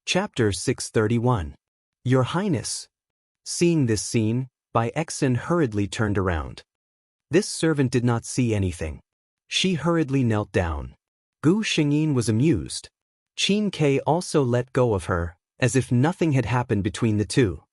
Chapter 631. Your Highness. Seeing this scene, Bai Exin hurriedly turned around. This servant did not see anything. She hurriedly knelt down. Gu Xingyin was amused. Qin Ke also let go of her, as if nothing had happened between the two.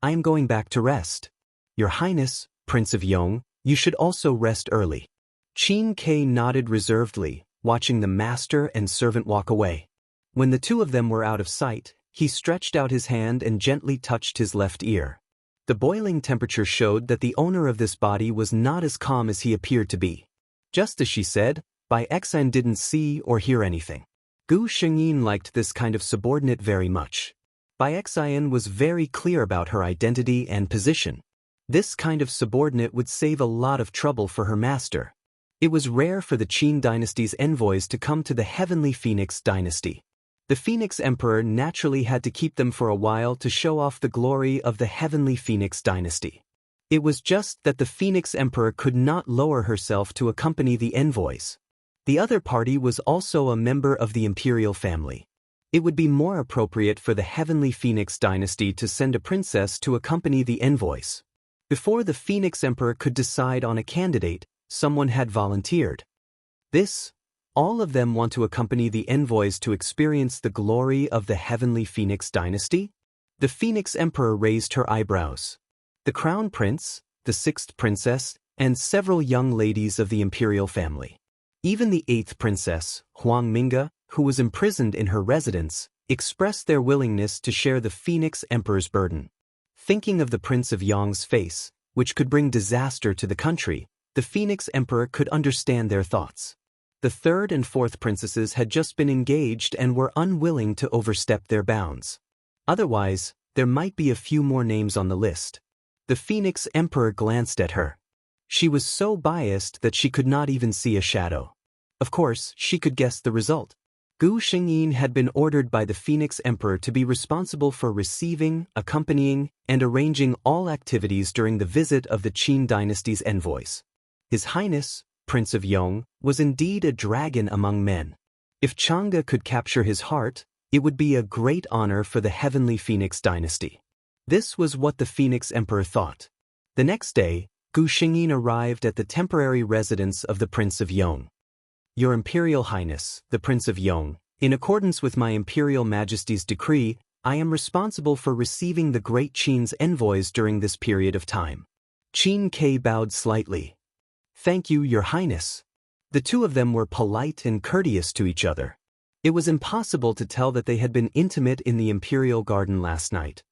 I am going back to rest. Your Highness, Prince of Yong, you should also rest early. Qin Ke nodded reservedly, watching the master and servant walk away. When the two of them were out of sight, he stretched out his hand and gently touched his left ear. The boiling temperature showed that the owner of this body was not as calm as he appeared to be. Just as she said, Bai Exin didn't see or hear anything. Gu Xingyin liked this kind of subordinate very much. Bai Exin was very clear about her identity and position. This kind of subordinate would save a lot of trouble for her master. It was rare for the Qin dynasty's envoys to come to the Heavenly Phoenix dynasty. The Phoenix Emperor naturally had to keep them for a while to show off the glory of the Heavenly Phoenix dynasty. It was just that the Phoenix Emperor could not lower herself to accompany the envoys. The other party was also a member of the imperial family. It would be more appropriate for the Heavenly Phoenix dynasty to send a princess to accompany the envoys. Before the Phoenix Emperor could decide on a candidate, someone had volunteered. All of them want to accompany the envoys to experience the glory of the Heavenly Phoenix dynasty? The Phoenix Emperor raised her eyebrows. The Crown Prince, the Sixth Princess, and several young ladies of the imperial family. Even the Eighth Princess, Huang Minga, who was imprisoned in her residence, expressed their willingness to share the Phoenix Emperor's burden. Thinking of the Prince of Yong's face, which could bring disaster to the country, the Phoenix Emperor could understand their thoughts. The third and fourth princesses had just been engaged and were unwilling to overstep their bounds. Otherwise, there might be a few more names on the list. The Phoenix Emperor glanced at her. She was so biased that she could not even see a shadow. Of course, she could guess the result. Gu Xingyin had been ordered by the Phoenix Emperor to be responsible for receiving, accompanying, and arranging all activities during the visit of the Qin dynasty's envoys. His Highness, Prince of Yong, was indeed a dragon among men. If Chang'e could capture his heart, it would be a great honor for the Heavenly Phoenix dynasty. This was what the Phoenix Emperor thought. The next day, Gu Xingyin arrived at the temporary residence of the Prince of Yong. Your Imperial Highness, the Prince of Yong, in accordance with my Imperial Majesty's decree, I am responsible for receiving the Great Qin's envoys during this period of time. Qin Ke bowed slightly. Thank you, Your Highness. The two of them were polite and courteous to each other. It was impossible to tell that they had been intimate in the imperial garden last night.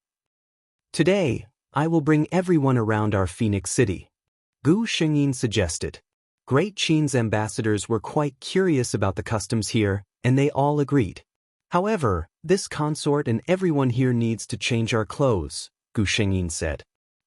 Today, I will bring everyone around our Phoenix City, Gu Xingyin suggested. Great Qin's ambassadors were quite curious about the customs here, and they all agreed. However, this consort and everyone here needs to change our clothes, Gu Xingyin said.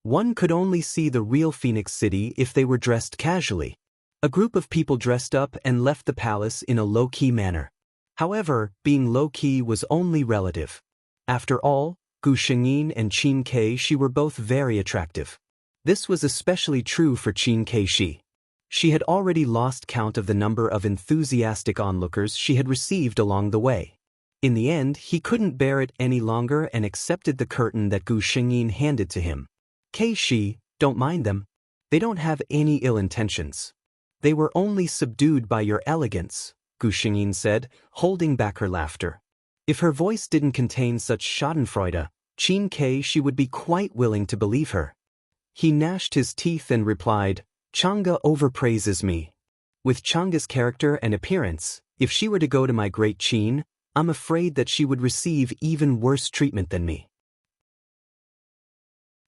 One could only see the real Phoenix City if they were dressed casually. A group of people dressed up and left the palace in a low-key manner. However, being low-key was only relative. After all, Gu Xingyin and Qin Ke were both very attractive. This was especially true for Qin Ke. She had already lost count of the number of enthusiastic onlookers she had received along the way. In the end, he couldn't bear it any longer and accepted the curtain that Gu Xingyin handed to him. Ke, don't mind them. They don't have any ill intentions. They were only subdued by your elegance, Gu Xingyin said, holding back her laughter. If her voice didn't contain such schadenfreude, Qin Ke would be quite willing to believe her. He gnashed his teeth and replied, Chang'e overpraises me. With Chang'e's character and appearance, if she were to go to my Great Qin, I'm afraid that she would receive even worse treatment than me.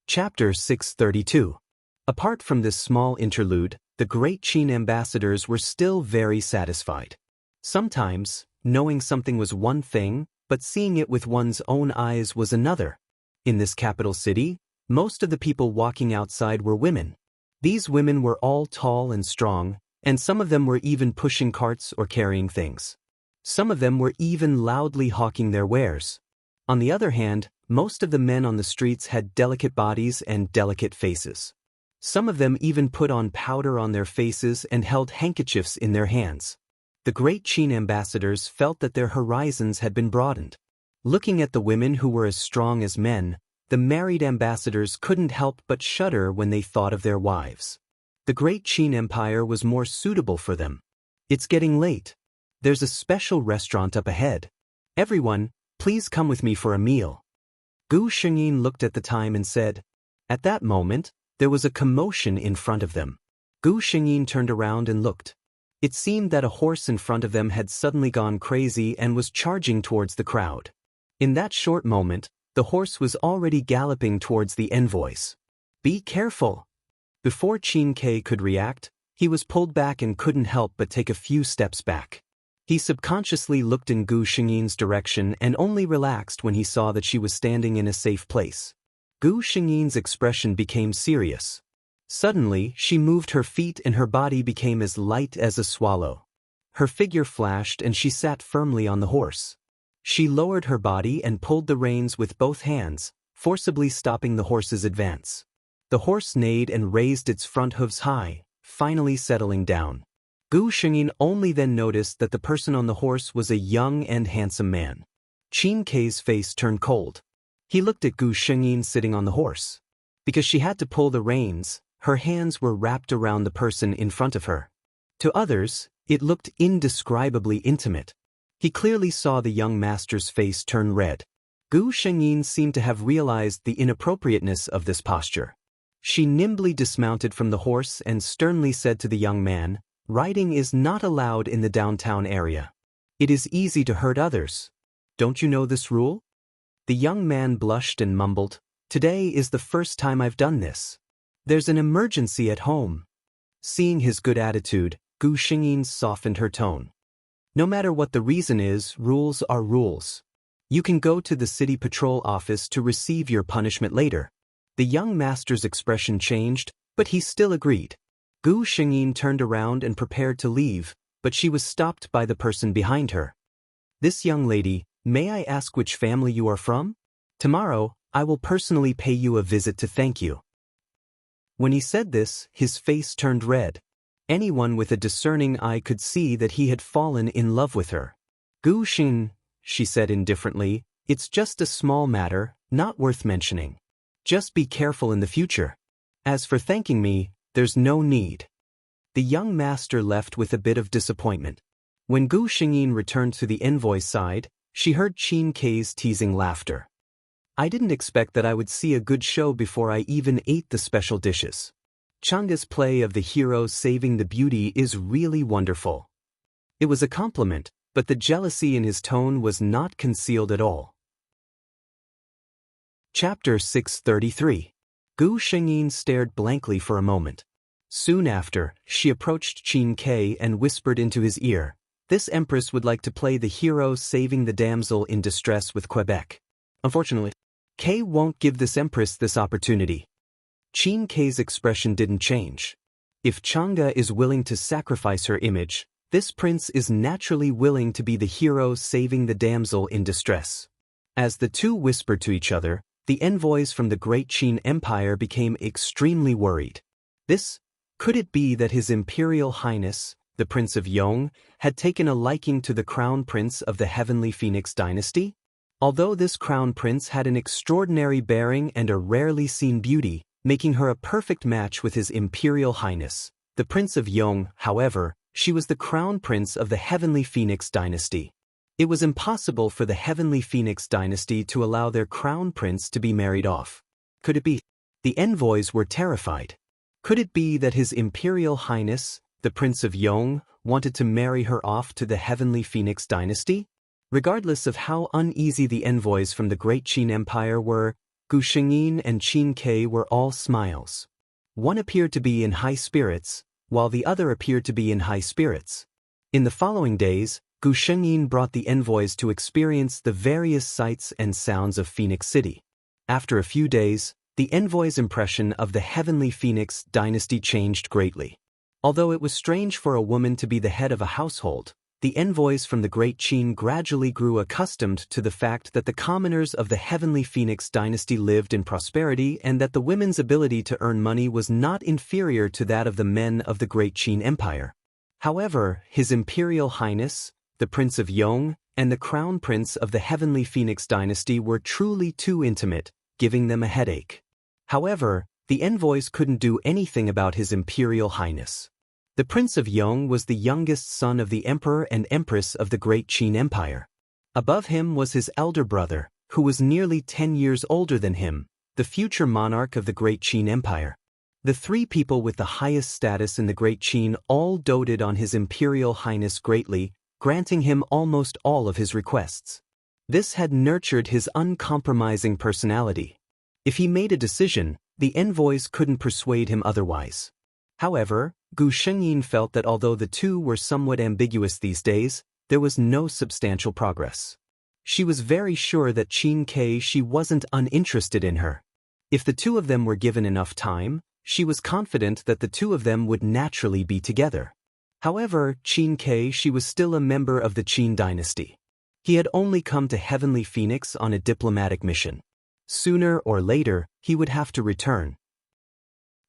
Chapter 632. Apart from this small interlude, the Great Qin ambassadors were still very satisfied. Sometimes, knowing something was one thing, but seeing it with one's own eyes was another. In this capital city, most of the people walking outside were women. These women were all tall and strong, and some of them were even pushing carts or carrying things. Some of them were even loudly hawking their wares. On the other hand, most of the men on the streets had delicate bodies and delicate faces. Some of them even put on powder on their faces and held handkerchiefs in their hands. The Great Qin ambassadors felt that their horizons had been broadened. Looking at the women who were as strong as men, the married ambassadors couldn't help but shudder when they thought of their wives. The Great Qin Empire was more suitable for them. It's getting late. There's a special restaurant up ahead. Everyone, please come with me for a meal. Gu Shengyin looked at the time and said. At that moment, there was a commotion in front of them. Gu Shengyin turned around and looked. It seemed that a horse in front of them had suddenly gone crazy and was charging towards the crowd. In that short moment, the horse was already galloping towards the envoys. Be careful! Before Qin Kai could react, he was pulled back and couldn't help but take a few steps back. He subconsciously looked in Gu Shengyin's direction and only relaxed when he saw that she was standing in a safe place. Gu Shengyin's expression became serious. Suddenly, she moved her feet and her body became as light as a swallow. Her figure flashed and she sat firmly on the horse. She lowered her body and pulled the reins with both hands, forcibly stopping the horse's advance. The horse neighed and raised its front hooves high, finally settling down. Gu Shengyin only then noticed that the person on the horse was a young and handsome man. Qin Kai's face turned cold. He looked at Gu Shengyin sitting on the horse. Because she had to pull the reins, her hands were wrapped around the person in front of her. To others, it looked indescribably intimate. He clearly saw the young master's face turn red. Gu Shengyin seemed to have realized the inappropriateness of this posture. She nimbly dismounted from the horse and sternly said to the young man, "Riding is not allowed in the downtown area. It is easy to hurt others. Don't you know this rule?" The young man blushed and mumbled, "Today is the first time I've done this. There's an emergency at home." Seeing his good attitude, Gu Shengyin softened her tone. "No matter what the reason is, rules are rules. You can go to the city patrol office to receive your punishment later." The young master's expression changed, but he still agreed. Gu Shengyin turned around and prepared to leave, but she was stopped by the person behind her. "This young lady, may I ask which family you are from? Tomorrow, I will personally pay you a visit to thank you." When he said this, his face turned red. Anyone with a discerning eye could see that he had fallen in love with her. "Gu Shengyin," she said indifferently, "it's just a small matter, not worth mentioning. Just be careful in the future. As for thanking me, there's no need." The young master left with a bit of disappointment. When Gu Shengyin returned to the envoy's side, she heard Qin Kai's teasing laughter. "I didn't expect that I would see a good show before I even ate the special dishes. Changa's play of the hero saving the beauty is really wonderful." It was a compliment, but the jealousy in his tone was not concealed at all. Chapter 633. Gu Shengyin stared blankly for a moment. Soon after, she approached Qin Kai and whispered into his ear, "This empress would like to play the hero saving the damsel in distress with Quebec. Unfortunately, Kai won't give this empress this opportunity." Qin Kai's expression didn't change. If Changa is willing to sacrifice her image, this prince is naturally willing to be the hero saving the damsel in distress. As the two whispered to each other, the envoys from the Great Qin Empire became extremely worried. Could it be that His Imperial Highness, the Prince of Yong, had taken a liking to the Crown Prince of the Heavenly Phoenix dynasty? Although this Crown Prince had an extraordinary bearing and a rarely seen beauty, making her a perfect match with His Imperial Highness, the Prince of Yong, however, she was the Crown Prince of the Heavenly Phoenix dynasty. It was impossible for the Heavenly Phoenix dynasty to allow their crown prince to be married off. Could it be? The envoys were terrified. Could it be that His Imperial Highness, the Prince of Yong, wanted to marry her off to the Heavenly Phoenix dynasty? Regardless of how uneasy the envoys from the Great Qin Empire were, Gu Shengyin and Qin Kai were all smiles. One appeared to be in high spirits, while the other appeared to be in high spirits. In the following days, Gu Shengyin brought the envoys to experience the various sights and sounds of Phoenix City. After a few days, the envoys' impression of the Heavenly Phoenix dynasty changed greatly. Although it was strange for a woman to be the head of a household, the envoys from the Great Qin gradually grew accustomed to the fact that the commoners of the Heavenly Phoenix dynasty lived in prosperity and that the women's ability to earn money was not inferior to that of the men of the Great Qin Empire. However, His Imperial Highness, the Prince of Yong, and the crown prince of the Heavenly Phoenix dynasty were truly too intimate, giving them a headache. However, the envoys couldn't do anything about His Imperial Highness. The Prince of Yong was the youngest son of the Emperor and Empress of the Great Qin Empire. Above him was his elder brother, who was nearly 10 years older than him, the future monarch of the Great Qin Empire. The three people with the highest status in the Great Qin all doted on His Imperial Highness greatly, granting him almost all of his requests. This had nurtured his uncompromising personality. If he made a decision, the envoys couldn't persuade him otherwise. However, Gu Shengyin felt that although the two were somewhat ambiguous these days, there was no substantial progress. She was very sure that Qin Kai Shi wasn't uninterested in her. If the two of them were given enough time, she was confident that the two of them would naturally be together. However, Qin Kai Shi was still a member of the Qin dynasty. He had only come to Heavenly Phoenix on a diplomatic mission. Sooner or later, he would have to return.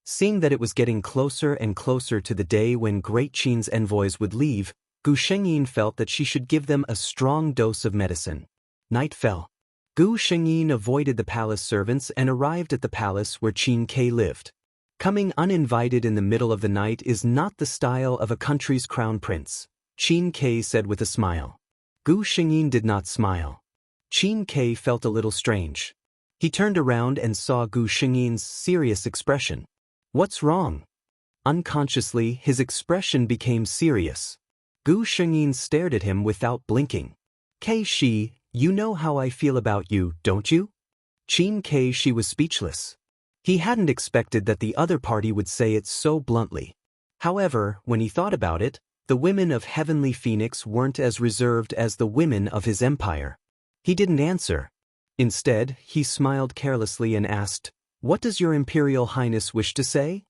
Seeing that it was getting closer and closer to the day when Great Qin's envoys would leave, Gu Shengyin felt that she should give them a strong dose of medicine. Night fell. Gu Shengyin avoided the palace servants and arrived at the palace where Qin Kai lived. Coming uninvited in the middle of the night is not the style of a country's crown prince, Qin Kai said with a smile. Gu Shengyin did not smile. Qin Kai felt a little strange. He turned around and saw Gu Shengyin's serious expression. What's wrong? Unconsciously, his expression became serious. Gu Shengyin stared at him without blinking. Kai Shi, you know how I feel about you, don't you? Qin Kai Shi was speechless. He hadn't expected that the other party would say it so bluntly. However, when he thought about it, the women of Heavenly Phoenix weren't as reserved as the women of his empire. He didn't answer. Instead, he smiled carelessly and asked, "What does your Imperial Highness wish to say?"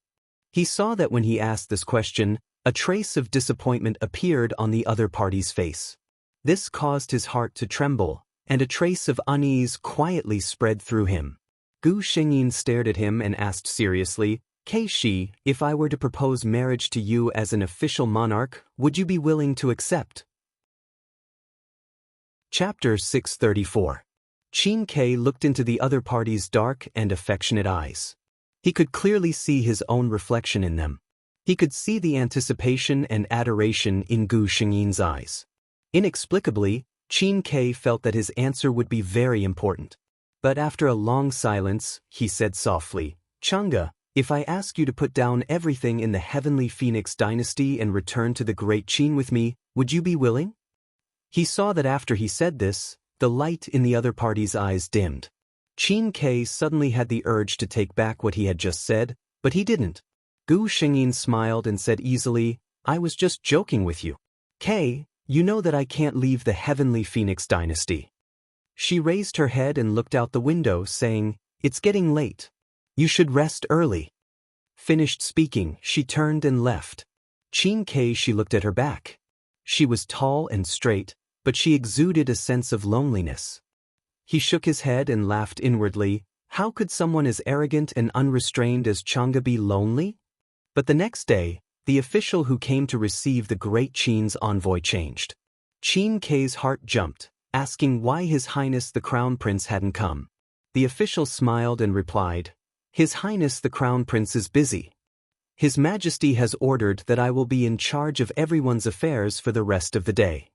He saw that when he asked this question, a trace of disappointment appeared on the other party's face. This caused his heart to tremble, and a trace of unease quietly spread through him. Gu Shengyin stared at him and asked seriously, Kai Shi, if I were to propose marriage to you as an official monarch, would you be willing to accept? Chapter 634. Qin Kai looked into the other party's dark and affectionate eyes. He could clearly see his own reflection in them. He could see the anticipation and adoration in Gu Shengyin's eyes. Inexplicably, Qin Kai felt that his answer would be very important. But after a long silence, he said softly, Chang'e, if I ask you to put down everything in the Heavenly Phoenix dynasty and return to the Great Qin with me, would you be willing? He saw that after he said this, the light in the other party's eyes dimmed. Qin Kai suddenly had the urge to take back what he had just said, but he didn't. Gu Shengyin smiled and said easily, I was just joking with you. Kai, you know that I can't leave the Heavenly Phoenix dynasty. She raised her head and looked out the window, saying, It's getting late. You should rest early. Finished speaking, she turned and left. Qin Kai she looked at her back. She was tall and straight, but she exuded a sense of loneliness. He shook his head and laughed inwardly. How could someone as arrogant and unrestrained as Chang'e be lonely? But the next day, the official who came to receive the Great Qin's envoy changed. Qin Kai's heart jumped, asking why His Highness the Crown Prince hadn't come. The official smiled and replied, His Highness the Crown Prince is busy. His Majesty has ordered that I will be in charge of everyone's affairs for the rest of the day.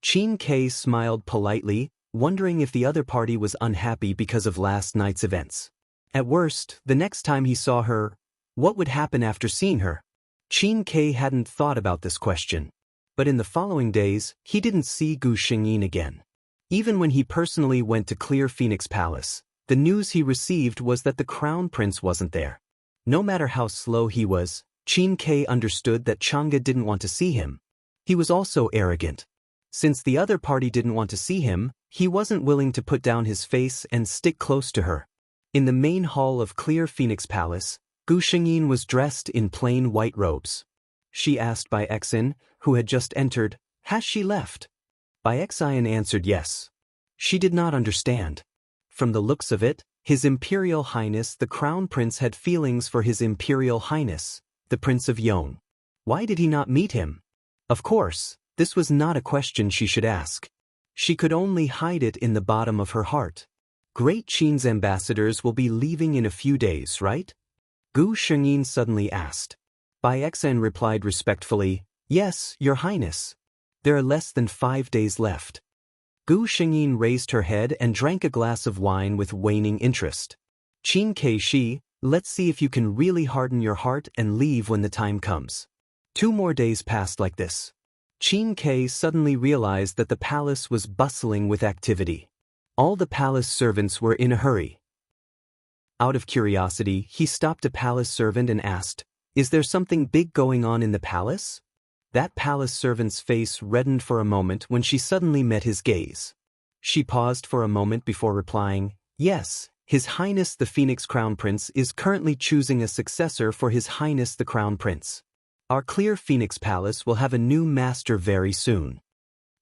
Qin Kai smiled politely, wondering if the other party was unhappy because of last night's events. At worst, the next time he saw her, what would happen after seeing her? Qin Kai hadn't thought about this question. But in the following days, he didn't see Gu Shengyin again. Even when he personally went to Clear Phoenix Palace, the news he received was that the Crown Prince wasn't there. No matter how slow he was, Qin Kai understood that Chang'e didn't want to see him. He was also arrogant. Since the other party didn't want to see him, he wasn't willing to put down his face and stick close to her. In the main hall of Clear Phoenix Palace, Gu Shengyin was dressed in plain white robes. She asked Bai Exin, who had just entered, Has she left? Bai Exin answered yes. She did not understand. From the looks of it, His Imperial Highness the Crown Prince had feelings for His Imperial Highness, the Prince of Yong. Why did he not meet him? Of course, this was not a question she should ask. She could only hide it in the bottom of her heart. Great Qin's ambassadors will be leaving in a few days, right? Gu Shengyin suddenly asked. Bai Xen replied respectfully, Yes, Your Highness. There are less than 5 days left. Gu Shengyin raised her head and drank a glass of wine with waning interest. Qin Keishi, let's see if you can really harden your heart and leave when the time comes. 2 more days passed like this. Qin Kai suddenly realized that the palace was bustling with activity. All the palace servants were in a hurry. Out of curiosity, he stopped a palace servant and asked, Is there something big going on in the palace? That palace servant's face reddened for a moment when she suddenly met his gaze. She paused for a moment before replying, Yes, His Highness the Phoenix Crown Prince is currently choosing a successor for His Highness the Crown Prince. Our Clear Phoenix Palace will have a new master very soon.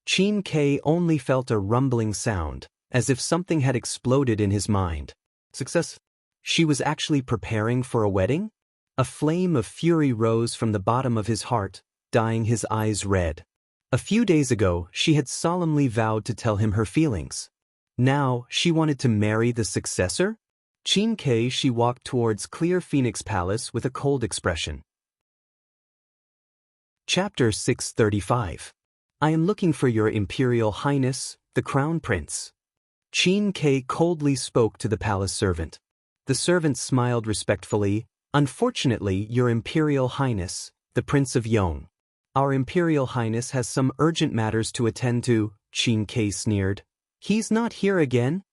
Qin Kai only felt a rumbling sound, as if something had exploded in his mind. Success? She was actually preparing for a wedding? A flame of fury rose from the bottom of his heart, dyeing his eyes red. A few days ago, she had solemnly vowed to tell him her feelings. Now, she wanted to marry the successor? Qin Kai she walked towards Clear Phoenix Palace with a cold expression. Chapter 635. I am looking for your Imperial Highness, the Crown Prince. Qin Kai coldly spoke to the palace servant. The servant smiled respectfully. Unfortunately, your Imperial Highness, the Prince of Yong. Our Imperial Highness has some urgent matters to attend to, Qin Kai sneered. He's not here again?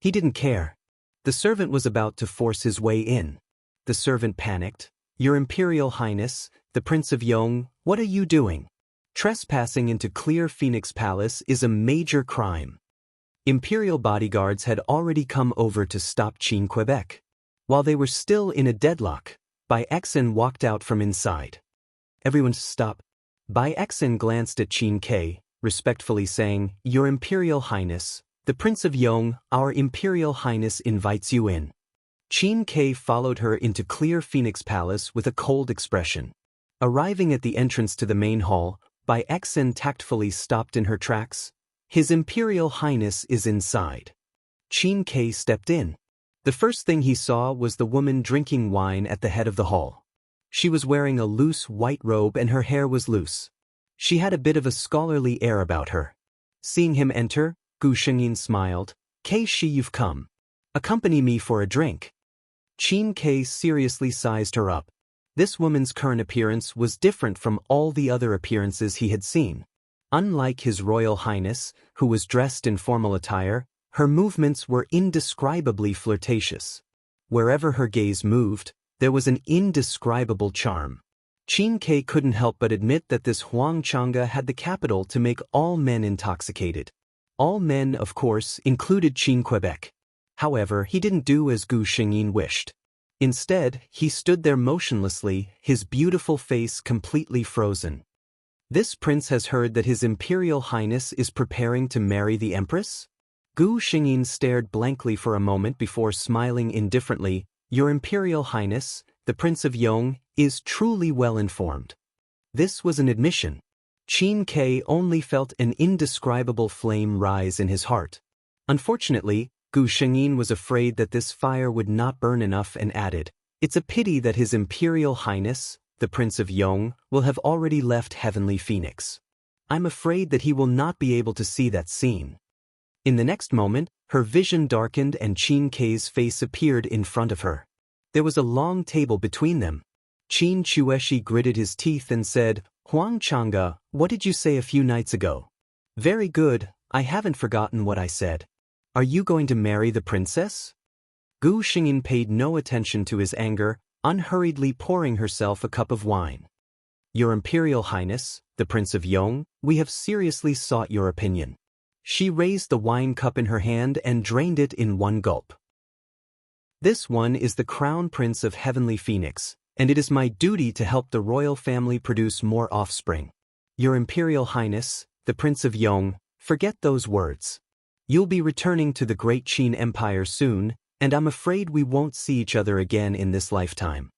He didn't care. The servant was about to force his way in. The servant panicked. Your Imperial Highness, the Prince of Yong, what are you doing? Trespassing into Clear Phoenix Palace is a major crime. Imperial bodyguards had already come over to stop Qin Quebec. While they were still in a deadlock, Bai Xen walked out from inside. Everyone stop. Bai Xen glanced at Qin Kai, respectfully saying, Your Imperial Highness, the Prince of Yong, our Imperial Highness invites you in. Qin Kai followed her into Clear Phoenix Palace with a cold expression. Arriving at the entrance to the main hall, Bai Xen tactfully stopped in her tracks. His Imperial Highness is inside. Qin Kai stepped in. The first thing he saw was the woman drinking wine at the head of the hall. She was wearing a loose white robe and her hair was loose. She had a bit of a scholarly air about her. Seeing him enter, Gu Shengyin smiled. Kai-shi, you've come. Accompany me for a drink. Qin Kai seriously sized her up. This woman's current appearance was different from all the other appearances he had seen. Unlike His Royal Highness, who was dressed in formal attire, her movements were indescribably flirtatious. Wherever her gaze moved, there was an indescribable charm. Qin Kai couldn't help but admit that this Huang Changa had the capital to make all men intoxicated. All men, of course, included Qin Quebec. However, he didn't do as Gu Shengyin wished. Instead, he stood there motionlessly, his beautiful face completely frozen. This prince has heard that His Imperial Highness is preparing to marry the Empress? Gu Shengyin stared blankly for a moment before smiling indifferently. Your Imperial Highness, the Prince of Yong, is truly well informed. This was an admission. Qin Kai only felt an indescribable flame rise in his heart. Unfortunately, Gu Shengyin was afraid that this fire would not burn enough and added, It's a pity that His Imperial Highness, the Prince of Yong, will have already left Heavenly Phoenix. I'm afraid that he will not be able to see that scene. In the next moment, her vision darkened and Qin Kai's face appeared in front of her. There was a long table between them. Qin Chueshi gritted his teeth and said, Huang Changa, what did you say a few nights ago? Very good, I haven't forgotten what I said. Are you going to marry the princess? Gu Shengyin paid no attention to his anger, unhurriedly pouring herself a cup of wine. Your Imperial Highness, the Prince of Yong, we have seriously sought your opinion. She raised the wine cup in her hand and drained it in one gulp. This one is the Crown Prince of Heavenly Phoenix, and it is my duty to help the royal family produce more offspring. Your Imperial Highness, the Prince of Yong, forget those words. You'll be returning to the Great Qin Empire soon, and I'm afraid we won't see each other again in this lifetime.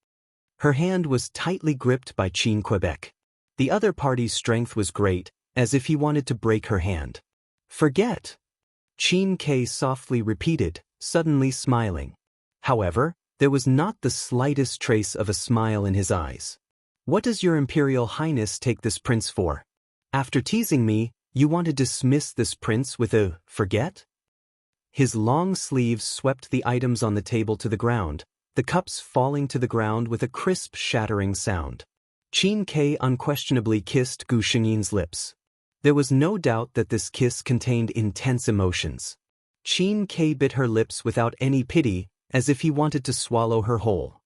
Her hand was tightly gripped by Qin Quebec. The other party's strength was great, as if he wanted to break her hand. Forget. Qin Ke softly repeated, suddenly smiling. However, there was not the slightest trace of a smile in his eyes. What does your Imperial Highness take this prince for? After teasing me, you want to dismiss this prince with a forget? His long sleeves swept the items on the table to the ground, the cups falling to the ground with a crisp shattering sound. Qin Ke unquestionably kissed Gu Xingyin's lips. There was no doubt that this kiss contained intense emotions. Qin Ke bit her lips without any pity, as if he wanted to swallow her whole.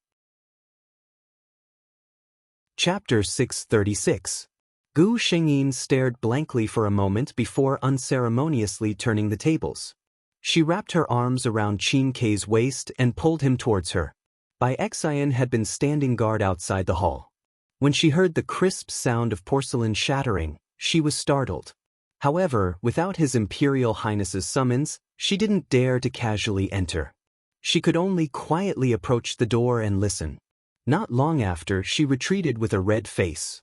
Chapter 636. Gu Xingyin stared blankly for a moment before unceremoniously turning the tables. She wrapped her arms around Qin Ke's waist and pulled him towards her. Bai Xian had been standing guard outside the hall. When she heard the crisp sound of porcelain shattering, she was startled. However, without His Imperial Highness's summons, she didn't dare to casually enter. She could only quietly approach the door and listen. Not long after, she retreated with a red face.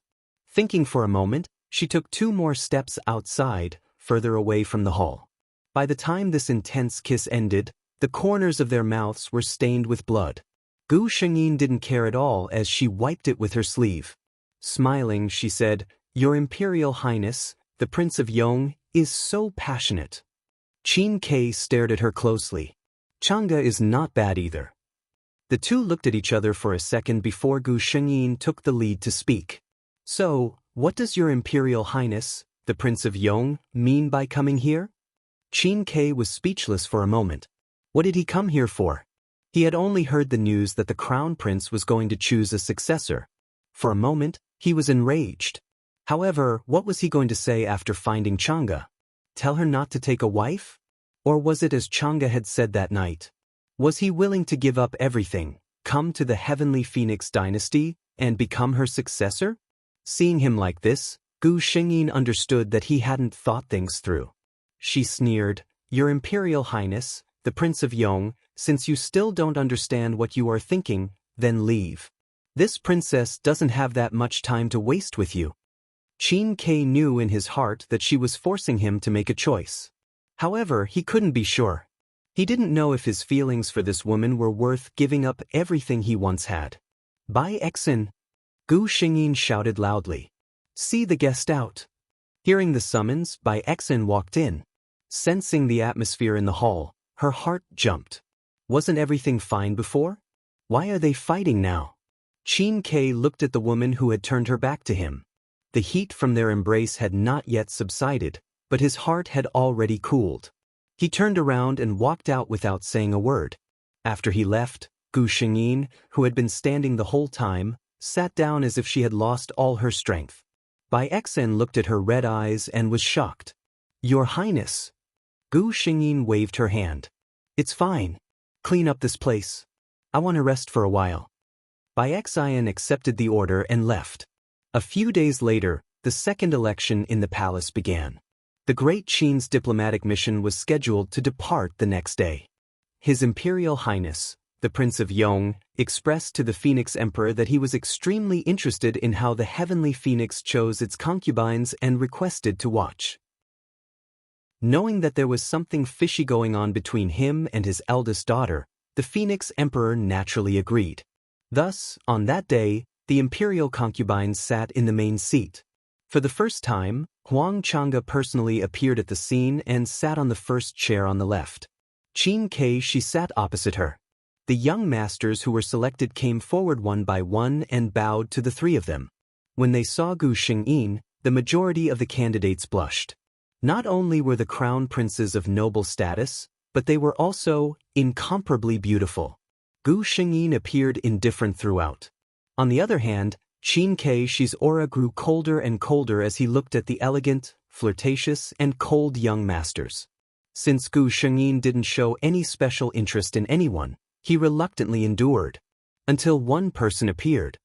Thinking for a moment, she took 2 more steps outside, further away from the hall. By the time this intense kiss ended, the corners of their mouths were stained with blood. Gu Xingyin didn't care at all as she wiped it with her sleeve. Smiling, she said, "Your Imperial Highness, the Prince of Yong, is so passionate." Qin Ke stared at her closely. Chang'e is not bad either. The two looked at each other for a second before Gu Xingyin took the lead to speak. "So, what does your Imperial Highness, the Prince of Yong, mean by coming here?" Qin Ke was speechless for a moment. What did he come here for? He had only heard the news that the Crown Prince was going to choose a successor. For a moment, he was enraged. However, what was he going to say after finding Chang'e? Tell her not to take a wife? Or was it as Chang'e had said that night? Was he willing to give up everything, come to the Heavenly Phoenix dynasty, and become her successor? Seeing him like this, Gu Xingyin understood that he hadn't thought things through. She sneered, "Your Imperial Highness, the Prince of Yong, since you still don't understand what you are thinking, then leave. This princess doesn't have that much time to waste with you." Qin Ke knew in his heart that she was forcing him to make a choice. However, he couldn't be sure. He didn't know if his feelings for this woman were worth giving up everything he once had. "Bai Xin!" Gu Xingyin shouted loudly. "See the guest out." Hearing the summons, Bai Xin walked in. Sensing the atmosphere in the hall, her heart jumped. Wasn't everything fine before? Why are they fighting now? Qin Ke looked at the woman who had turned her back to him. The heat from their embrace had not yet subsided, but his heart had already cooled. He turned around and walked out without saying a word. After he left, Gu Xingyin, who had been standing the whole time, sat down as if she had lost all her strength. Bai Xen looked at her red eyes and was shocked. "Your Highness." Gu Xingyin waved her hand. "It's fine. Clean up this place. I want to rest for a while." Bai Xian accepted the order and left. A few days later, the second election in the palace began. The Great Qin's diplomatic mission was scheduled to depart the next day. His Imperial Highness, the Prince of Yong, expressed to the Phoenix Emperor that he was extremely interested in how the Heavenly Phoenix chose its concubines and requested to watch. Knowing that there was something fishy going on between him and his eldest daughter, the Phoenix Emperor naturally agreed. Thus, on that day, the imperial concubines sat in the main seat. For the first time, Huang Chang'e personally appeared at the scene and sat on the first chair on the left. Qin Ke she sat opposite her. The young masters who were selected came forward one by one and bowed to the 3 of them. When they saw Gu Xingyin, the majority of the candidates blushed. Not only were the crown princes of noble status, but they were also incomparably beautiful. Gu Xingyin appeared indifferent throughout. On the other hand, Qin Ke she's aura grew colder and colder as he looked at the elegant, flirtatious, and cold young masters. Since Gu Xingyin didn't show any special interest in anyone, he reluctantly endured. Until one person appeared.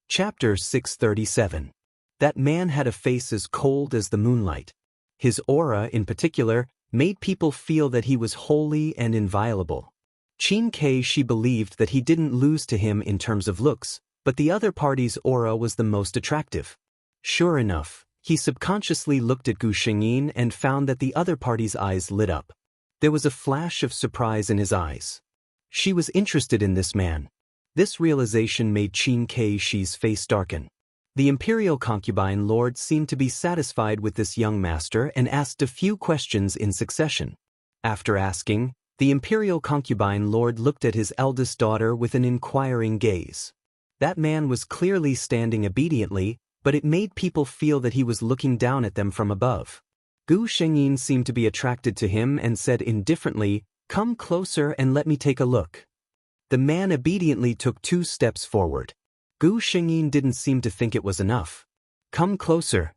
Chapter 637. That man had a face as cold as the moonlight. His aura, in particular, made people feel that he was holy and inviolable. Qin Ke she believed that he didn't lose to him in terms of looks, but the other party's aura was the most attractive. Sure enough, He subconsciously looked at Gu Shengyin and found that the other party's eyes lit up. There was a flash of surprise in his eyes. She was interested in this man. This realization made Qin Kei's face darken. The imperial concubine lord seemed to be satisfied with this young master and asked a few questions in succession. After asking, the imperial concubine lord looked at his eldest daughter with an inquiring gaze. That man was clearly standing obediently, but it made people feel that he was looking down at them from above. Gu Shengyin seemed to be attracted to him and said indifferently, "Come closer and let me take a look." The man obediently took 2 steps forward. Gu Shengyin didn't seem to think it was enough. "Come closer."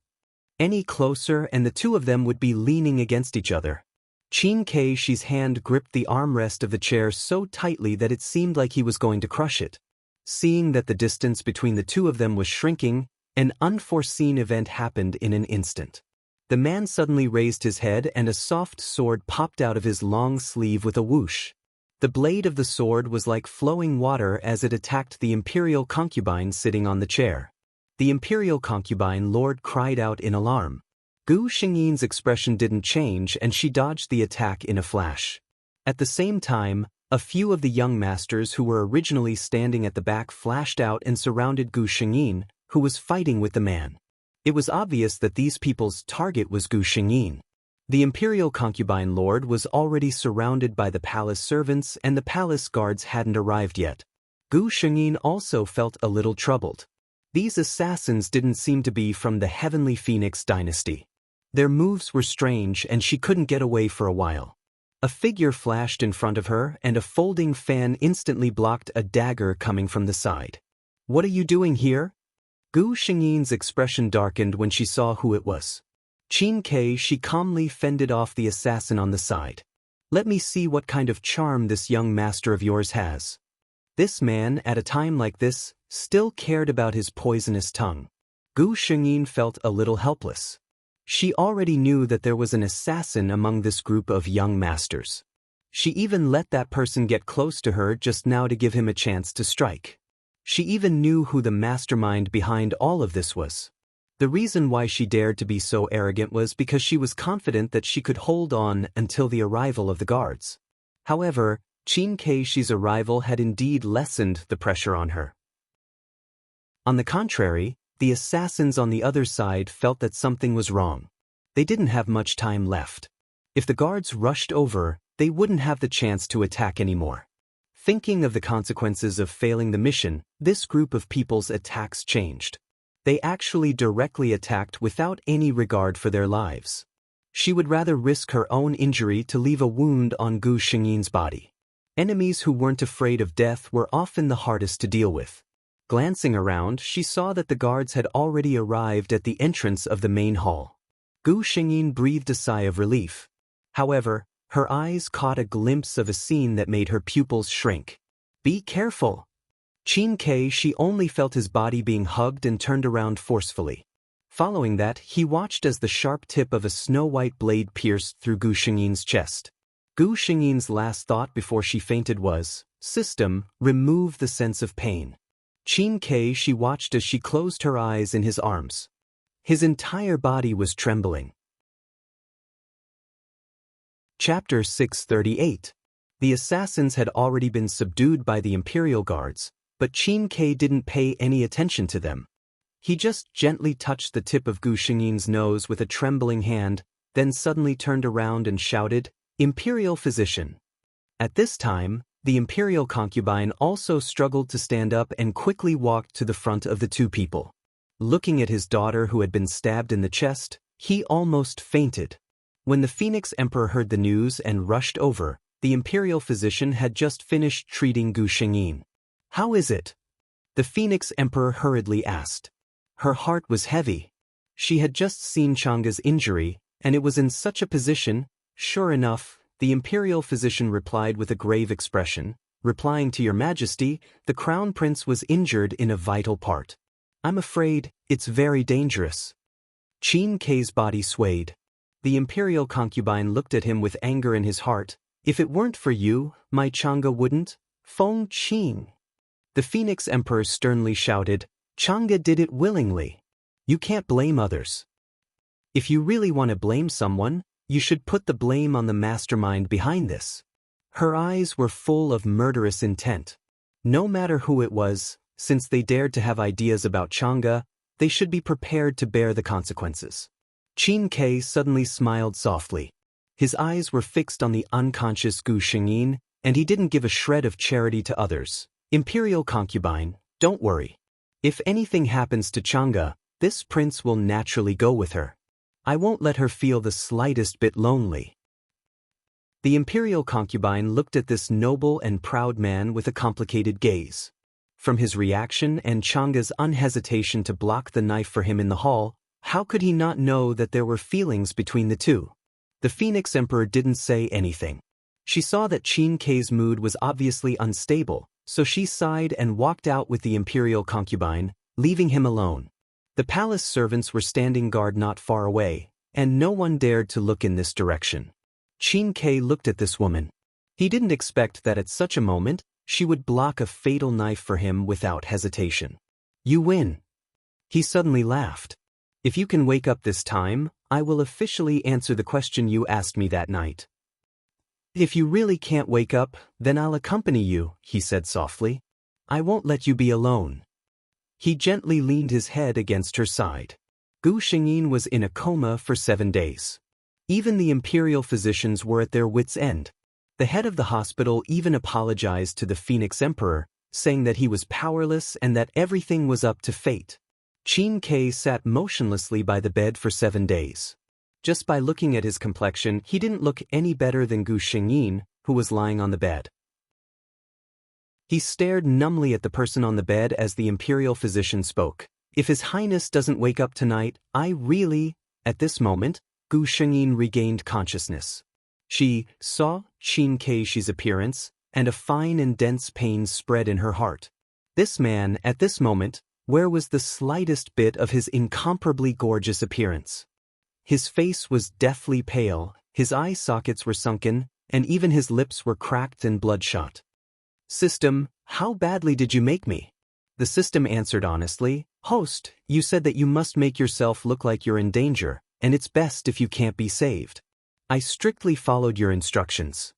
Any closer and the two of them would be leaning against each other. Qin Kei's hand gripped the armrest of the chair so tightly that it seemed like he was going to crush it. Seeing that the distance between the two of them was shrinking, an unforeseen event happened in an instant. The man suddenly raised his head and a soft sword popped out of his long sleeve with a whoosh. The blade of the sword was like flowing water as it attacked the imperial concubine sitting on the chair. The imperial concubine lord cried out in alarm. Gu Shengyin's expression didn't change and she dodged the attack in a flash. At the same time, a few of the young masters who were originally standing at the back flashed out and surrounded Gu Shengyin, who was fighting with the man. It was obvious that these people's target was Gu Shengyin. The imperial concubine lord was already surrounded by the palace servants and the palace guards hadn't arrived yet. Gu Shengyin also felt a little troubled. These assassins didn't seem to be from the Heavenly Phoenix dynasty. Their moves were strange and she couldn't get away for a while. A figure flashed in front of her and a folding fan instantly blocked a dagger coming from the side. "What are you doing here?" Gu Shengyin's expression darkened when she saw who it was. Qin Kei. She calmly fended off the assassin on the side. "Let me see what kind of charm this young master of yours has." This man, at a time like this, still cared about his poisonous tongue. Gu Shengyin felt a little helpless. She already knew that there was an assassin among this group of young masters. She even let that person get close to her just now to give him a chance to strike. She even knew who the mastermind behind all of this was. The reason why she dared to be so arrogant was because she was confident that she could hold on until the arrival of the guards. However, Qin Kei's arrival had indeed lessened the pressure on her. On the contrary, the assassins on the other side felt that something was wrong. They didn't have much time left. If the guards rushed over, they wouldn't have the chance to attack anymore. Thinking of the consequences of failing the mission, this group of people's attacks changed. They actually directly attacked without any regard for their lives. She would rather risk her own injury to leave a wound on Gu Shengyin's body. Enemies who weren't afraid of death were often the hardest to deal with. Glancing around, she saw that the guards had already arrived at the entrance of the main hall. Gu Shengyin breathed a sigh of relief. However, her eyes caught a glimpse of a scene that made her pupils shrink. "Be careful." Qin Kei. She only felt his body being hugged and turned around forcefully. Following that, he watched as the sharp tip of a snow-white blade pierced through Gu Shengyin's chest. Gu Shengyin's last thought before she fainted was, "System, remove the sense of pain." Qin Kei. She watched as she closed her eyes in his arms. His entire body was trembling. Chapter 638. The assassins had already been subdued by the Imperial Guards, but Qin Kei didn't pay any attention to them. He just gently touched the tip of Gu Shengyin's nose with a trembling hand, then suddenly turned around and shouted, "Imperial Physician." At this time, the imperial concubine also struggled to stand up and quickly walked to the front of the two people. Looking at his daughter who had been stabbed in the chest, he almost fainted. When the Phoenix Emperor heard the news and rushed over, the imperial physician had just finished treating Gu Shengyin. "How is it?" the Phoenix Emperor hurriedly asked. Her heart was heavy. She had just seen Changa's injury, and it was in such a position. Sure enough, the imperial physician replied with a grave expression, replying to Your Majesty, the crown prince was injured in a vital part. "I'm afraid it's very dangerous." Qin Kei's body swayed. The imperial concubine looked at him with anger in his heart. "If it weren't for you, my Changa wouldn't." "Feng Qing." The Phoenix Emperor sternly shouted, "Changa did it willingly. You can't blame others." If you really want to blame someone, you should put the blame on the mastermind behind this. Her eyes were full of murderous intent. No matter who it was, since they dared to have ideas about Chang'e, they should be prepared to bear the consequences. Qin Ke suddenly smiled softly. His eyes were fixed on the unconscious Gu Xingyin, and he didn't give a shred of charity to others. Imperial concubine, don't worry. If anything happens to Chang'e, this prince will naturally go with her. I won't let her feel the slightest bit lonely. The imperial concubine looked at this noble and proud man with a complicated gaze. From his reaction and Chang'e's unhesitation to block the knife for him in the hall, how could he not know that there were feelings between the two? The Phoenix Emperor didn't say anything. She saw that Qin Ke's mood was obviously unstable, so she sighed and walked out with the imperial concubine, leaving him alone. The palace servants were standing guard not far away, and no one dared to look in this direction. Qin Ke looked at this woman. He didn't expect that at such a moment, she would block a fatal knife for him without hesitation. You win. He suddenly laughed. If you can wake up this time, I will officially answer the question you asked me that night. If you really can't wake up, then I'll accompany you, he said softly. I won't let you be alone. He gently leaned his head against her side. Gu Xingyin was in a coma for 7 days. Even the imperial physicians were at their wits' end. The head of the hospital even apologized to the Phoenix Emperor, saying that he was powerless and that everything was up to fate. Qin Ke sat motionlessly by the bed for 7 days. Just by looking at his complexion, he didn't look any better than Gu Xingyin, who was lying on the bed. He stared numbly at the person on the bed as the imperial physician spoke. If His Highness doesn't wake up tonight, I really... At this moment, Gu Xingyin regained consciousness. She saw Qin Ke's appearance, and a fine and dense pain spread in her heart. This man, at this moment, where was the slightest bit of his incomparably gorgeous appearance? His face was deathly pale, his eye sockets were sunken, and even his lips were cracked and bloodshot. System, how badly did you make me? The system answered honestly, Host, you said that you must make yourself look like you're in danger, and it's best if you can't be saved. I strictly followed your instructions.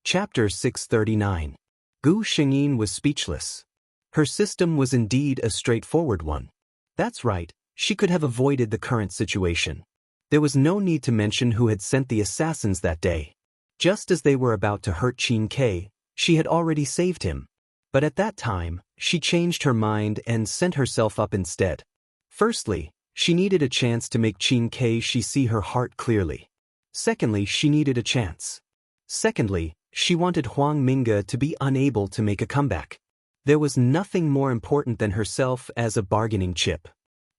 Chapter 639. Gu Xingyin was speechless. Her system was indeed a straightforward one. That's right, she could have avoided the current situation. There was no need to mention who had sent the assassins that day. Just as they were about to hurt Qin Ke, she had already saved him. But at that time, she changed her mind and sent herself up instead. Firstly, she needed a chance to make Qin Ke see her heart clearly. Secondly, she needed a chance. Secondly, she wanted Huang Minge to be unable to make a comeback. There was nothing more important than herself as a bargaining chip.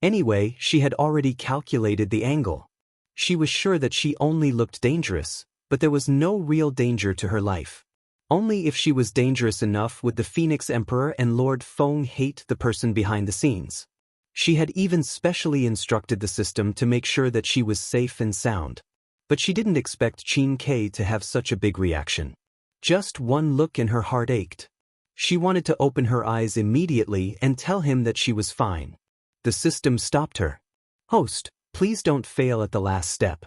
Anyway, she had already calculated the angle. She was sure that she only looked dangerous, but there was no real danger to her life. Only if she was dangerous enough would the Phoenix Emperor and Lord Feng hate the person behind the scenes. She had even specially instructed the system to make sure that she was safe and sound. But she didn't expect Qin Ke to have such a big reaction. Just one look and her heart ached. She wanted to open her eyes immediately and tell him that she was fine. The system stopped her. Host, please don't fail at the last step.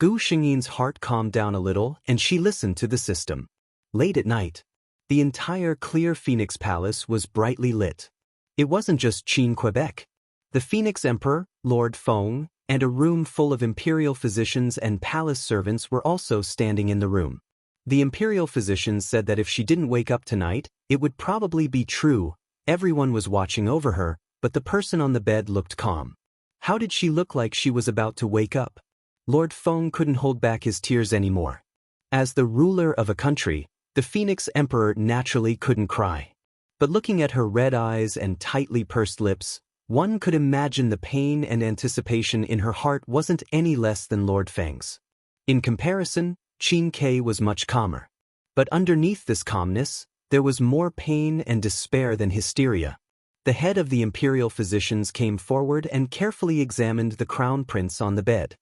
Gu Xingyin's heart calmed down a little and she listened to the system. Late at night, the entire Clear Phoenix Palace was brightly lit. It wasn't just Qin Quebec. The Phoenix Emperor, Lord Feng, and a room full of imperial physicians and palace servants were also standing in the room. The imperial physicians said that if she didn't wake up tonight, it would probably be true. Everyone was watching over her, but the person on the bed looked calm. How did she look like she was about to wake up? Lord Feng couldn't hold back his tears anymore. As the ruler of a country, the Phoenix Emperor naturally couldn't cry. But looking at her red eyes and tightly pursed lips, one could imagine the pain and anticipation in her heart wasn't any less than Lord Feng's. In comparison, Qin Ke was much calmer. But underneath this calmness, there was more pain and despair than hysteria. The head of the imperial physicians came forward and carefully examined the crown prince on the bed.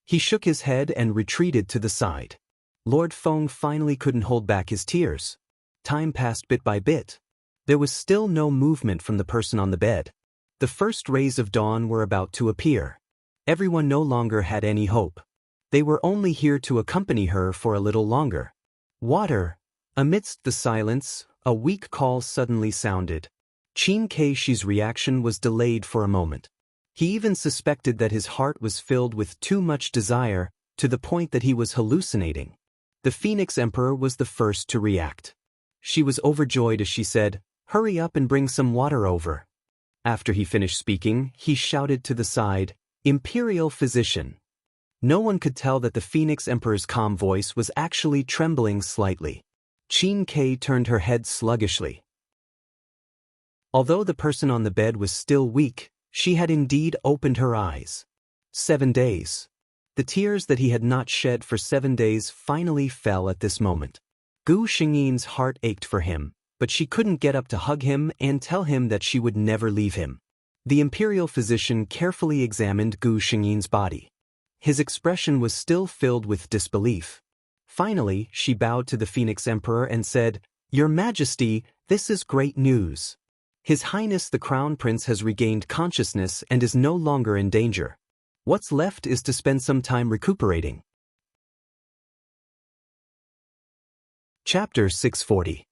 He shook his head and retreated to the side. Lord Feng finally couldn't hold back his tears. Time passed bit by bit. There was still no movement from the person on the bed. The first rays of dawn were about to appear. Everyone no longer had any hope. They were only here to accompany her for a little longer. Water. Amidst the silence, a weak call suddenly sounded. Qin Keishi's reaction was delayed for a moment. He even suspected that his heart was filled with too much desire, to the point that he was hallucinating. The Phoenix Emperor was the first to react. She was overjoyed as she said, "Hurry up and bring some water over." After he finished speaking, he shouted to the side, "Imperial Physician." No one could tell that the Phoenix Emperor's calm voice was actually trembling slightly. Qin Ke turned her head sluggishly. Although the person on the bed was still weak, she had indeed opened her eyes. 7 days. The tears that he had not shed for 7 days finally fell at this moment. Gu Xingyin's heart ached for him, but she couldn't get up to hug him and tell him that she would never leave him. The imperial physician carefully examined Gu Xingyin's body. His expression was still filled with disbelief. Finally, she bowed to the Phoenix Emperor and said, "Your Majesty, this is great news. His Highness the Crown Prince has regained consciousness and is no longer in danger. What's left is to spend some time recuperating." Chapter 640.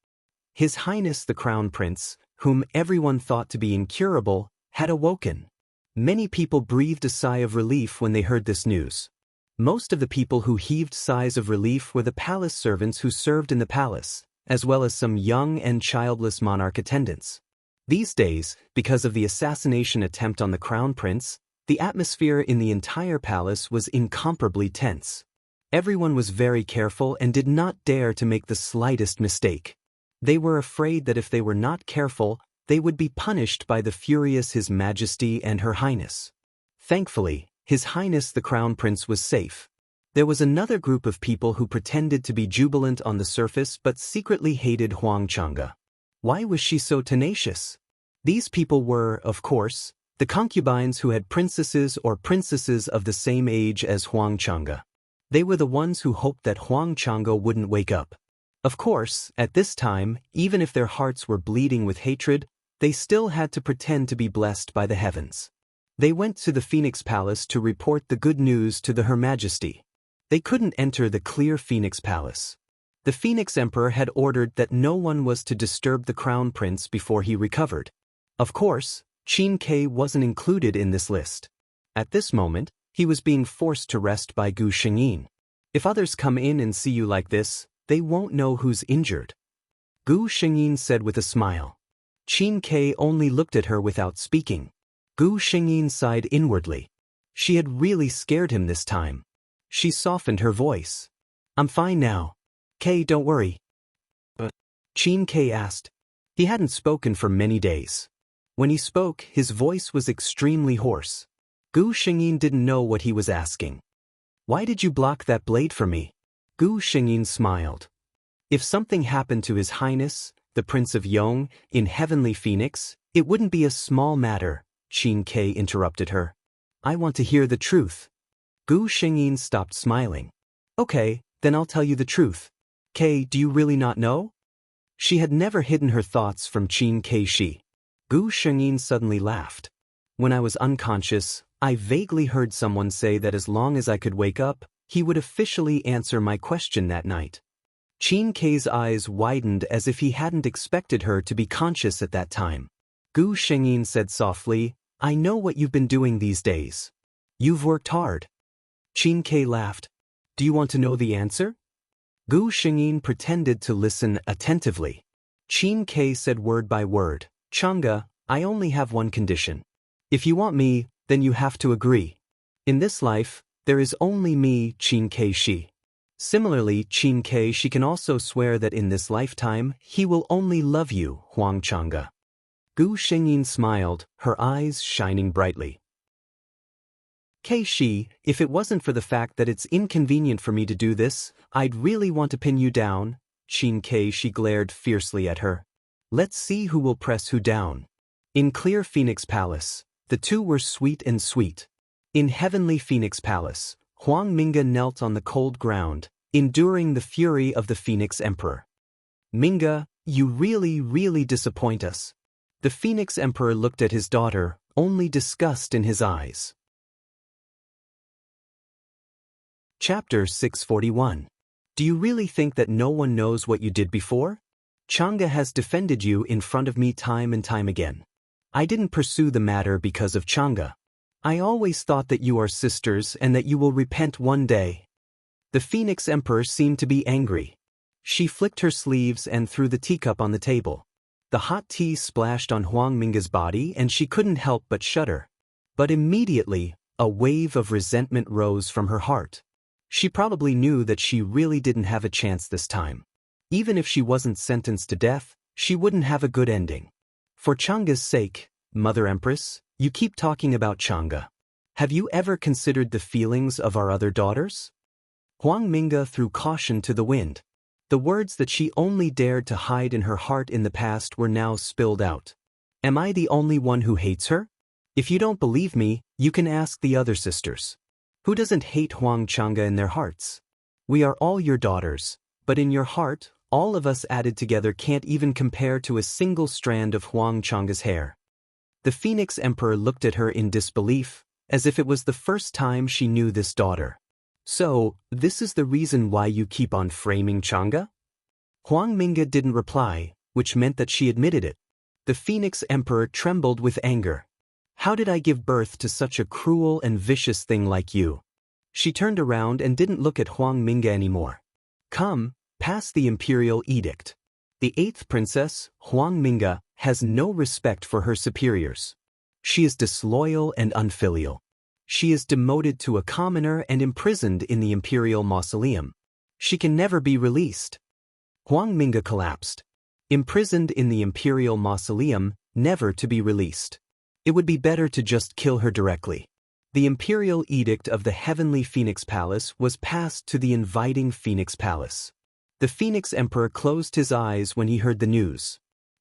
His Highness the Crown Prince, whom everyone thought to be incurable, had awoken. Many people breathed a sigh of relief when they heard this news. Most of the people who heaved sighs of relief were the palace servants who served in the palace, as well as some young and childless monarch attendants. These days, because of the assassination attempt on the Crown Prince, the atmosphere in the entire palace was incomparably tense. Everyone was very careful and did not dare to make the slightest mistake. They were afraid that if they were not careful, they would be punished by the furious His Majesty and Her Highness. Thankfully, His Highness the Crown Prince was safe. There was another group of people who pretended to be jubilant on the surface but secretly hated Huang Chang'e. Why was she so tenacious? These people were, of course, the concubines who had princesses or princesses of the same age as Huang Chang'e. They were the ones who hoped that Huang Chang'e wouldn't wake up. Of course, at this time, even if their hearts were bleeding with hatred, they still had to pretend to be blessed by the heavens. They went to the Phoenix Palace to report the good news to Her Majesty. They couldn't enter the clear Phoenix Palace. The Phoenix Emperor had ordered that no one was to disturb the Crown Prince before he recovered. Of course, Qin Ke wasn't included in this list. At this moment, he was being forced to rest by Gu Xingyin. If others come in and see you like this, they won't know who's injured. Gu Xingyin said with a smile. Qin Ke only looked at her without speaking. Gu Xingyin sighed inwardly. She had really scared him this time. She softened her voice. "I'm fine now. Ke, don't worry." But Qin Ke asked. He hadn't spoken for many days. When he spoke, his voice was extremely hoarse. Gu Xingyin didn't know what he was asking. "Why did you block that blade for me?" Gu Xingyin smiled. "If something happened to His Highness, the Prince of Yong, in Heavenly Phoenix, it wouldn't be a small matter," Qin Ke interrupted her. "I want to hear the truth." Gu Xingyin stopped smiling. "Okay, then I'll tell you the truth. Ke, do you really not know?" She had never hidden her thoughts from Qin Keishi. Gu Xingyin suddenly laughed. "When I was unconscious, I vaguely heard someone say that as long as I could wake up, he would officially answer my question that night." Qin Ke's eyes widened as if he hadn't expected her to be conscious at that time. Gu Xingyin said softly, "I know what you've been doing these days. You've worked hard." Qin Ke laughed. "Do you want to know the answer?" Gu Xingyin pretended to listen attentively. Qin Ke said word by word, "Chang'e, I only have one condition. If you want me, then you have to agree. In this life, there is only me, Qin Keishi. Similarly, Qin Keishi can also swear that in this lifetime, he will only love you, Huang Chang'e." Gu Xingyin smiled, her eyes shining brightly. "Keishi, if it wasn't for the fact that it's inconvenient for me to do this, I'd really want to pin you down." Qin Keishi glared fiercely at her. "Let's see who will press who down." In Clear Phoenix Palace, the two were sweet and sweet. In Heavenly Phoenix Palace, Huang Minga knelt on the cold ground, enduring the fury of the Phoenix Emperor. "Minga, you really disappoint us." The Phoenix Emperor looked at his daughter, only disgust in his eyes. Chapter 641. Do you really think that no one knows what you did before? Chang'e has defended you in front of me time and time again. I didn't pursue the matter because of Chang'e. I always thought that you are sisters and that you will repent one day. The Phoenix Emperor seemed to be angry. She flicked her sleeves and threw the teacup on the table. The hot tea splashed on Huang Minga's body and she couldn't help but shudder. But immediately, a wave of resentment rose from her heart. She probably knew that she really didn't have a chance this time. Even if she wasn't sentenced to death, she wouldn't have a good ending. For Chang'e's sake, Mother Empress, you keep talking about Chang'e. Have you ever considered the feelings of our other daughters? Huang Minga threw caution to the wind. The words that she only dared to hide in her heart in the past were now spilled out. Am I the only one who hates her? If you don't believe me, you can ask the other sisters. Who doesn't hate Huang Chang'e in their hearts? We are all your daughters, but in your heart, all of us added together can't even compare to a single strand of Huang Chang'e's hair. The Phoenix Emperor looked at her in disbelief, as if it was the first time she knew this daughter. So, this is the reason why you keep on framing Chang'e? Huang Minga didn't reply, which meant that she admitted it. The Phoenix Emperor trembled with anger. How did I give birth to such a cruel and vicious thing like you? She turned around and didn't look at Huang Minga anymore. Come, pass the imperial edict. The 8th princess, Huang Minga, has no respect for her superiors. She is disloyal and unfilial. She is demoted to a commoner and imprisoned in the imperial mausoleum. She can never be released. Huang Minga collapsed. Imprisoned in the imperial mausoleum, never to be released. It would be better to just kill her directly. The imperial edict of the Heavenly Phoenix Palace was passed to the inviting Phoenix Palace. The Phoenix Emperor closed his eyes when he heard the news.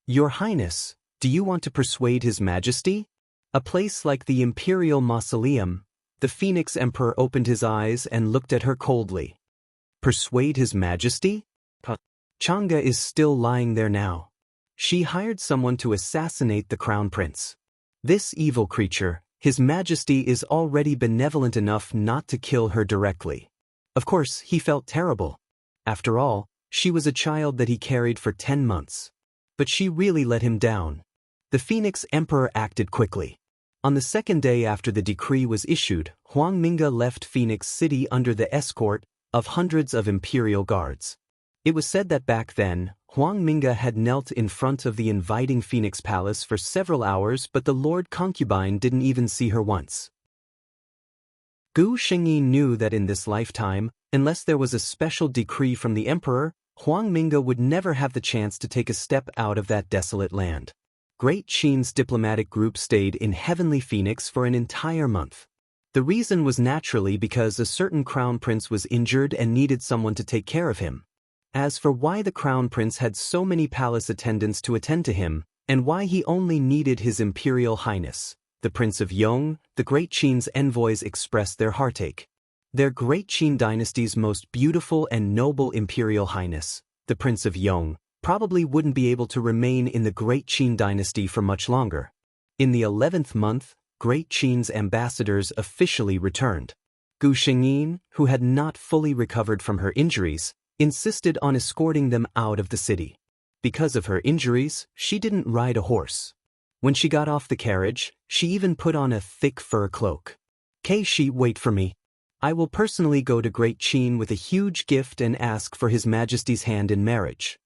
Your Highness, do you want to persuade His Majesty? A place like the imperial mausoleum. The Phoenix Emperor opened his eyes and looked at her coldly. Persuade His Majesty? Chang'e is still lying there now. She hired someone to assassinate the Crown Prince. This evil creature, His Majesty is already benevolent enough not to kill her directly. Of course, he felt terrible. After all, she was a child that he carried for 10 months. But she really let him down. The Phoenix Emperor acted quickly. On the second day after the decree was issued, Huang Minga left Phoenix City under the escort of hundreds of imperial guards. It was said that back then, Huang Minga had knelt in front of the inviting Phoenix Palace for several hours, but the Lord Concubine didn't even see her once. Gu Shengyi knew that in this lifetime, unless there was a special decree from the emperor, Huang Minga would never have the chance to take a step out of that desolate land. Great Qin's diplomatic group stayed in Heavenly Phoenix for an entire month. The reason was naturally because a certain crown prince was injured and needed someone to take care of him. As for why the crown prince had so many palace attendants to attend to him, and why he only needed His Imperial Highness, the Prince of Yong, the Great Qin's envoys expressed their heartache. Their Great Qin dynasty's most beautiful and noble Imperial Highness, the Prince of Yong, probably wouldn't be able to remain in the Great Qin dynasty for much longer. In the 11th month, Great Qin's ambassadors officially returned. Gu Shengyin, who had not fully recovered from her injuries, insisted on escorting them out of the city. Because of her injuries, she didn't ride a horse. When she got off the carriage, she even put on a thick fur cloak. Keishi, wait for me. I will personally go to Great Qin with a huge gift and ask for His Majesty's hand in marriage.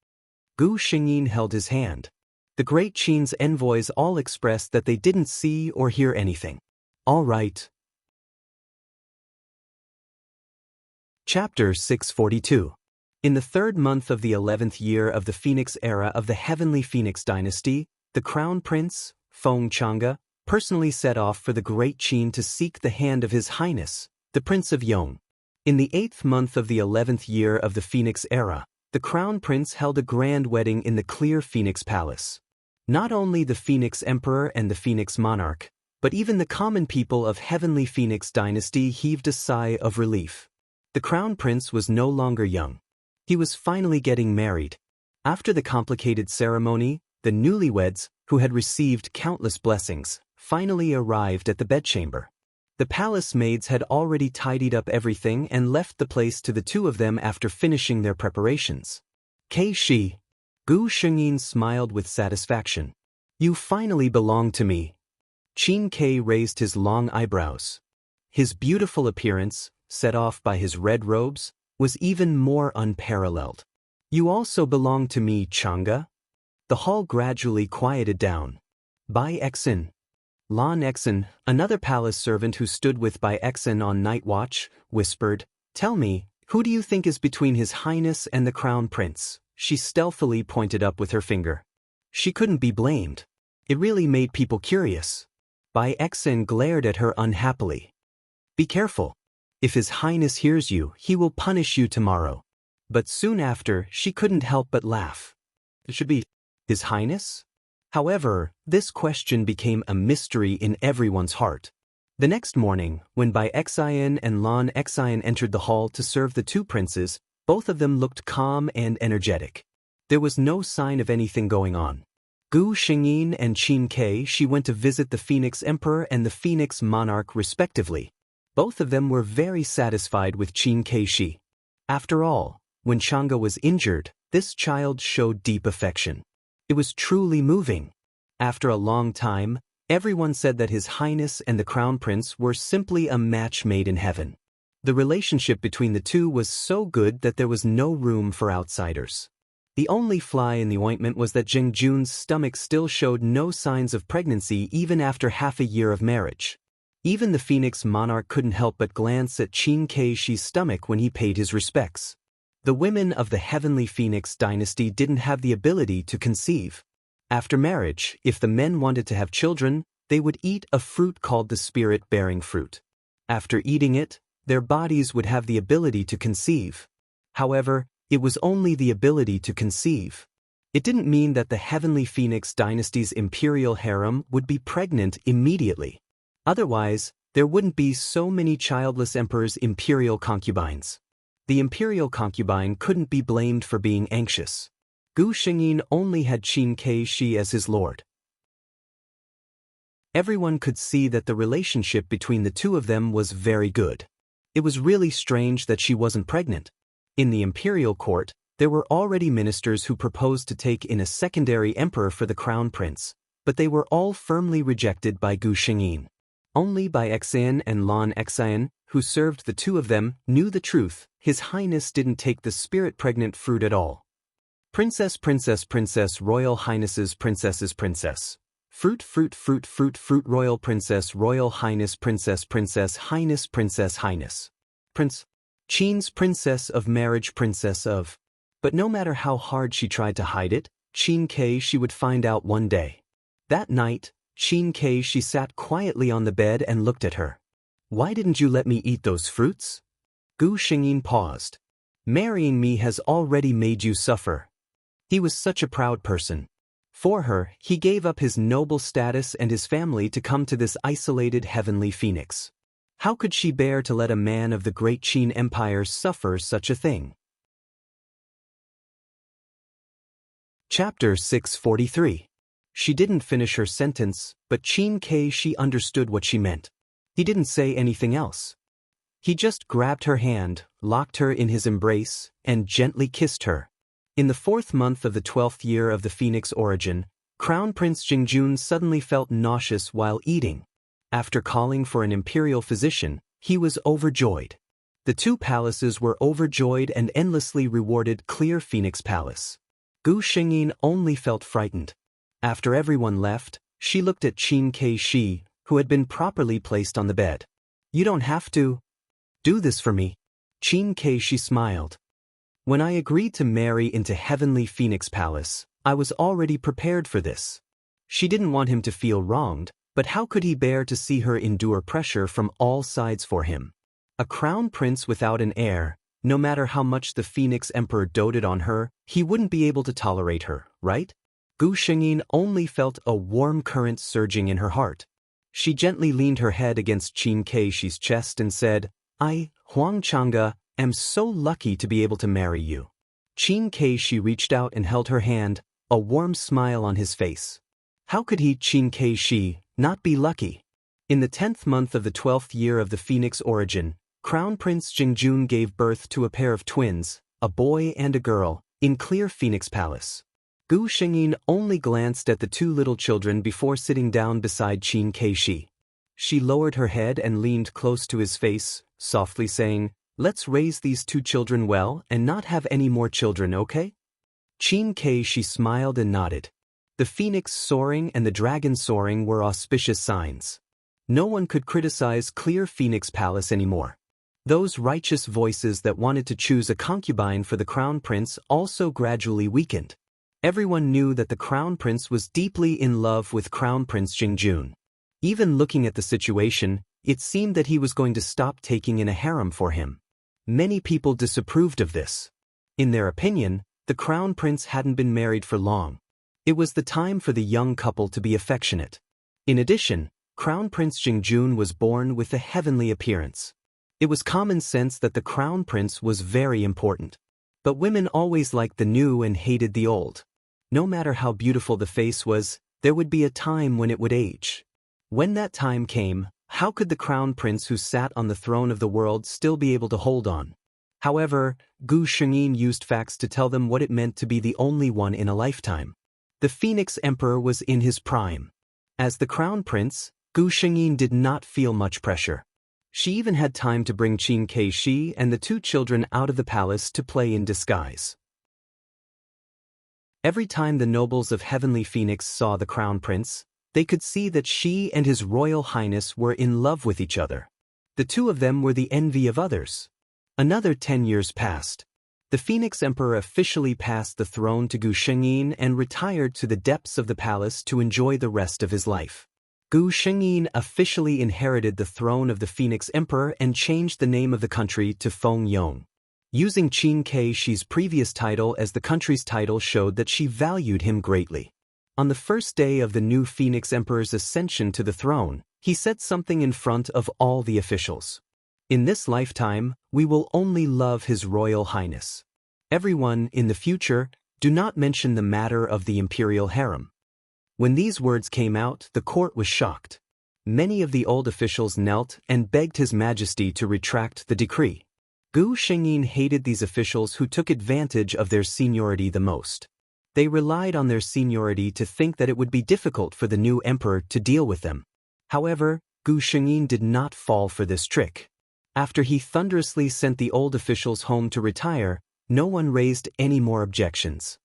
Gu Shengyin held his hand. The Great Qin's envoys all expressed that they didn't see or hear anything. All right. Chapter 642. In the 3rd month of the 11th year of the Phoenix era of the Heavenly Phoenix dynasty, the Crown Prince, Feng Chang'e, personally set off for the Great Qin to seek the hand of His Highness, the Prince of Yong. In the 8th month of the 11th year of the Phoenix era, the Crown Prince held a grand wedding in the clear Phoenix Palace. Not only the Phoenix Emperor and the Phoenix Monarch, but even the common people of Heavenly Phoenix dynasty heaved a sigh of relief. The Crown Prince was no longer young. He was finally getting married. After the complicated ceremony, the newlyweds, who had received countless blessings, finally arrived at the bedchamber. The palace maids had already tidied up everything and left the place to the two of them after finishing their preparations. Kei-shi. Gu Shengyin smiled with satisfaction. You finally belong to me. Qin Kai raised his long eyebrows. His beautiful appearance, set off by his red robes, was even more unparalleled. You also belong to me, Chang'e? The hall gradually quieted down. Bai Exin. Lan Exin, another palace servant who stood with Bai Exin on night watch, whispered, Tell me, who do you think is between His Highness and the Crown Prince? She stealthily pointed up with her finger. She couldn't be blamed. It really made people curious. Bai Exin glared at her unhappily. Be careful. If His Highness hears you, he will punish you tomorrow. But soon after, she couldn't help but laugh. It should be His Highness? However, this question became a mystery in everyone's heart. The next morning, when Bai Exin and Lan Exin entered the hall to serve the two princes, both of them looked calm and energetic. There was no sign of anything going on. Gu Shengyin and Qin Kai went to visit the Phoenix Emperor and the Phoenix Monarch respectively. Both of them were very satisfied with Qin Kai. After all, when Chang'e was injured, this child showed deep affection. It was truly moving. After a long time, everyone said that His Highness and the Crown Prince were simply a match made in heaven. The relationship between the two was so good that there was no room for outsiders. The only fly in the ointment was that Zheng Jun's stomach still showed no signs of pregnancy even after half a year of marriage. Even the Phoenix Monarch couldn't help but glance at Qin Kai's stomach when he paid his respects. The women of the Heavenly Phoenix dynasty didn't have the ability to conceive. After marriage, if the men wanted to have children, they would eat a fruit called the spirit-bearing fruit. After eating it, their bodies would have the ability to conceive. However, it was only the ability to conceive. It didn't mean that the Heavenly Phoenix dynasty's imperial harem would be pregnant immediately. Otherwise, there wouldn't be so many childless emperors' imperial concubines. The imperial concubine couldn't be blamed for being anxious. Gu Shengyin only had Qin Kai as his lord. Everyone could see that the relationship between the two of them was very good. It was really strange that she wasn't pregnant. In the imperial court, there were already ministers who proposed to take in a secondary emperor for the crown prince, but they were all firmly rejected by Gu Shengyin. Only Bai Exin and Lan Exin, who served the two of them, knew the truth. His Highness didn't take the spirit-pregnant fruit at all. Princess, princess, princess, royal highnesses, princesses, princess. Fruit, fruit, fruit, fruit, fruit, royal princess, royal highness, princess, princess, highness, princess, highness. Prince. Qin's princess of marriage, princess of. But no matter how hard she tried to hide it, Qin Kai would find out one day. That night, Qin Kai sat quietly on the bed and looked at her. Why didn't you let me eat those fruits? Gu Shengyin paused. Marrying me has already made you suffer. He was such a proud person. For her, he gave up his noble status and his family to come to this isolated heavenly phoenix. How could she bear to let a man of the great Qin Empire suffer such a thing? Chapter 643. She didn't finish her sentence, but Qin Kai understood what she meant. He didn't say anything else. He just grabbed her hand, locked her in his embrace, and gently kissed her. In the 4th month of the 12th year of the Phoenix origin, Crown Prince Zhengjun suddenly felt nauseous while eating. After calling for an imperial physician, he was overjoyed. The two palaces were overjoyed and endlessly rewarded Clear Phoenix Palace. Gu Shengyin only felt frightened. After everyone left, she looked at Qin Kai, who had been properly placed on the bed. You don't have to do this for me. Qin Kai smiled. When I agreed to marry into Heavenly Phoenix Palace, I was already prepared for this. She didn't want him to feel wronged, but how could he bear to see her endure pressure from all sides for him? A crown prince without an heir, no matter how much the Phoenix Emperor doted on her, he wouldn't be able to tolerate her, right? Gu Shengyin only felt a warm current surging in her heart. She gently leaned her head against Qin Kai's chest and said, I, Huang Chang'e, am so lucky to be able to marry you. Qin Kai reached out and held her hand, a warm smile on his face. How could he, Qin Kai, not be lucky. In the 10th month of the 12th year of the Phoenix origin, Crown Prince Jingjun gave birth to a pair of twins, a boy and a girl, in Clear Phoenix Palace. Gu Shengyin only glanced at the two little children before sitting down beside Qin Keishi. She lowered her head and leaned close to his face, softly saying, "Let's raise these two children well and not have any more children, okay?" Qin Keishi smiled and nodded. The phoenix soaring and the dragon soaring were auspicious signs. No one could criticize Clear Phoenix Palace anymore. Those righteous voices that wanted to choose a concubine for the crown prince also gradually weakened. Everyone knew that the crown prince was deeply in love with Crown Prince Jingjun. Even looking at the situation, it seemed that he was going to stop taking in a harem for him. Many people disapproved of this. In their opinion, the crown prince hadn't been married for long. It was the time for the young couple to be affectionate. In addition, Crown Prince Jingjun was born with a heavenly appearance. It was common sense that the crown prince was very important. But women always liked the new and hated the old. No matter how beautiful the face was, there would be a time when it would age. When that time came, how could the crown prince who sat on the throne of the world still be able to hold on? However, Gu Shengyin used facts to tell them what it meant to be the only one in a lifetime. The Phoenix Emperor was in his prime. As the crown prince, Gu Shengyin did not feel much pressure. She even had time to bring Qin Keishi and the two children out of the palace to play in disguise. Every time the nobles of Heavenly Phoenix saw the crown prince, they could see that she and His Royal Highness were in love with each other. The two of them were the envy of others. Another 10 years passed. The Phoenix Emperor officially passed the throne to Gu Shengyin and retired to the depths of the palace to enjoy the rest of his life. Gu Shengyin officially inherited the throne of the Phoenix Emperor and changed the name of the country to Fengyong. Using Qin Keishi's previous title as the country's title showed that she valued him greatly. On the first day of the new Phoenix Emperor's ascension to the throne, he said something in front of all the officials. "In this lifetime, we will only love His Royal Highness. Everyone, in the future, do not mention the matter of the imperial harem." When these words came out, the court was shocked. Many of the old officials knelt and begged His Majesty to retract the decree. Gu Shengyin hated these officials who took advantage of their seniority the most. They relied on their seniority to think that it would be difficult for the new emperor to deal with them. However, Gu Shengyin did not fall for this trick. After he thunderously sent the old officials home to retire, no one raised any more objections.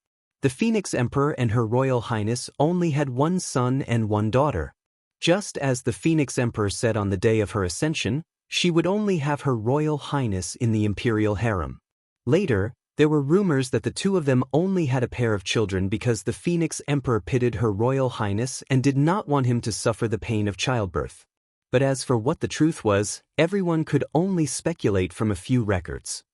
The Phoenix Emperor and Her Royal Highness only had one son and one daughter. Just as the Phoenix Emperor said on the day of her ascension, she would only have Her Royal Highness in the imperial harem. Later, there were rumors that the two of them only had a pair of children because the Phoenix Emperor pitied Her Royal Highness and did not want him to suffer the pain of childbirth. But as for what the truth was, everyone could only speculate from a few records.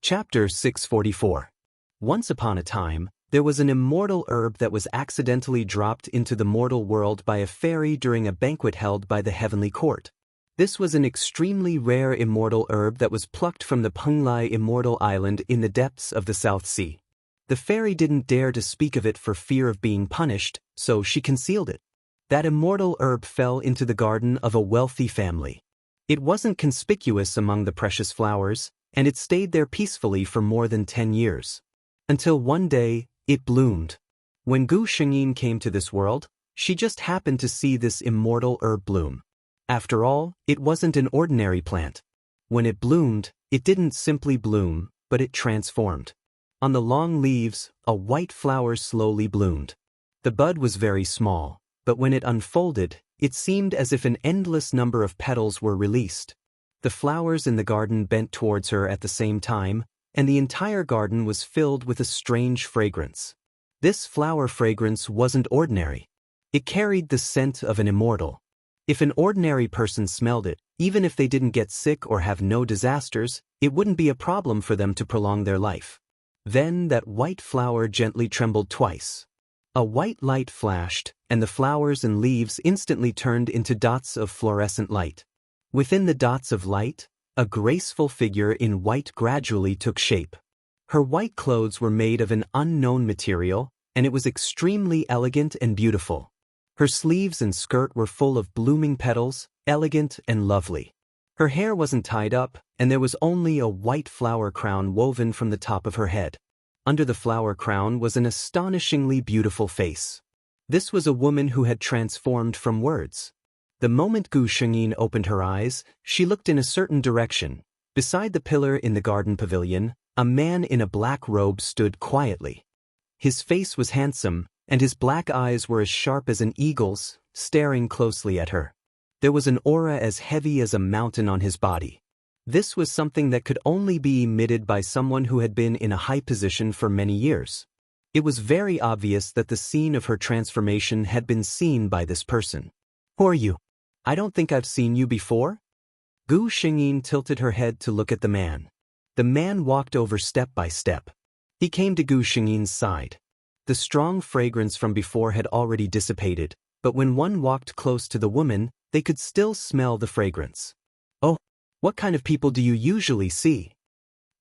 Chapter 644. Once upon a time, there was an immortal herb that was accidentally dropped into the mortal world by a fairy during a banquet held by the heavenly court. This was an extremely rare immortal herb that was plucked from the Penglai Immortal Island in the depths of the South Sea. The fairy didn't dare to speak of it for fear of being punished, so she concealed it. That immortal herb fell into the garden of a wealthy family. It wasn't conspicuous among the precious flowers, and it stayed there peacefully for more than 10 years. Until one day, it bloomed. When Gu Shengyin came to this world, she just happened to see this immortal herb bloom. After all, it wasn't an ordinary plant. When it bloomed, it didn't simply bloom, but it transformed. On the long leaves, a white flower slowly bloomed. The bud was very small, but when it unfolded, it seemed as if an endless number of petals were released. The flowers in the garden bent towards her at the same time, and the entire garden was filled with a strange fragrance. This flower fragrance wasn't ordinary. It carried the scent of an immortal. If an ordinary person smelled it, even if they didn't get sick or have no disasters, it wouldn't be a problem for them to prolong their life. Then that white flower gently trembled twice. A white light flashed, and the flowers and leaves instantly turned into dots of fluorescent light. Within the dots of light, a graceful figure in white gradually took shape. Her white clothes were made of an unknown material, and it was extremely elegant and beautiful. Her sleeves and skirt were full of blooming petals, elegant and lovely. Her hair wasn't tied up, and there was only a white flower crown woven from the top of her head. Under the flower crown was an astonishingly beautiful face. This was a woman who had transformed from words. The moment Gu Shengyin opened her eyes, she looked in a certain direction. Beside the pillar in the garden pavilion, a man in a black robe stood quietly. His face was handsome, and his black eyes were as sharp as an eagle's, staring closely at her. There was an aura as heavy as a mountain on his body. This was something that could only be emitted by someone who had been in a high position for many years. It was very obvious that the scene of her transformation had been seen by this person. "Who are you? I don't think I've seen you before?" Gu Shengyin tilted her head to look at the man. The man walked over step by step. He came to Gu Shengyin's side. The strong fragrance from before had already dissipated, but when one walked close to the woman, they could still smell the fragrance. "Oh, what kind of people do you usually see?"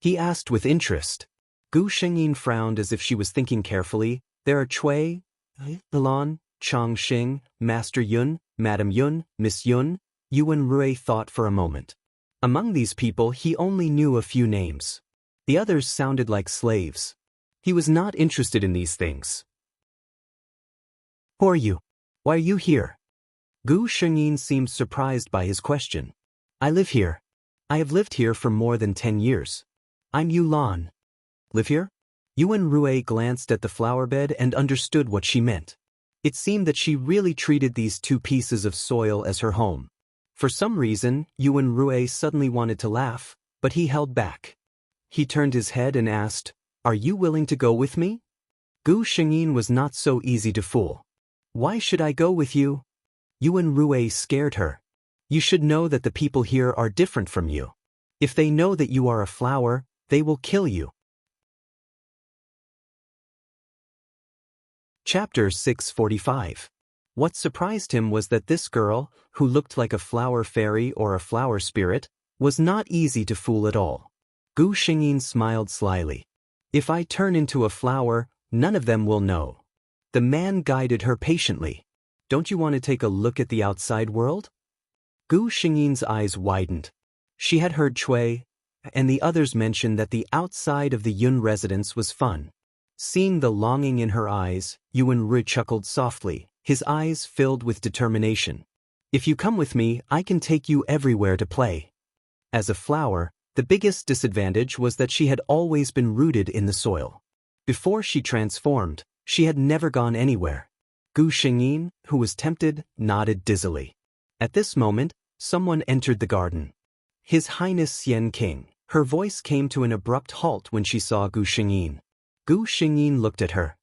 he asked with interest. Gu Shengyin frowned as if she was thinking carefully. "There are Cui, Ilan, Chang Xing, Master Yun, Madam Yun, Miss Yun." Yuan Rui thought for a moment. Among these people he only knew a few names. The others sounded like slaves. He was not interested in these things. "Who are you? Why are you here?" Gu Shengyin seemed surprised by his question. "I live here. I have lived here for more than 10 years. I'm Yu Lan." "Live here?" Yuan Rui glanced at the flower bed and understood what she meant. It seemed that she really treated these two pieces of soil as her home. For some reason, Yuan Rui suddenly wanted to laugh, but he held back. He turned his head and asked, "Are you willing to go with me?" Gu Shengyin was not so easy to fool. "Why should I go with you?" Yuan Rui scared her. "You should know that the people here are different from you. If they know that you are a flower, they will kill you." Chapter 645. What surprised him was that this girl, who looked like a flower fairy or a flower spirit, was not easy to fool at all. Gu Shengyin smiled slyly. "If I turn into a flower, none of them will know." The man guided her patiently. "Don't you want to take a look at the outside world?" Gu Shengyin's eyes widened. She had heard Cui and the others mention that the outside of the Yun residence was fun. Seeing the longing in her eyes, Yuan Rui chuckled softly, his eyes filled with determination. "If you come with me, I can take you everywhere to play." As a flower, the biggest disadvantage was that she had always been rooted in the soil. Before she transformed, she had never gone anywhere. Gu Shengyin, who was tempted, nodded dizzily. At this moment, someone entered the garden. His Highness Xian King. Her voice came to an abrupt halt when she saw Gu Shengyin. Gu Shengyin looked at her.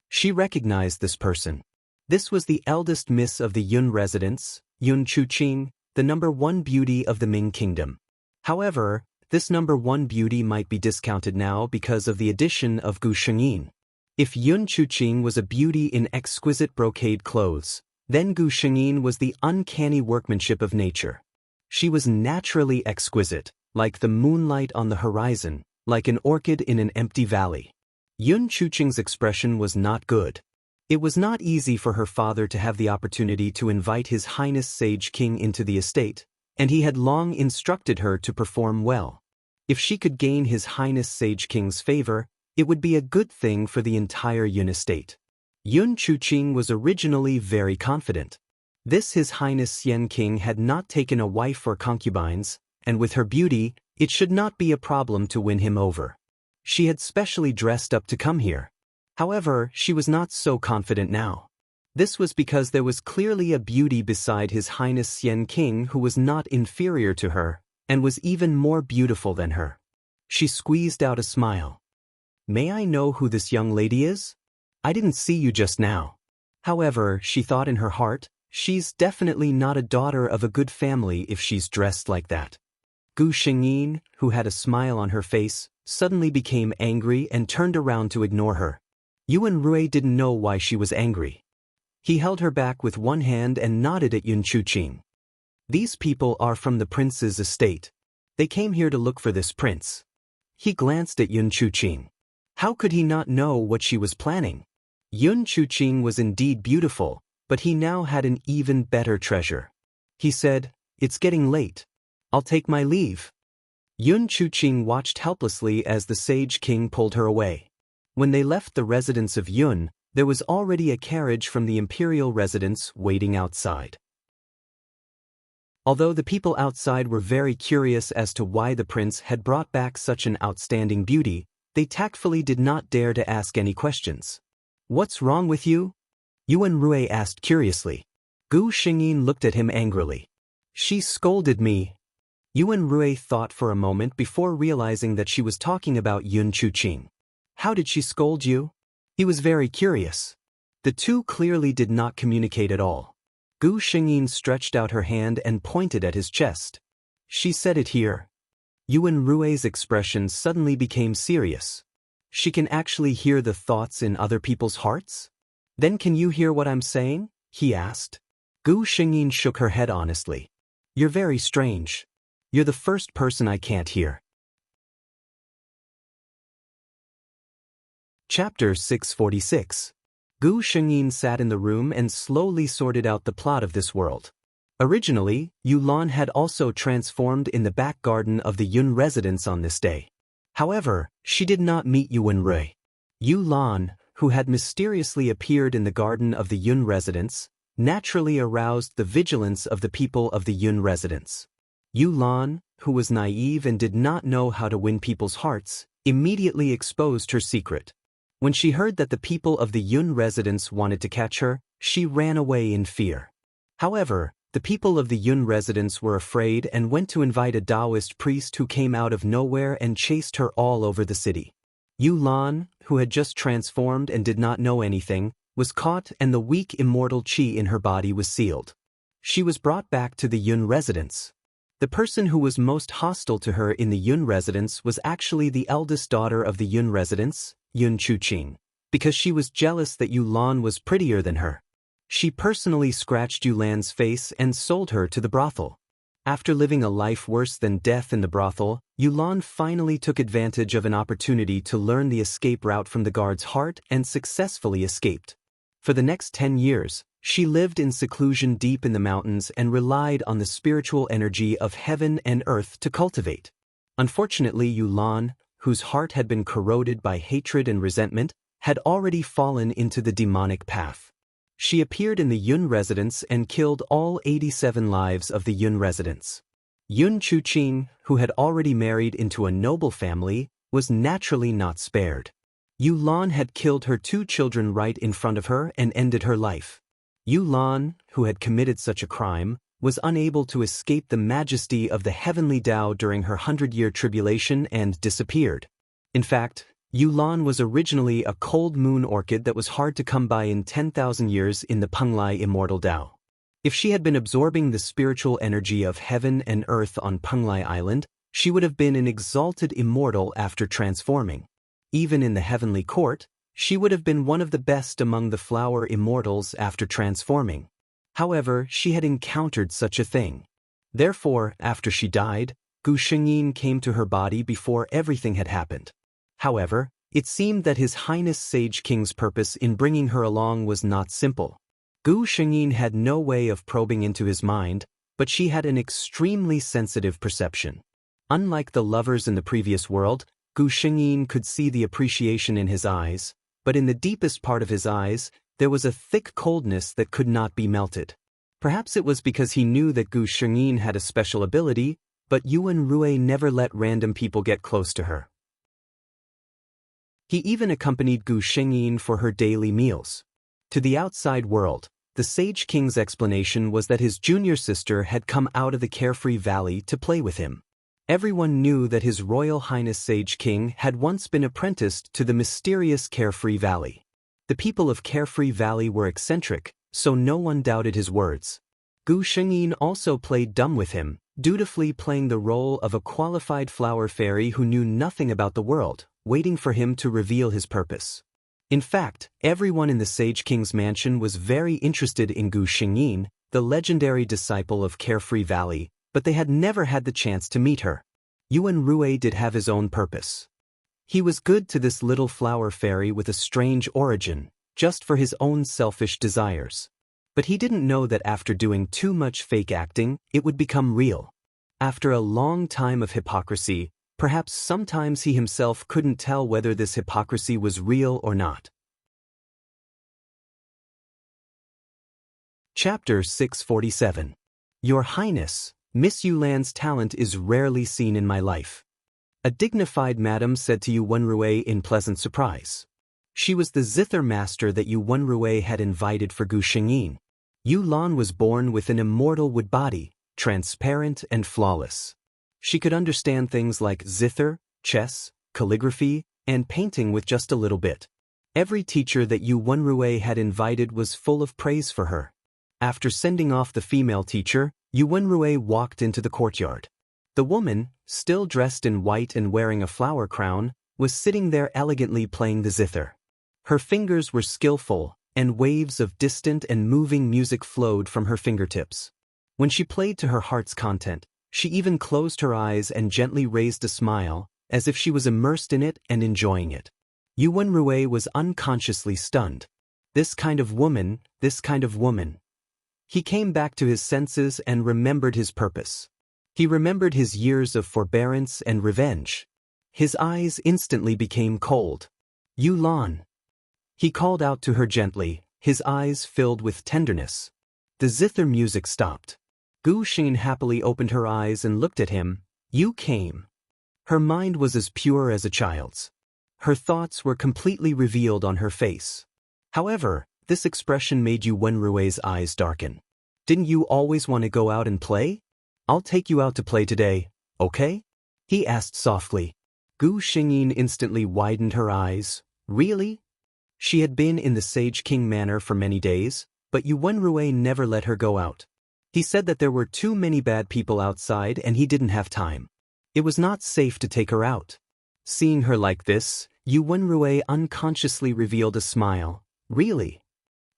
She recognized this person. This was the eldest miss of the Yun residence, Yun Chuqing, the #1 beauty of the Ming Kingdom. However, this #1 beauty might be discounted now because of the addition of Gu Shengyin. If Yun Chuqing was a beauty in exquisite brocade clothes, then Gu Shengyin was the uncanny workmanship of nature. She was naturally exquisite, like the moonlight on the horizon, like an orchid in an empty valley. Yun Chuqing's expression was not good. It was not easy for her father to have the opportunity to invite His Highness Sage King into the estate, and he had long instructed her to perform well. If she could gain His Highness Sage King's favor, it would be a good thing for the entire Yun estate. Yun Chuqing was originally very confident. This His Highness Xian King had not taken a wife or concubines, and with her beauty, it should not be a problem to win him over. She had specially dressed up to come here. However, she was not so confident now. This was because there was clearly a beauty beside His Highness Xian King who was not inferior to her, and was even more beautiful than her. She squeezed out a smile. "May I know who this young lady is? I didn't see you just now." However, she thought in her heart, she's definitely not a daughter of a good family if she's dressed like that. Gu Shengyin, who had a smile on her face, suddenly became angry and turned around to ignore her. Yuan Rui didn't know why she was angry. He held her back with one hand and nodded at Yun Chuqing. "These people are from the prince's estate. They came here to look for this prince." He glanced at Yun Chuqing. How could he not know what she was planning? Yun Chuqing was indeed beautiful, but he now had an even better treasure. He said, "It's getting late. I'll take my leave." Yun Chuqing watched helplessly as the Sage King pulled her away. When they left the residence of Yun, there was already a carriage from the imperial residence waiting outside. Although the people outside were very curious as to why the prince had brought back such an outstanding beauty, they tactfully did not dare to ask any questions. "What's wrong with you?" Yuan Rui asked curiously. Gu Xingyin looked at him angrily. "She scolded me." Yuan Rui thought for a moment before realizing that she was talking about Yun Chuqing. "How did she scold you?" He was very curious. The two clearly did not communicate at all. Gu Xingyin stretched out her hand and pointed at his chest. "She said it here." Yuan Rui's expression suddenly became serious. "She can actually hear the thoughts in other people's hearts? Then can you hear what I'm saying?" he asked. Gu Xingyin shook her head honestly. "You're very strange. You're the first person I can't hear." Chapter 646. Gu Xingyin sat in the room and slowly sorted out the plot of this world. Originally, Yulan had also transformed in the back garden of the Yun residence on this day. However, she did not meet Yuan Rui. Yulan, who had mysteriously appeared in the garden of the Yun residence, naturally aroused the vigilance of the people of the Yun residence. Yulan, who was naive and did not know how to win people's hearts, immediately exposed her secret. When she heard that the people of the Yun residence wanted to catch her, she ran away in fear. However, the people of the Yun residence were afraid and went to invite a Taoist priest who came out of nowhere and chased her all over the city. Yulan, who had just transformed and did not know anything, was caught and the weak immortal qi in her body was sealed. She was brought back to the Yun residence. The person who was most hostile to her in the Yun residence was actually the eldest daughter of the Yun residence, Yun Chuqing, because she was jealous that Yulan was prettier than her. She personally scratched Yulan's face and sold her to the brothel. After living a life worse than death in the brothel, Yulan finally took advantage of an opportunity to learn the escape route from the guard's heart and successfully escaped. For the next 10 years, she lived in seclusion deep in the mountains and relied on the spiritual energy of heaven and earth to cultivate. Unfortunately, Yulan, whose heart had been corroded by hatred and resentment, had already fallen into the demonic path. She appeared in the Yun residence and killed all 87 lives of the Yun residents. Yun Chuqing, who had already married into a noble family, was naturally not spared. Yulan had killed her 2 children right in front of her and ended her life. Yulan, who had committed such a crime, was unable to escape the majesty of the heavenly Tao during her 100-year tribulation and disappeared. In fact, Yulan was originally a cold moon orchid that was hard to come by in 10,000 years in the Penglai immortal Tao. If she had been absorbing the spiritual energy of heaven and earth on Penglai Island, she would have been an exalted immortal after transforming. Even in the heavenly court, she would have been one of the best among the flower immortals after transforming. However, she had encountered such a thing. Therefore, after she died, Gu Xingyin came to her body before everything had happened. However, it seemed that His Highness Sage King's purpose in bringing her along was not simple. Gu Xingyin had no way of probing into his mind, but she had an extremely sensitive perception. Unlike the lovers in the previous world, Gu Xingyin could see the appreciation in his eyes, but in the deepest part of his eyes, there was a thick coldness that could not be melted. Perhaps it was because he knew that Gu Xingyin had a special ability, but Yuan Rui never let random people get close to her. He even accompanied Gu Xingyin for her daily meals. To the outside world, the Sage King's explanation was that his junior sister had come out of the Carefree Valley to play with him. Everyone knew that His Royal Highness Sage King had once been apprenticed to the mysterious Carefree Valley. The people of Carefree Valley were eccentric, so no one doubted his words. Gu Xingyin also played dumb with him, dutifully playing the role of a qualified flower fairy who knew nothing about the world, waiting for him to reveal his purpose. In fact, everyone in the Sage King's mansion was very interested in Gu Xingyin, the legendary disciple of Carefree Valley, but they had never had the chance to meet her. Yuan Rui did have his own purpose. He was good to this little flower fairy with a strange origin, just for his own selfish desires. But he didn't know that after doing too much fake acting, it would become real. After a long time of hypocrisy, perhaps sometimes he himself couldn't tell whether this hypocrisy was real or not. Chapter 647. Your Highness, Miss Yulan's talent is rarely seen in my life. A dignified madam said to Yu Wenrui in pleasant surprise. She was the zither master that Yu Wenrui had invited for Gu Shengyin. Yu Lan was born with an immortal wood body, transparent and flawless. She could understand things like zither, chess, calligraphy, and painting with just a little bit. Every teacher that Yu Wenrui had invited was full of praise for her. After sending off the female teacher, Yu Wenrui walked into the courtyard. The woman, still dressed in white and wearing a flower crown, was sitting there elegantly playing the zither. Her fingers were skillful, and waves of distant and moving music flowed from her fingertips. When she played to her heart's content, she even closed her eyes and gently raised a smile, as if she was immersed in it and enjoying it. Yu Wenrui was unconsciously stunned. This kind of woman. He came back to his senses and remembered his purpose. He remembered his years of forbearance and revenge. His eyes instantly became cold. Yu Lan. He called out to her gently, his eyes filled with tenderness. The zither music stopped. Gu Xing happily opened her eyes and looked at him. You came. Her mind was as pure as a child's. Her thoughts were completely revealed on her face. However, this expression made Yu Wenrui's eyes darken. Didn't you always want to go out and play? I'll take you out to play today, okay? He asked softly. Gu Xingyin instantly widened her eyes. Really? She had been in the Sage King Manor for many days, but Yu Wenrui never let her go out. He said that there were too many bad people outside and he didn't have time. It was not safe to take her out. Seeing her like this, Yu Wenrui unconsciously revealed a smile. Really?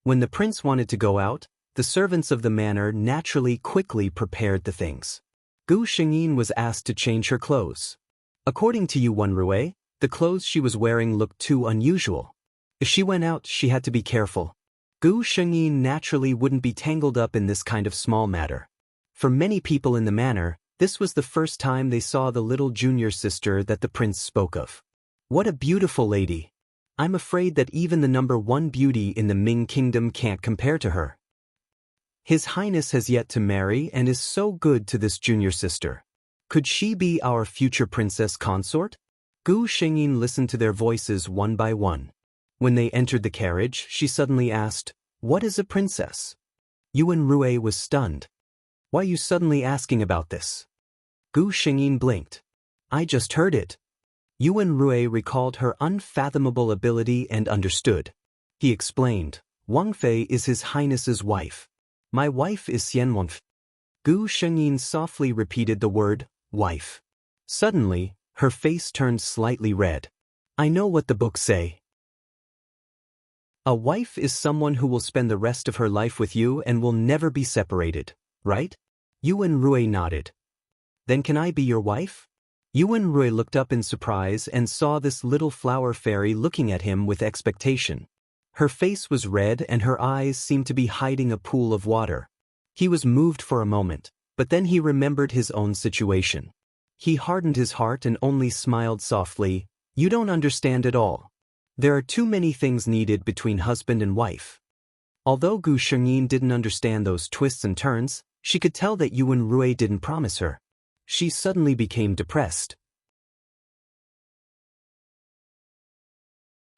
When the prince wanted to go out, the servants of the manor naturally quickly prepared the things. Gu Shengyin was asked to change her clothes. According to Yu Wenrui, the clothes she was wearing looked too unusual. If she went out, she had to be careful. Gu Shengyin naturally wouldn't be tangled up in this kind of small matter. For many people in the manor, this was the first time they saw the little junior sister that the prince spoke of. What a beautiful lady! I'm afraid that even the #1 beauty in the Ming Kingdom can't compare to her. His Highness has yet to marry and is so good to this junior sister. Could she be our future princess consort? Gu Shengyin listened to their voices one by one. When they entered the carriage, she suddenly asked, "What is a princess?" Yu Wenrui was stunned. "Why are you suddenly asking about this?" Gu Shengyin blinked. "I just heard it." Yu Wenrui recalled her unfathomable ability and understood. He explained, "Wang Fei is His Highness's wife. My wife is Xian Wangfei." Gu Shengyin softly repeated the word, wife. Suddenly, her face turned slightly red. "I know what the books say. A wife is someone who will spend the rest of her life with you and will never be separated, right?" Yu Wenrui nodded. "Then can I be your wife?" Yu Wenrui looked up in surprise and saw this little flower fairy looking at him with expectation. Her face was red and her eyes seemed to be hiding a pool of water. He was moved for a moment, but then he remembered his own situation. He hardened his heart and only smiled softly. "You don't understand at all. There are too many things needed between husband and wife." Although Gu Shengyin didn't understand those twists and turns, she could tell that Yu Wenrui didn't promise her. She suddenly became depressed.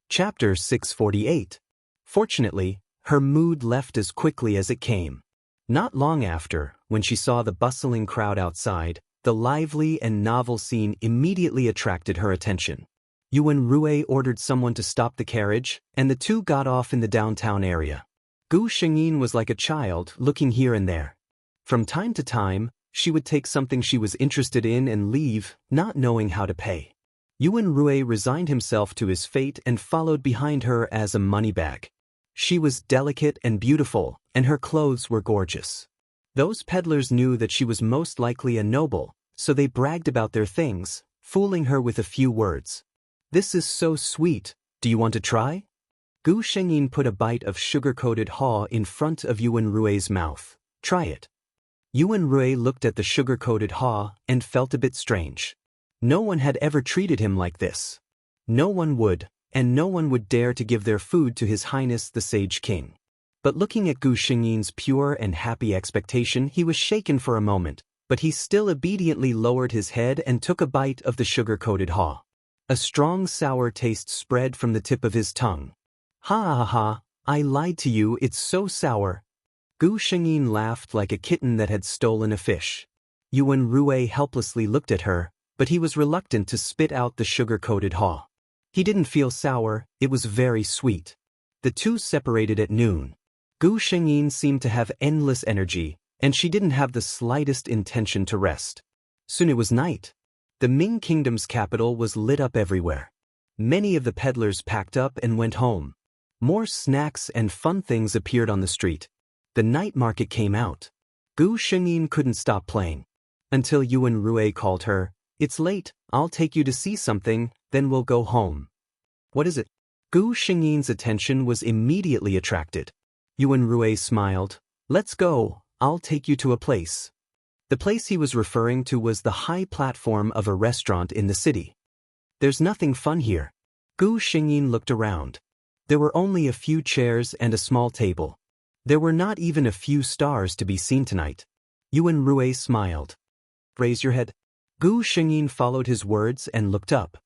Chapter 648. Fortunately, her mood left as quickly as it came. Not long after, when she saw the bustling crowd outside, the lively and novel scene immediately attracted her attention. Yu Wenrui ordered someone to stop the carriage, and the two got off in the downtown area. Gu Shengyin was like a child, looking here and there. From time to time, she would take something she was interested in and leave, not knowing how to pay. Yu Wenrui resigned himself to his fate and followed behind her as a money bag. She was delicate and beautiful, and her clothes were gorgeous. Those peddlers knew that she was most likely a noble, so they bragged about their things, fooling her with a few words. "This is so sweet, do you want to try?" Gu Shengyin put a bite of sugar-coated haw in front of Yuan Rui's mouth. Try it. Yuan Rui looked at the sugar-coated haw and felt a bit strange. No one had ever treated him like this. No one would, and no one would dare to give their food to His Highness the Sage King. But looking at Gu Shengyin's pure and happy expectation, he was shaken for a moment, but he still obediently lowered his head and took a bite of the sugar-coated haw. A strong sour taste spread from the tip of his tongue. Ha ha ha, I lied to you, it's so sour. Gu Shengyin laughed like a kitten that had stolen a fish. Yuan Rui helplessly looked at her, but he was reluctant to spit out the sugar-coated haw. He didn't feel sour, it was very sweet. The two separated at noon. Gu Shengyin seemed to have endless energy, and she didn't have the slightest intention to rest. Soon it was night. The Ming Kingdom's capital was lit up everywhere. Many of the peddlers packed up and went home. More snacks and fun things appeared on the street. The night market came out. Gu Shengyin couldn't stop playing. Until Yuan Rui called her, "It's late, I'll take you to see something, then we'll go home." "What is it?" Gu Shengyin's attention was immediately attracted. Yuan Rui smiled. "Let's go, I'll take you to a place." The place he was referring to was the high platform of a restaurant in the city. "There's nothing fun here." Gu Shengyin looked around. There were only a few chairs and a small table. There were not even a few stars to be seen tonight. Yuan Rui smiled. "Raise your head." Gu Shengyin followed his words and looked up.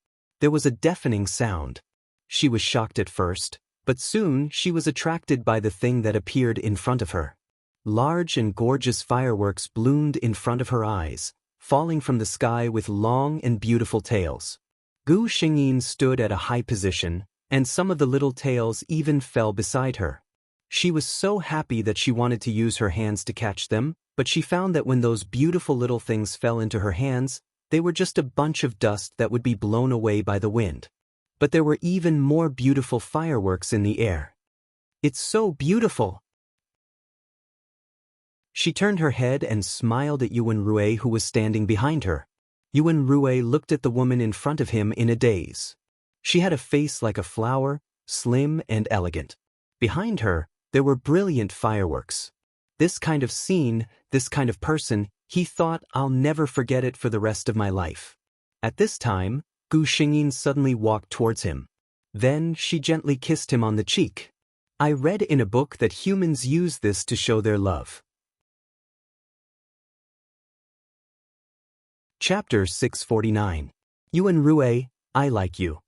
There was a deafening sound. She was shocked at first, but soon she was attracted by the thing that appeared in front of her. Large and gorgeous fireworks bloomed in front of her eyes, falling from the sky with long and beautiful tails. Gu Shengyin stood at a high position, and some of the little tails even fell beside her. She was so happy that she wanted to use her hands to catch them, but she found that when those beautiful little things fell into her hands, they were just a bunch of dust that would be blown away by the wind. But there were even more beautiful fireworks in the air. "It's so beautiful!" She turned her head and smiled at Yuan Rui, who was standing behind her. Yuan Rui looked at the woman in front of him in a daze. She had a face like a flower, slim and elegant. Behind her, there were brilliant fireworks. This kind of scene, this kind of person, he thought, I'll never forget it for the rest of my life. At this time, Gu Shengyin suddenly walked towards him. Then she gently kissed him on the cheek. I read in a book that humans use this to show their love. Chapter 649. Yuan Rui, I like you.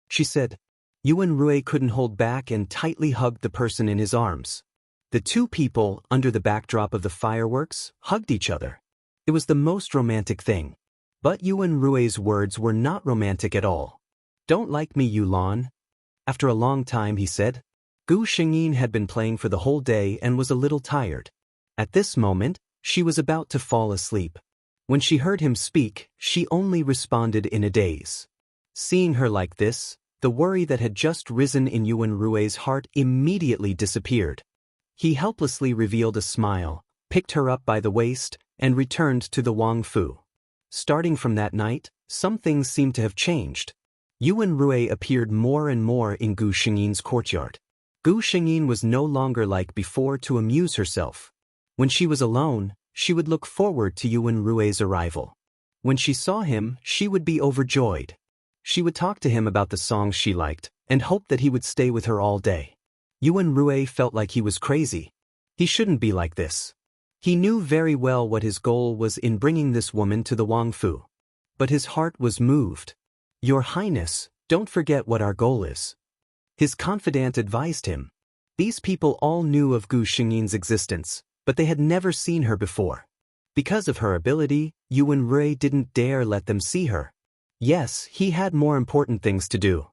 She said. Yuan Rui couldn't hold back and tightly hugged the person in his arms. The two people, under the backdrop of the fireworks, hugged each other. It was the most romantic thing. But Yuan Rui's words were not romantic at all. Don't like me, Yulan. After a long time, he said. Gu Shengyin had been playing for the whole day and was a little tired. At this moment, she was about to fall asleep. When she heard him speak, she only responded in a daze. Seeing her like this, the worry that had just risen in Yuan Rui's heart immediately disappeared. He helplessly revealed a smile, picked her up by the waist, and returned to the Wang Fu. Starting from that night, some things seemed to have changed. Yuan Rui appeared more and more in Gu Shengyin's courtyard. Gu Shengyin was no longer like before to amuse herself. When she was alone, she would look forward to Yuan Rui's arrival. When she saw him, she would be overjoyed. She would talk to him about the songs she liked, and hope that he would stay with her all day. Yuan Rui felt like he was crazy. He shouldn't be like this. He knew very well what his goal was in bringing this woman to the Wang Fu. But his heart was moved. Your Highness, don't forget what our goal is. His confidant advised him. These people all knew of Gu Shengyin's existence, but they had never seen her before. Because of her ability, Yuan Rui didn't dare let them see her. Yes, he had more important things to do.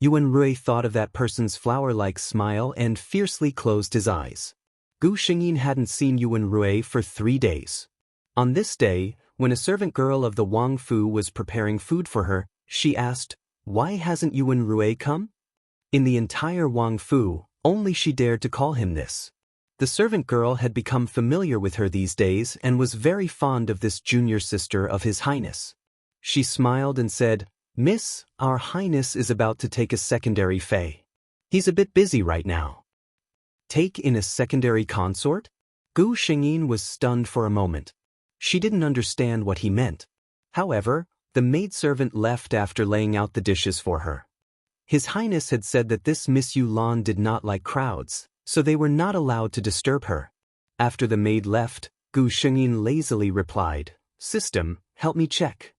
Yuan Rui thought of that person's flower-like smile and fiercely closed his eyes. Gu Shengyin hadn't seen Yuan Rui for 3 days. On this day, when a servant girl of the Wang Fu was preparing food for her, she asked, "Why hasn't Yuan Rui come?" In the entire Wang Fu, only she dared to call him this. The servant girl had become familiar with her these days and was very fond of this junior sister of His Highness. She smiled and said, "Miss, our Highness is about to take a secondary fei." He's a bit busy right now. Take in a secondary consort? Gu Xingyin was stunned for a moment. She didn't understand what he meant. However, the maidservant left after laying out the dishes for her. His Highness had said that this Miss Yulan did not like crowds, so they were not allowed to disturb her. After the maid left, Gu Xingyin lazily replied, "System, help me check."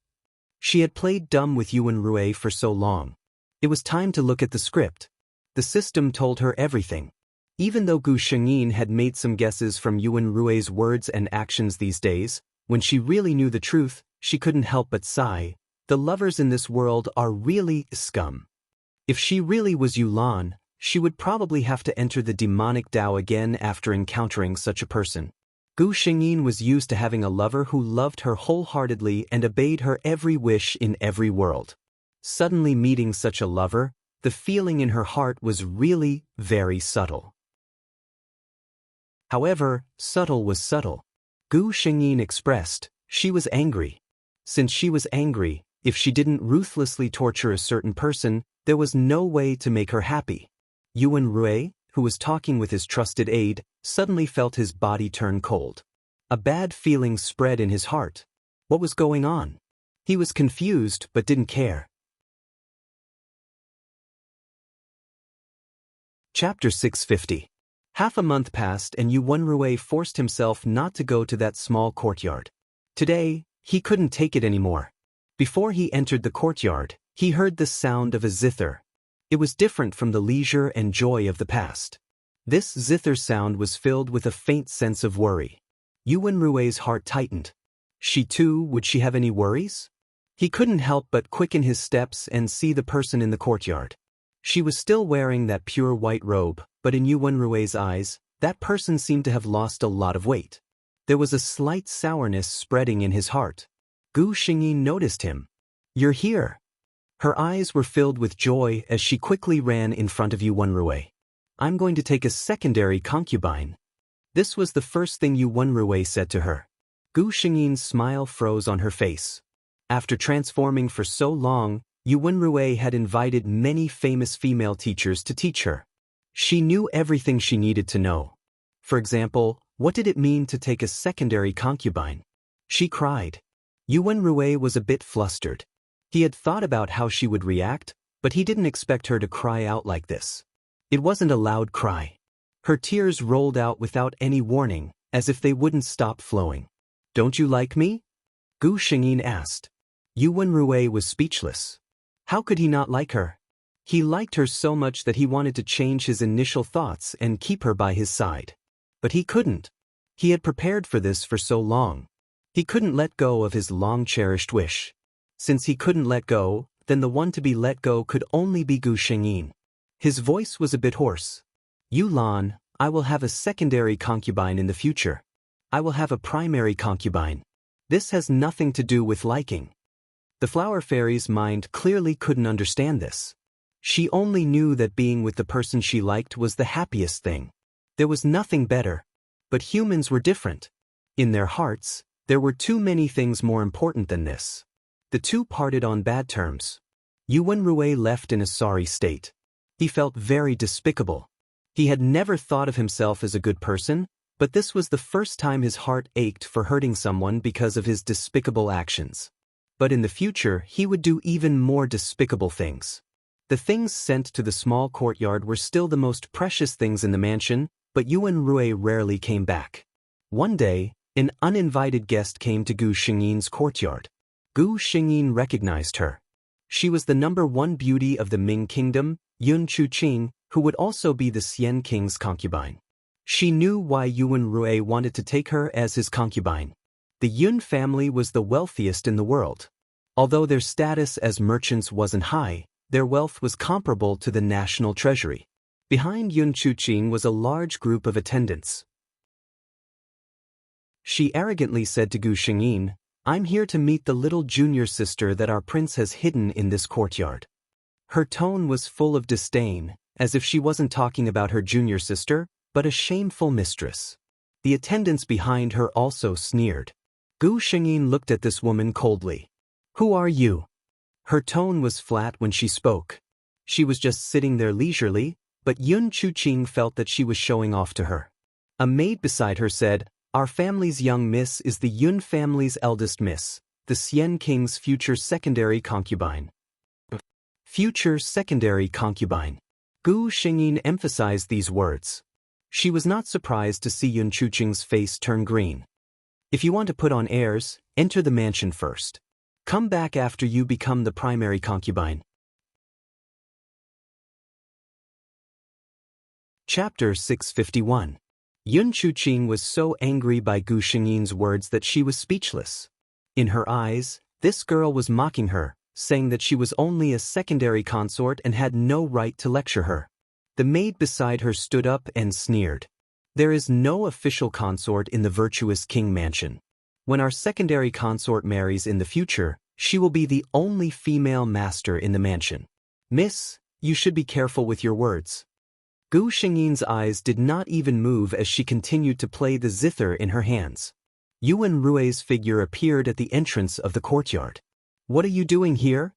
She had played dumb with Yuan Rui for so long. It was time to look at the script. The system told her everything. Even though Gu Xingyin had made some guesses from Yuan Rui's words and actions these days, when she really knew the truth, she couldn't help but sigh. The lovers in this world are really scum. If she really was Yulan, she would probably have to enter the demonic Tao again after encountering such a person. Gu Xingyin was used to having a lover who loved her wholeheartedly and obeyed her every wish in every world. Suddenly meeting such a lover, the feeling in her heart was really very subtle. However, subtle was subtle. Gu Xingyin expressed, she was angry. Since she was angry, if she didn't ruthlessly torture a certain person, there was no way to make her happy. Yuan Rui, who was talking with his trusted aide, suddenly felt his body turn cold. A bad feeling spread in his heart. What was going on? He was confused but didn't care. Chapter 650. Half a month passed and Yuan Rui forced himself not to go to that small courtyard. Today, he couldn't take it anymore. Before he entered the courtyard, he heard the sound of a zither. It was different from the leisure and joy of the past. This zither sound was filled with a faint sense of worry. Yuan Rui's heart tightened. She too, would she have any worries? He couldn't help but quicken his steps and see the person in the courtyard. She was still wearing that pure white robe, but in Yuan Rui's eyes, that person seemed to have lost a lot of weight. There was a slight sourness spreading in his heart. Gu Xingyin noticed him. "You're here." Her eyes were filled with joy as she quickly ran in front of Yuan Rui. "I'm going to take a secondary concubine." This was the first thing Yuan Rui said to her. Gu Xingyin's smile froze on her face. After transforming for so long, Yuan Rui had invited many famous female teachers to teach her. She knew everything she needed to know. For example, what did it mean to take a secondary concubine? She cried. Yuan Rui was a bit flustered. He had thought about how she would react, but he didn't expect her to cry out like this. It wasn't a loud cry. Her tears rolled out without any warning, as if they wouldn't stop flowing. "Don't you like me?" Gu Xingyin asked. Yuan Rui was speechless. How could he not like her? He liked her so much that he wanted to change his initial thoughts and keep her by his side. But he couldn't. He had prepared for this for so long. He couldn't let go of his long-cherished wish. Since he couldn't let go, then the one to be let go could only be Gu Xingyin. His voice was a bit hoarse. "Yulan, I will have a secondary concubine in the future. I will have a primary concubine. This has nothing to do with liking." The flower fairy's mind clearly couldn't understand this. She only knew that being with the person she liked was the happiest thing. There was nothing better. But humans were different. In their hearts, there were too many things more important than this. The two parted on bad terms. Yuan Rui left in a sorry state. He felt very despicable. He had never thought of himself as a good person, but this was the first time his heart ached for hurting someone because of his despicable actions. But in the future, he would do even more despicable things. The things sent to the small courtyard were still the most precious things in the mansion, but Yuan Rui rarely came back. One day, an uninvited guest came to Gu Xingyin's courtyard. Gu Xingyin recognized her. She was the #1 beauty of the Ming Kingdom, Yun Chuqing, who would also be the Xian King's concubine. She knew why Yuan Rui wanted to take her as his concubine. The Yun family was the wealthiest in the world. Although their status as merchants wasn't high, their wealth was comparable to the national treasury. Behind Yun Chuqing was a large group of attendants. She arrogantly said to Gu Xingyin, "I'm here to meet the little junior sister that our prince has hidden in this courtyard." Her tone was full of disdain, as if she wasn't talking about her junior sister, but a shameful mistress. The attendants behind her also sneered. Gu Xingyin looked at this woman coldly. "Who are you?" Her tone was flat when she spoke. She was just sitting there leisurely, But Yun Chuqing felt that she was showing off to her. A maid beside her said, "Our family's young miss is the Yun family's eldest miss, the Xian King's future secondary concubine." Future secondary concubine. Gu Xingyin emphasized these words. She was not surprised to see Yun Chuqing's face turn green. "If you want to put on airs, enter the mansion first. Come back after you become the primary concubine." Chapter 651. Yun Chuqing was so angry by Gu Xingyin's words that she was speechless. In her eyes, this girl was mocking her, saying that she was only a secondary consort and had no right to lecture her. The maid beside her stood up and sneered. "There is no official consort in the virtuous king mansion. When our secondary consort marries in the future, she will be the only female master in the mansion. Miss, you should be careful with your words." Gu Xingyin's eyes did not even move as she continued to play the zither in her hands. Yuan Rui's figure appeared at the entrance of the courtyard. "What are you doing here?"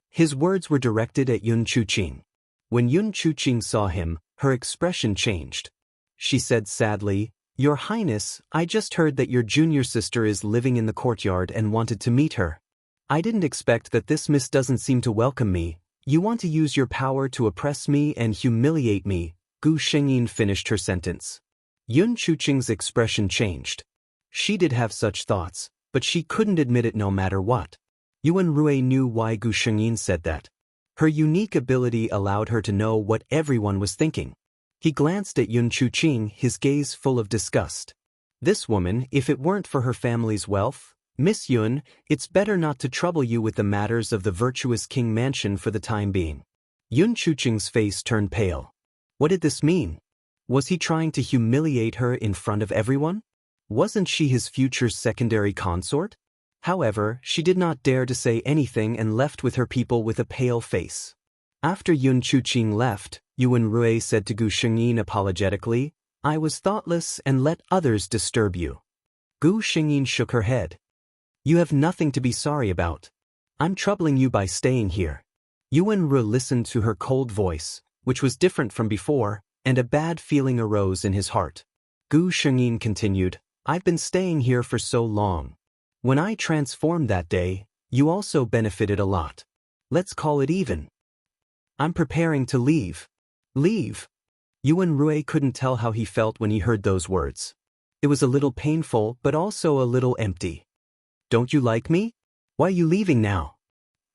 His words were directed at Yun Chuqing. When Yun Chuqing saw him, her expression changed. She said sadly, "Your Highness, I just heard that your junior sister is living in the courtyard and wanted to meet her. I didn't expect that this miss doesn't seem to welcome me. You want to use your power to oppress me and humiliate me." Gu Xingyin finished her sentence. Yun Chuqing's expression changed. She did have such thoughts, but she couldn't admit it no matter what. Yuan Rui knew why Gu Xingyin said that. Her unique ability allowed her to know what everyone was thinking. He glanced at Yun Chuqing, his gaze full of disgust. "This woman, if it weren't for her family's wealth, Miss Yun, it's better not to trouble you with the matters of the virtuous king mansion for the time being." Yun Chuqing's face turned pale. What did this mean? Was he trying to humiliate her in front of everyone? Wasn't she his future secondary consort? However, she did not dare to say anything and left with her people with a pale face. After Yun Chuqing left, Yuan Rui said to Gu Xingyin apologetically, "I was thoughtless and let others disturb you." Gu Xingyin shook her head. "You have nothing to be sorry about. I'm troubling you by staying here." Yuan Rui listened to her cold voice, which was different from before, and a bad feeling arose in his heart. Gu Xingyin continued, "I've been staying here for so long. When I transformed that day, you also benefited a lot. Let's call it even. I'm preparing to leave." "Leave?" Yuan Rui couldn't tell how he felt when he heard those words. It was a little painful but also a little empty. "Don't you like me? Why are you leaving now?"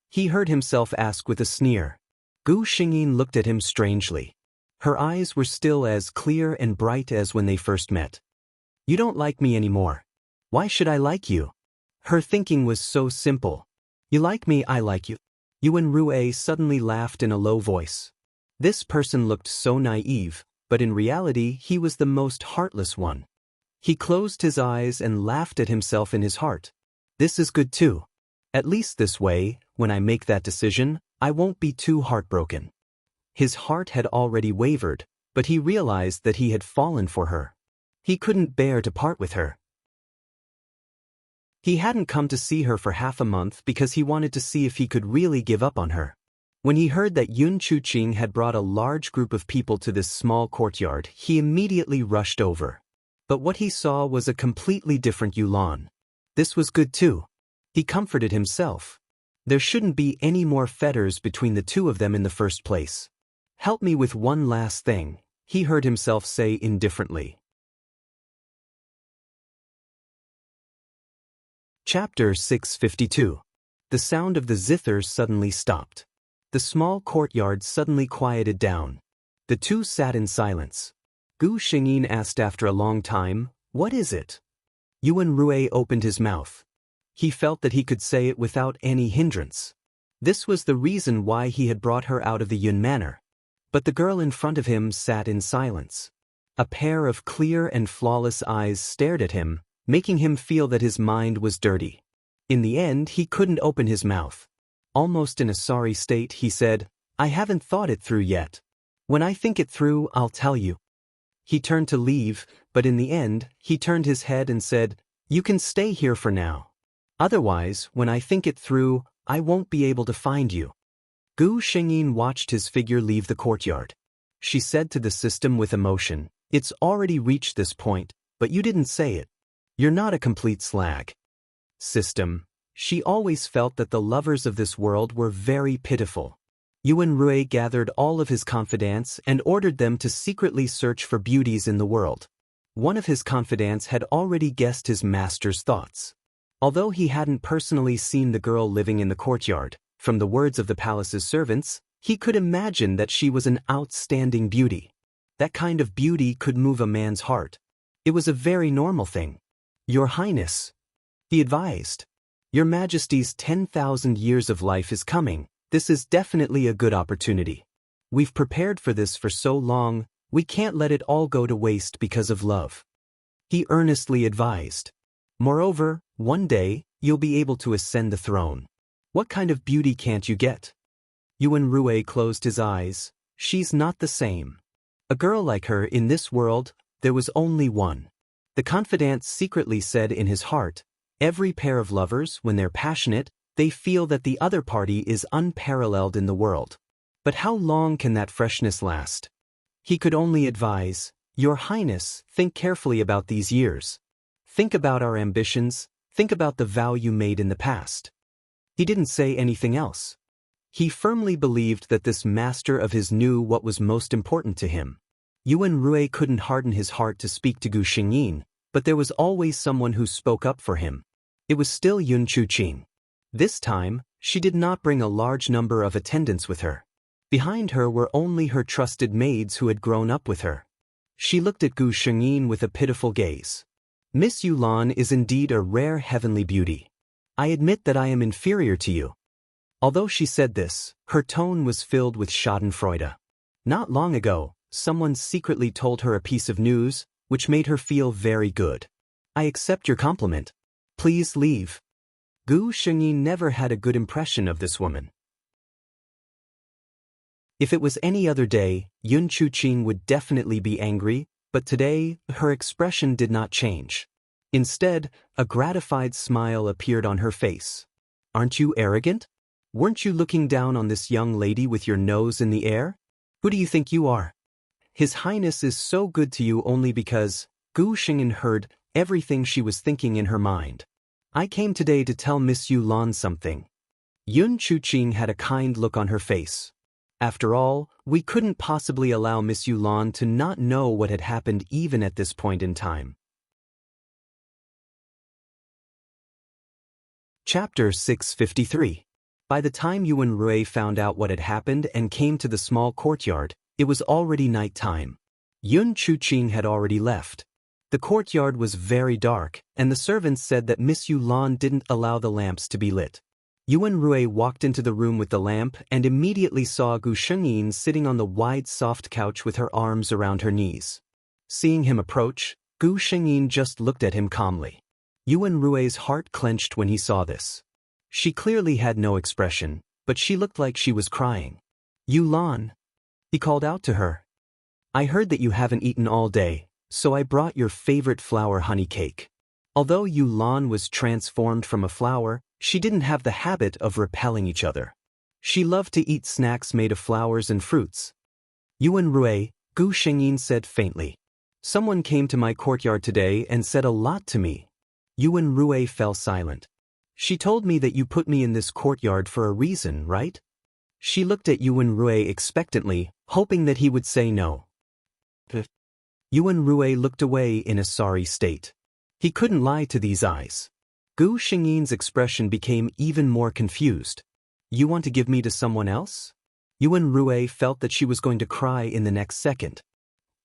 He heard himself ask with a sneer. Gu Xingyin looked at him strangely. Her eyes were still as clear and bright as when they first met. "You don't like me anymore. Why should I like you?" Her thinking was so simple. "You like me, I like you." Yuan Rui suddenly laughed in a low voice. This person looked so naive, but in reality he was the most heartless one. He closed his eyes and laughed at himself in his heart. "This is good too. At least this way, when I make that decision, I won't be too heartbroken." His heart had already wavered, but he realized that he had fallen for her. He couldn't bear to part with her. He hadn't come to see her for half a month because he wanted to see if he could really give up on her. When he heard that Yun Chuqing had brought a large group of people to this small courtyard, he immediately rushed over. But what he saw was a completely different Yulan. This was good too. He comforted himself. There shouldn't be any more fetters between the two of them in the first place. "Help me with one last thing," he heard himself say indifferently. Chapter 652. The sound of the zither suddenly stopped. The small courtyard suddenly quieted down. The two sat in silence. Gu Xingyin asked after a long time, "What is it?" Yuan Rui opened his mouth. He felt that he could say it without any hindrance. This was the reason why he had brought her out of the Yun Manor. But the girl in front of him sat in silence. A pair of clear and flawless eyes stared at him, making him feel that his mind was dirty. In the end, he couldn't open his mouth. Almost in a sorry state, he said, "I haven't thought it through yet. When I think it through, I'll tell you." He turned to leave, but in the end, he turned his head and said, "You can stay here for now. Otherwise, when I think it through, I won't be able to find you." Gu Xingyin watched his figure leave the courtyard. She said to the system with emotion. It's already reached this point, but you didn't say it. You're not a complete slag. System. She always felt that the lovers of this world were very pitiful. Yuan Rui gathered all of his confidants and ordered them to secretly search for beauties in the world. One of his confidants had already guessed his master's thoughts. Although he hadn't personally seen the girl living in the courtyard, from the words of the palace's servants, he could imagine that she was an outstanding beauty. That kind of beauty could move a man's heart. It was a very normal thing. Your Highness, he advised. Your Majesty's 10,000 years of life is coming. This is definitely a good opportunity. We've prepared for this for so long, we can't let it all go to waste because of love. He earnestly advised. Moreover, one day, you'll be able to ascend the throne. What kind of beauty can't you get? Yuan Rui closed his eyes. She's not the same. A girl like her in this world, there was only one. The confidant secretly said in his heart, every pair of lovers, when they're passionate, they feel that the other party is unparalleled in the world. But how long can that freshness last? He could only advise, Your Highness, think carefully about these years. Think about our ambitions, think about the vow you made in the past. He didn't say anything else. He firmly believed that this master of his knew what was most important to him. Yuan Rui couldn't harden his heart to speak to Gu Xingyin, but there was always someone who spoke up for him. It was still Yun Chuqing. This time, she did not bring a large number of attendants with her. Behind her were only her trusted maids who had grown up with her. She looked at Gu Xingyin with a pitiful gaze. Miss Yulan is indeed a rare heavenly beauty. I admit that I am inferior to you. Although she said this, her tone was filled with schadenfreude. Not long ago, someone secretly told her a piece of news, which made her feel very good. I accept your compliment. Please leave. Gu Xingyin never had a good impression of this woman. If it was any other day, Yun Chuqing would definitely be angry, but today, her expression did not change. Instead, a gratified smile appeared on her face. Aren't you arrogant? Weren't you looking down on this young lady with your nose in the air? Who do you think you are? His Highness is so good to you only because Gu Xingyin heard everything she was thinking in her mind. I came today to tell Miss Yulan something. Yun Chuqing had a kind look on her face. After all, we couldn't possibly allow Miss Yulan to not know what had happened even at this point in time. Chapter 653. By the time Yuan Rui found out what had happened and came to the small courtyard, it was already night time. Yun Chuqing had already left. The courtyard was very dark, and the servants said that Miss Yulan didn't allow the lamps to be lit. Yuan Rui walked into the room with the lamp and immediately saw Gu Xingyin sitting on the wide soft couch with her arms around her knees. Seeing him approach, Gu Xingyin just looked at him calmly. Yuan Rui's heart clenched when he saw this. She clearly had no expression, but she looked like she was crying. Yulan, he called out to her. I heard that you haven't eaten all day, so I brought your favorite flower honey cake. Although Yulan was transformed from a flower, she didn't have the habit of repelling each other. She loved to eat snacks made of flowers and fruits. Yuan Rui, Gu Xingyin said faintly. Someone came to my courtyard today and said a lot to me. Yuan Rui fell silent. She told me that you put me in this courtyard for a reason, right? She looked at Yuan Rui expectantly, hoping that he would say no. Yuan Rui looked away in a sorry state. He couldn't lie to these eyes. Gu Xingyin's expression became even more confused. You want to give me to someone else? Yuan Rui felt that she was going to cry in the next second.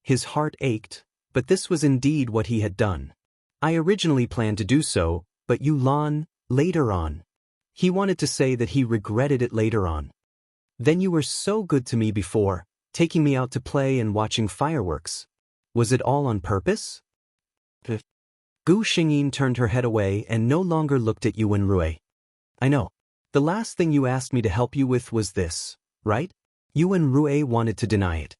His heart ached, but this was indeed what he had done. I originally planned to do so, but Yulan, later on. He wanted to say that he regretted it later on. Then you were so good to me before, taking me out to play and watching fireworks. Was it all on purpose? Gu Xingyin turned her head away and no longer looked at Yuan Rui. I know. The last thing you asked me to help you with was this, right? Yuan Rui wanted to deny it.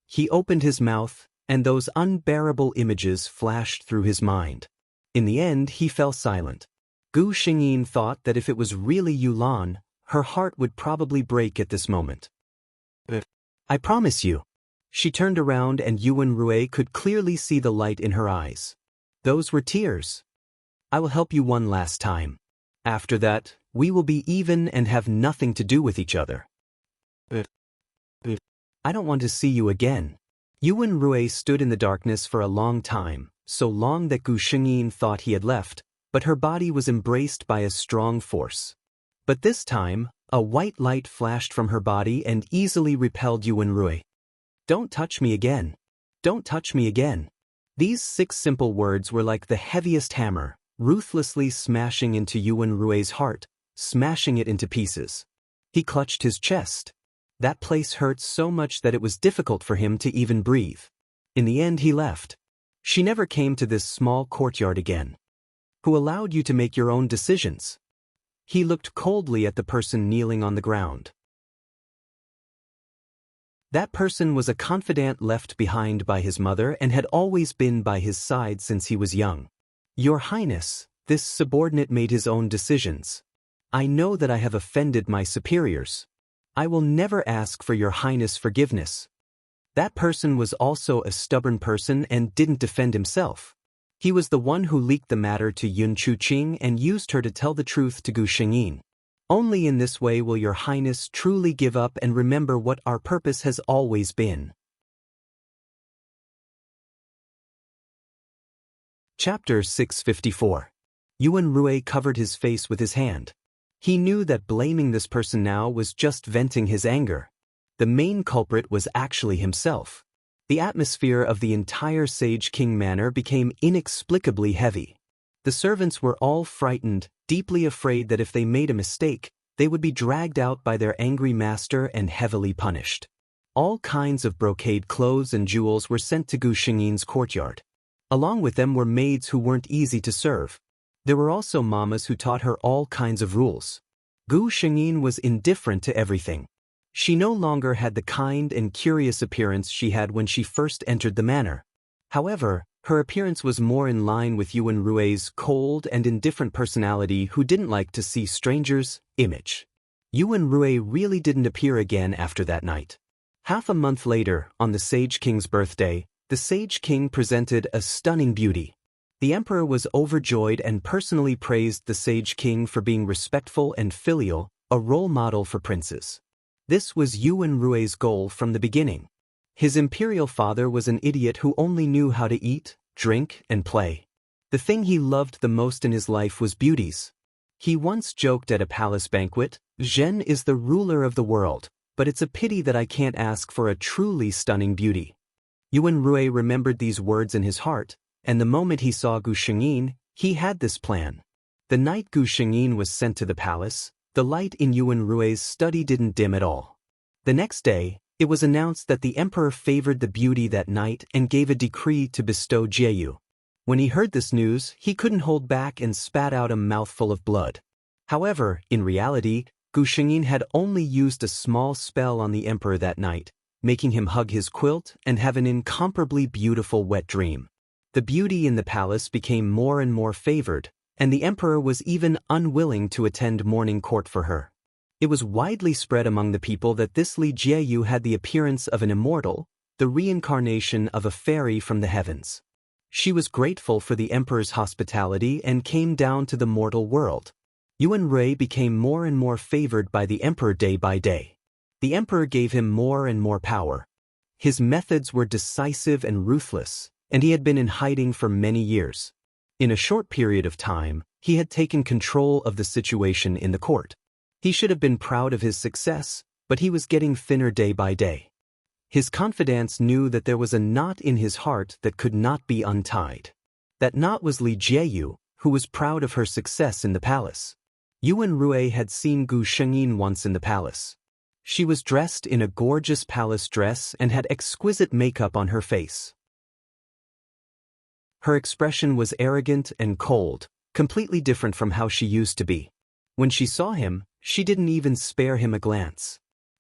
He opened his mouth, and those unbearable images flashed through his mind. In the end, he fell silent. Gu Xingyin thought that if it was really Yulan, her heart would probably break at this moment. I promise you. She turned around and Yuan Rui could clearly see the light in her eyes. Those were tears. I will help you one last time. After that, we will be even and have nothing to do with each other. I don't want to see you again. Yuan Rui stood in the darkness for a long time, so long that Gu Shengyin thought he had left, but her body was embraced by a strong force. But this time, a white light flashed from her body and easily repelled Yuan Rui. Don't touch me again. Don't touch me again. These 6 simple words were like the heaviest hammer, ruthlessly smashing into Yuan Rui's heart, smashing it into pieces. He clutched his chest. That place hurt so much that it was difficult for him to even breathe. In the end he left. She never came to this small courtyard again. Who allowed you to make your own decisions? He looked coldly at the person kneeling on the ground. That person was a confidant left behind by his mother and had always been by his side since he was young. Your Highness, this subordinate made his own decisions. I know that I have offended my superiors. I will never ask for your Highness' forgiveness. That person was also a stubborn person and didn't defend himself. He was the one who leaked the matter to Yun Chuqing and used her to tell the truth to Gu Shengyin. Only in this way will your Highness truly give up and remember what our purpose has always been. Chapter 654. Yuan Rui covered his face with his hand. He knew that blaming this person now was just venting his anger. The main culprit was actually himself. The atmosphere of the entire Sage King Manor became inexplicably heavy. The servants were all frightened, deeply afraid that if they made a mistake, they would be dragged out by their angry master and heavily punished. All kinds of brocade clothes and jewels were sent to Gu Shengyin's courtyard. Along with them were maids who weren't easy to serve. There were also mamas who taught her all kinds of rules. Gu Shengyin was indifferent to everything. She no longer had the kind and curious appearance she had when she first entered the manor. However, her appearance was more in line with Yuan Rui's cold and indifferent personality who didn't like to see strangers' image. Yuan Rui really didn't appear again after that night. Half a month later, on the Sage King's birthday, the Sage King presented a stunning beauty. The Emperor was overjoyed and personally praised the Sage King for being respectful and filial, a role model for princes. This was Yuan Rui's goal from the beginning. His imperial father was an idiot who only knew how to eat, drink, and play. The thing he loved the most in his life was beauties. He once joked at a palace banquet, "Zhen is the ruler of the world, but it's a pity that I can't ask for a truly stunning beauty." Yuan Rui remembered these words in his heart, and the moment he saw Gu Shengyin, he had this plan. The night Gu Shengyin was sent to the palace, the light in Yuan Rui's study didn't dim at all. The next day, it was announced that the emperor favored the beauty that night and gave a decree to bestow Jieyu. When he heard this news, he couldn't hold back and spat out a mouthful of blood. However, in reality, Gu Shengyin had only used a small spell on the emperor that night, making him hug his quilt and have an incomparably beautiful wet dream. The beauty in the palace became more and more favored, and the emperor was even unwilling to attend morning court for her. It was widely spread among the people that this Li Jieyu had the appearance of an immortal, the reincarnation of a fairy from the heavens. She was grateful for the emperor's hospitality and came down to the mortal world. Yuan Rui became more and more favored by the emperor day by day. The emperor gave him more and more power. His methods were decisive and ruthless, and he had been in hiding for many years. In a short period of time, he had taken control of the situation in the court. He should have been proud of his success, but he was getting thinner day by day. His confidants knew that there was a knot in his heart that could not be untied. That knot was Li Jieyu, who was proud of her success in the palace. Yuan Rui had seen Gu Shengyin once in the palace. She was dressed in a gorgeous palace dress and had exquisite makeup on her face. Her expression was arrogant and cold, completely different from how she used to be. When she saw him, she didn't even spare him a glance.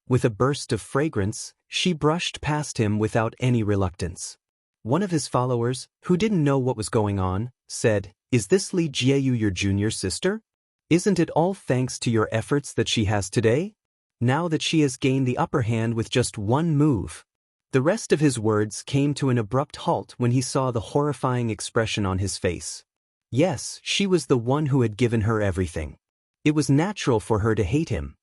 With a burst of fragrance, she brushed past him without any reluctance. One of his followers, who didn't know what was going on, said, "Is this Li Jieyu your junior sister? Isn't it all thanks to your efforts that she has today? Now that she has gained the upper hand with just one move." The rest of his words came to an abrupt halt when he saw the horrifying expression on his face. Yes, she was the one who had given her everything. It was natural for her to hate him.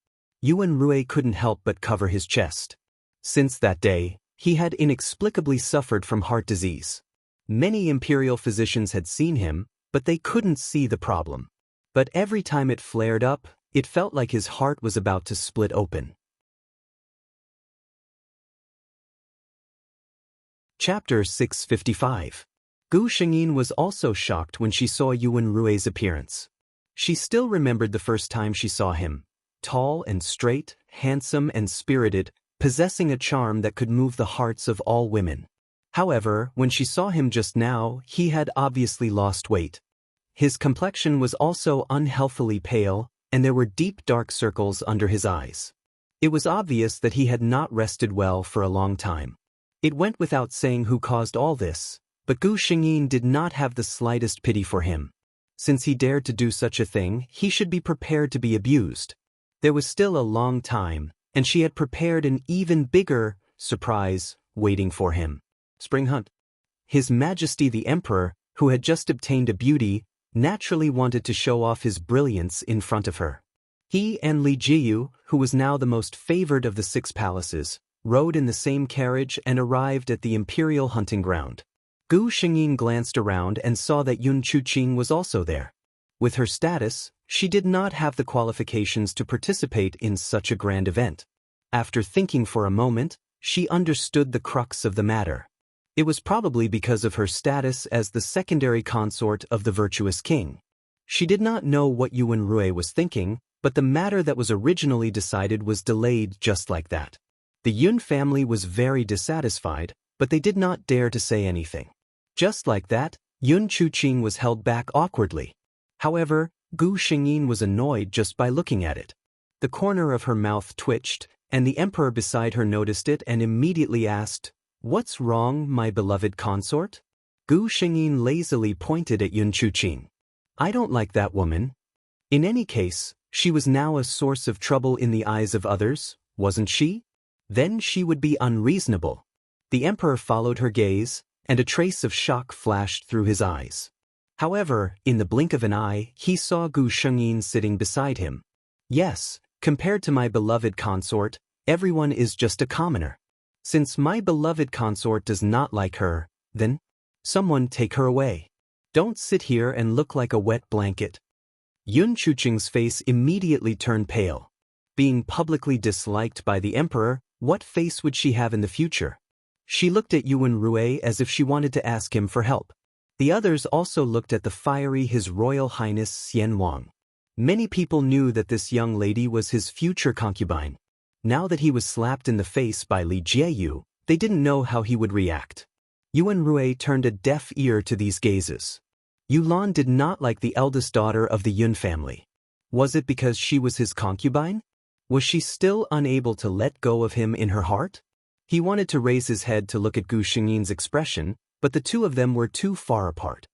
Yuan Rui couldn't help but cover his chest. Since that day, he had inexplicably suffered from heart disease. Many imperial physicians had seen him, but they couldn't see the problem. But every time it flared up, it felt like his heart was about to split open. Chapter 655. Gu Shengyin was also shocked when she saw Yuan Rui's appearance. She still remembered the first time she saw him. Tall and straight, handsome and spirited, possessing a charm that could move the hearts of all women. However, when she saw him just now, he had obviously lost weight. His complexion was also unhealthily pale, and there were deep dark circles under his eyes. It was obvious that he had not rested well for a long time. It went without saying who caused all this, but Gu Shengyin did not have the slightest pity for him. Since he dared to do such a thing, he should be prepared to be abused. There was still a long time, and she had prepared an even bigger surprise waiting for him. Spring Hunt. His Majesty the Emperor, who had just obtained a beauty, naturally wanted to show off his brilliance in front of her. He and Li Jiyu, who was now the most favored of the 6 palaces, rode in the same carriage and arrived at the imperial hunting ground. Gu Shengyin glanced around and saw that Yun Chuqing was also there. With her status, she did not have the qualifications to participate in such a grand event. After thinking for a moment, she understood the crux of the matter. It was probably because of her status as the secondary consort of the virtuous king. She did not know what Yuan Rui was thinking, but the matter that was originally decided was delayed just like that. The Yun family was very dissatisfied, but they did not dare to say anything. Just like that, Yun Chuqing was held back awkwardly. However, Gu Shengyin was annoyed just by looking at it. The corner of her mouth twitched, and the emperor beside her noticed it and immediately asked, "What's wrong, my beloved consort?" Gu Shengyin lazily pointed at Yun Chuqing. "I don't like that woman." In any case, she was now a source of trouble in the eyes of others, wasn't she? Then she would be unreasonable. The emperor followed her gaze, and a trace of shock flashed through his eyes. However, in the blink of an eye, he saw Gu Shengyin sitting beside him. "Yes, compared to my beloved consort, everyone is just a commoner. Since my beloved consort does not like her, then someone take her away. Don't sit here and look like a wet blanket." Yun Chuqing's face immediately turned pale. Being publicly disliked by the emperor, what face would she have in the future? She looked at Yuan Rui as if she wanted to ask him for help. The others also looked at the fiery His Royal Highness Xian Wang. Many people knew that this young lady was his future concubine. Now that he was slapped in the face by Li Jiyu, they didn't know how he would react. Yuan Rui turned a deaf ear to these gazes. Yulan did not like the eldest daughter of the Yun family. Was it because she was his concubine? Was she still unable to let go of him in her heart? He wanted to raise his head to look at Gu Shengyin's expression, but the two of them were too far apart.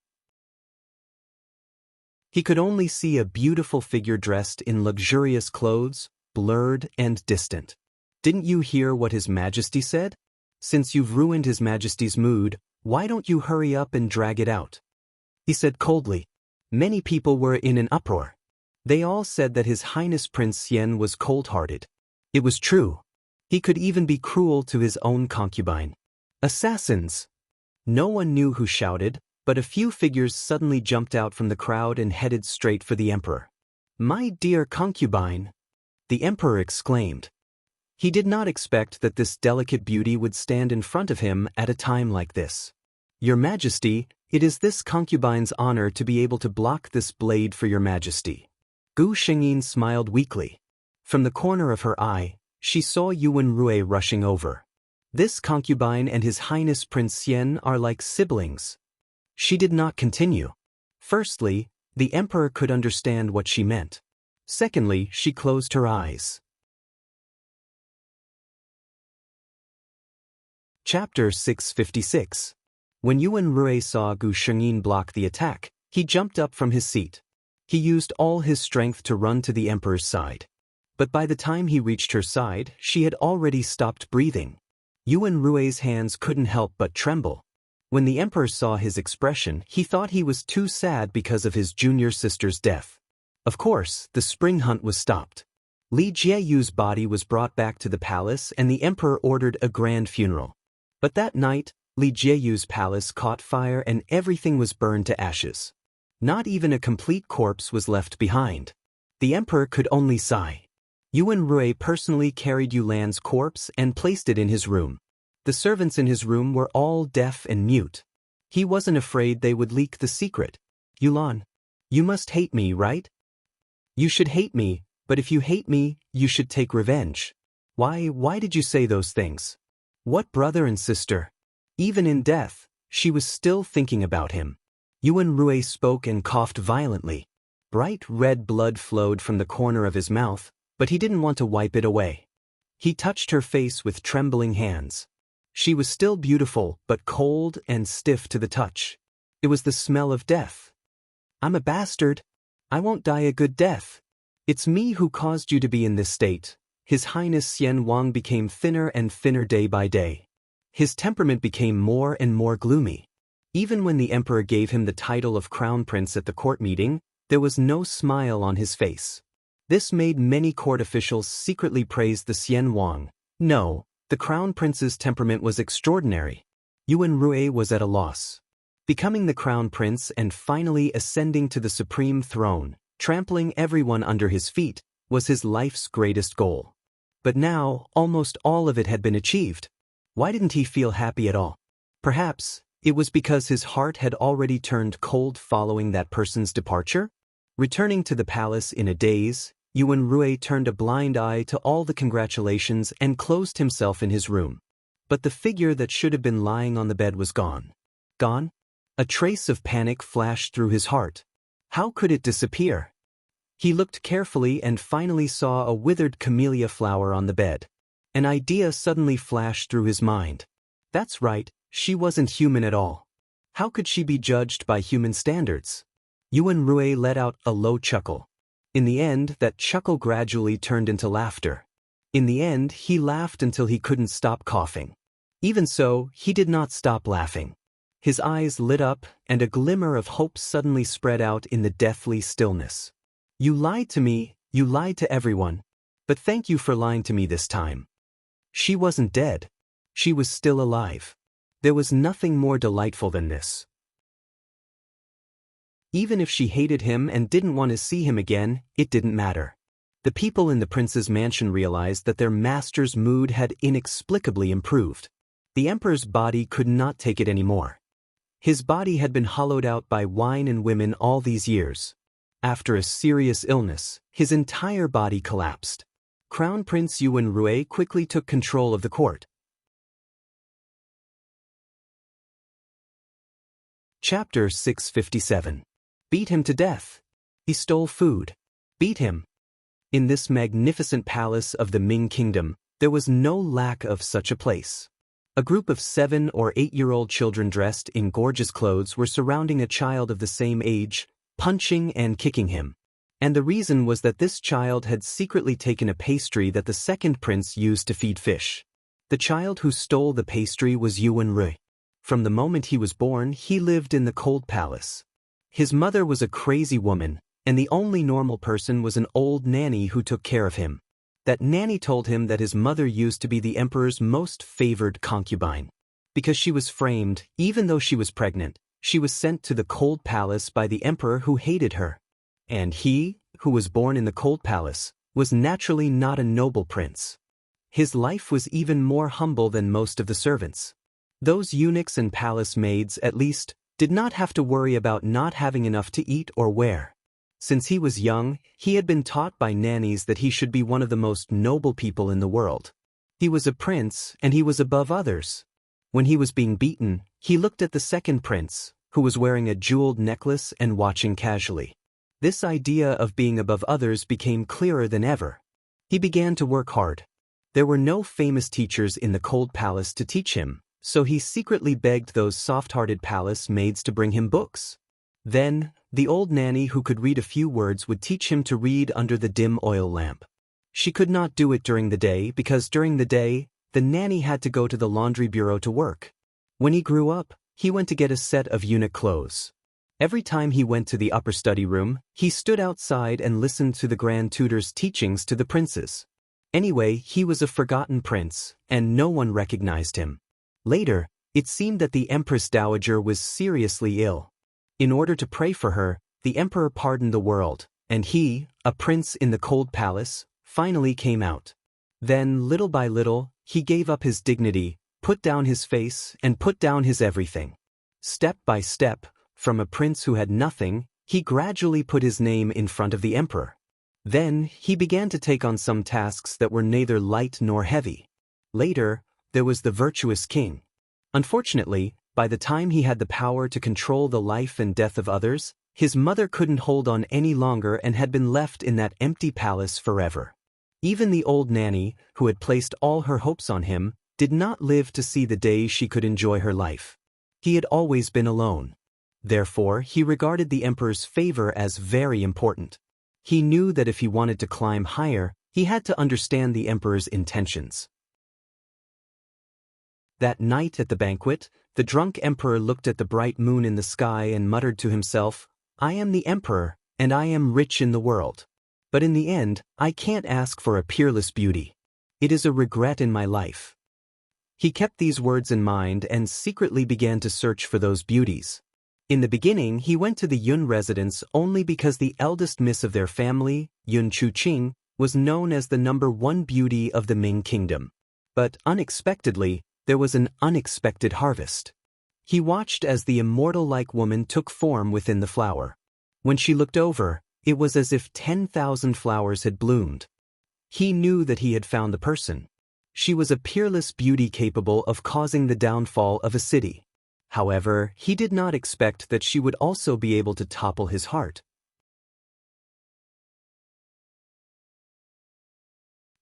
He could only see a beautiful figure dressed in luxurious clothes, blurred and distant. "Didn't you hear what His Majesty said? Since you've ruined His Majesty's mood, why don't you hurry up and drag it out?" he said coldly. Many people were in an uproar. They all said that His Highness Prince Xian was cold-hearted. It was true. He could even be cruel to his own concubine. Assassins! No one knew who shouted, but a few figures suddenly jumped out from the crowd and headed straight for the emperor. "My dear concubine!" the emperor exclaimed. He did not expect that this delicate beauty would stand in front of him at a time like this. "Your Majesty, it is this concubine's honor to be able to block this blade for your Majesty." Gu Shengyin smiled weakly. From the corner of her eye, she saw Yuan Rui rushing over. This concubine and His Highness Prince Xian are like siblings. She did not continue. Firstly, the emperor could understand what she meant. Secondly, she closed her eyes. Chapter 656. When Yuan Rui saw Gu Shengyin block the attack, he jumped up from his seat. He used all his strength to run to the emperor's side. But by the time he reached her side, she had already stopped breathing. Yuan Rui's hands couldn't help but tremble. When the emperor saw his expression, he thought he was too sad because of his junior sister's death. Of course, the spring hunt was stopped. Li Jieyu's body was brought back to the palace and the emperor ordered a grand funeral. But that night, Li Jieyu's palace caught fire and everything was burned to ashes. Not even a complete corpse was left behind. The emperor could only sigh. Yuan Rui personally carried Yulan's corpse and placed it in his room. The servants in his room were all deaf and mute. He wasn't afraid they would leak the secret. Yulan, you must hate me, right? You should hate me, but if you hate me, you should take revenge. Why did you say those things? What brother and sister? Even in death, she was still thinking about him. Yuan Rui spoke and coughed violently. Bright red blood flowed from the corner of his mouth, but he didn't want to wipe it away. He touched her face with trembling hands. She was still beautiful, but cold and stiff to the touch. It was the smell of death. I'm a bastard. I won't die a good death. It's me who caused you to be in this state. His Highness Xian Wang became thinner and thinner day by day. His temperament became more and more gloomy. Even when the emperor gave him the title of crown prince at the court meeting, there was no smile on his face. This made many court officials secretly praise the Xian Wang. No, the crown prince's temperament was extraordinary. Yuan Rui was at a loss. Becoming the crown prince and finally ascending to the supreme throne, trampling everyone under his feet, was his life's greatest goal. But now, almost all of it had been achieved. Why didn't he feel happy at all? Perhaps it was because his heart had already turned cold following that person's departure? Returning to the palace in a daze, Yuan Rui turned a blind eye to all the congratulations and closed himself in his room. But the figure that should have been lying on the bed was gone. Gone? A trace of panic flashed through his heart. How could it disappear? He looked carefully and finally saw a withered camellia flower on the bed. An idea suddenly flashed through his mind. That's right, she wasn't human at all. How could she be judged by human standards? Yuan Rui let out a low chuckle. In the end, that chuckle gradually turned into laughter. In the end, he laughed until he couldn't stop coughing. Even so, he did not stop laughing. His eyes lit up, and a glimmer of hope suddenly spread out in the deathly stillness. You lied to me, you lied to everyone. But thank you for lying to me this time. She wasn't dead. She was still alive. There was nothing more delightful than this. Even if she hated him and didn't want to see him again, it didn't matter. The people in the prince's mansion realized that their master's mood had inexplicably improved. The emperor's body could not take it anymore. His body had been hollowed out by wine and women all these years. After a serious illness, his entire body collapsed. Crown Prince Yuan Rui quickly took control of the court. Chapter 657. Beat him to death. He stole food. Beat him. In this magnificent palace of the Ming Kingdom, there was no lack of such a place. A group of 7- or 8-year-old children dressed in gorgeous clothes were surrounding a child of the same age, punching and kicking him. And the reason was that this child had secretly taken a pastry that the second prince used to feed fish. The child who stole the pastry was Yuan Rui. From the moment he was born, he lived in the cold palace. His mother was a crazy woman, and the only normal person was an old nanny who took care of him. That nanny told him that his mother used to be the emperor's most favored concubine. Because she was framed, even though she was pregnant, she was sent to the cold palace by the emperor who hated her. And he, who was born in the cold palace, was naturally not a noble prince. His life was even more humble than most of the servants. Those eunuchs and palace maids, at least, did not have to worry about not having enough to eat or wear. Since he was young, he had been taught by nannies that he should be one of the most noble people in the world. He was a prince, and he was above others. When he was being beaten, he looked at the second prince, who was wearing a jeweled necklace and watching casually. This idea of being above others became clearer than ever. He began to work hard. There were no famous teachers in the cold palace to teach him, so he secretly begged those soft-hearted palace maids to bring him books. Then, the old nanny who could read a few words would teach him to read under the dim oil lamp. She could not do it during the day because during the day, the nanny had to go to the laundry bureau to work. When he grew up, he went to get a set of eunuch clothes. Every time he went to the upper study room, he stood outside and listened to the Grand Tutor's teachings to the princes. Anyway, he was a forgotten prince, and no one recognized him. Later, it seemed that the Empress Dowager was seriously ill. In order to pray for her, the emperor pardoned the world, and he, a prince in the cold palace, finally came out. Then, little by little, he gave up his dignity, put down his face, and put down his everything. Step by step, from a prince who had nothing, he gradually put his name in front of the emperor. Then, he began to take on some tasks that were neither light nor heavy. Later, there was the virtuous king. Unfortunately, by the time he had the power to control the life and death of others, his mother couldn't hold on any longer and had been left in that empty palace forever. Even the old nanny, who had placed all her hopes on him, did not live to see the day she could enjoy her life. He had always been alone. Therefore, he regarded the emperor's favor as very important. He knew that if he wanted to climb higher, he had to understand the emperor's intentions. That night at the banquet, the drunk emperor looked at the bright moon in the sky and muttered to himself, "I am the emperor, and I am rich in the world. But in the end, I can't ask for a peerless beauty. It is a regret in my life." He kept these words in mind and secretly began to search for those beauties. In the beginning, he went to the Yun residence only because the eldest miss of their family, Yun Chuqing, was known as the #1 beauty of the Ming kingdom. But unexpectedly, there was an unexpected harvest. He watched as the immortal-like woman took form within the flower. When she looked over, it was as if 10,000 flowers had bloomed. He knew that he had found the person. She was a peerless beauty capable of causing the downfall of a city. However, he did not expect that she would also be able to topple his heart.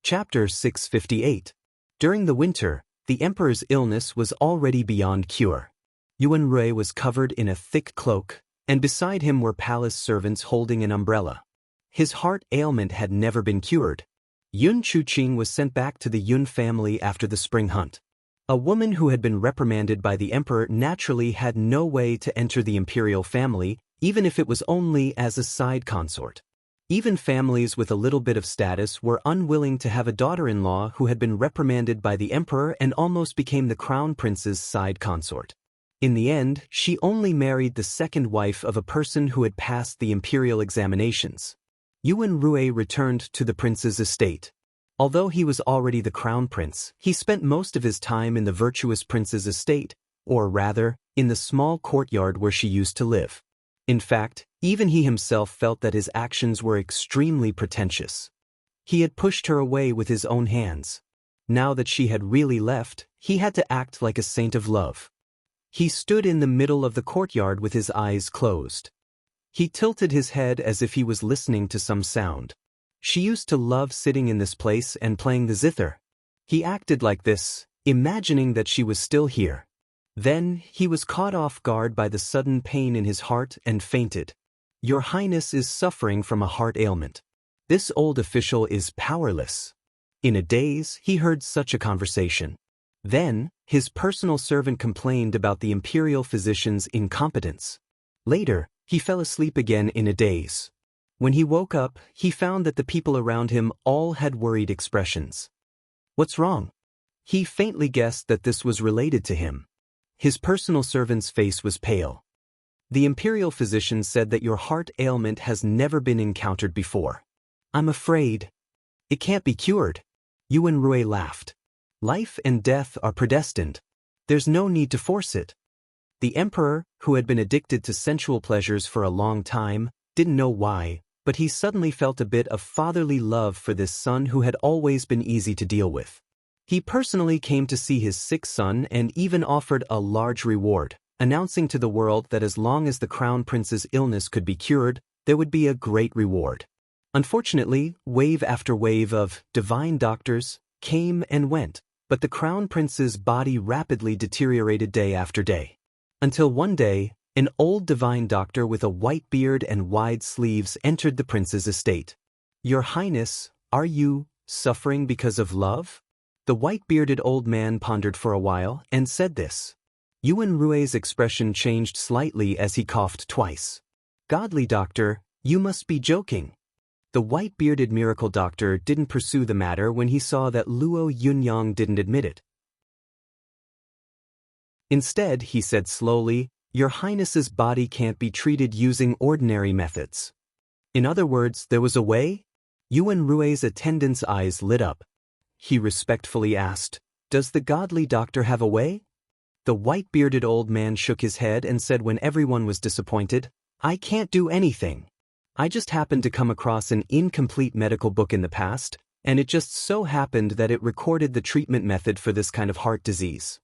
Chapter 658. During the winter, the emperor's illness was already beyond cure. Yuan Rui was covered in a thick cloak, and beside him were palace servants holding an umbrella. His heart ailment had never been cured. Yun Chuqing was sent back to the Yun family after the spring hunt. A woman who had been reprimanded by the emperor naturally had no way to enter the imperial family, even if it was only as a side consort. Even families with a little bit of status were unwilling to have a daughter-in-law who had been reprimanded by the emperor and almost became the crown prince's side consort. In the end, she only married the second wife of a person who had passed the imperial examinations. Yuan Rui returned to the prince's estate. Although he was already the crown prince, he spent most of his time in the virtuous prince's estate, or rather, in the small courtyard where she used to live. In fact, even he himself felt that his actions were extremely pretentious. He had pushed her away with his own hands. Now that she had really left, he had to act like a saint of love. He stood in the middle of the courtyard with his eyes closed. He tilted his head as if he was listening to some sound. She used to love sitting in this place and playing the zither. He acted like this, imagining that she was still here. Then, he was caught off guard by the sudden pain in his heart and fainted. "Your Highness is suffering from a heart ailment. This old official is powerless." In a daze, he heard such a conversation. Then, his personal servant complained about the imperial physician's incompetence. Later, he fell asleep again in a daze. When he woke up, he found that the people around him all had worried expressions. "What's wrong?" He faintly guessed that this was related to him. His personal servant's face was pale. "The imperial physician said that your heart ailment has never been encountered before. I'm afraid it can't be cured." Yuan Rui laughed. "Life and death are predestined. There's no need to force it." The emperor, who had been addicted to sensual pleasures for a long time, didn't know why, but he suddenly felt a bit of fatherly love for this son who had always been easy to deal with. He personally came to see his sick son and even offered a large reward, announcing to the world that as long as the crown prince's illness could be cured, there would be a great reward. Unfortunately, wave after wave of divine doctors came and went, but the crown prince's body rapidly deteriorated day after day. Until one day, an old divine doctor with a white beard and wide sleeves entered the prince's estate. "Your Highness, are you suffering because of love?" The white-bearded old man pondered for a while and said this. Yuan Rui's expression changed slightly as he coughed twice. Godly doctor, you must be joking. The white-bearded miracle doctor didn't pursue the matter when he saw that Luo Yunyang didn't admit it. Instead, he said slowly, Your Highness's body can't be treated using ordinary methods. In other words, there was a way? Yuan Rui's attendant's eyes lit up. He respectfully asked, Does the godly doctor have a way? The white-bearded old man shook his head and said when everyone was disappointed, I can't do anything. I just happened to come across an incomplete medical book in the past, and it just so happened that it recorded the treatment method for this kind of heart disease.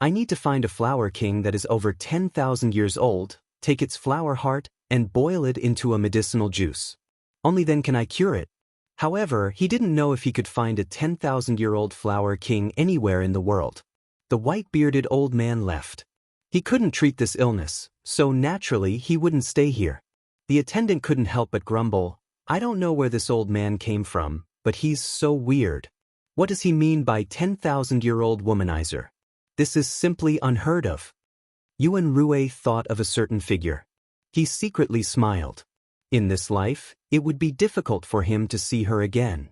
I need to find a flower king that is over 10,000 years old, take its flower heart, and boil it into a medicinal juice. Only then can I cure it. However, he didn't know if he could find a 10,000-year-old flower king anywhere in the world. The white-bearded old man left. He couldn't treat this illness, so naturally he wouldn't stay here. The attendant couldn't help but grumble, I don't know where this old man came from, but he's so weird. What does he mean by 10,000-year-old womanizer? This is simply unheard of. Yuan Rui thought of a certain figure. He secretly smiled. In this life, it would be difficult for him to see her again.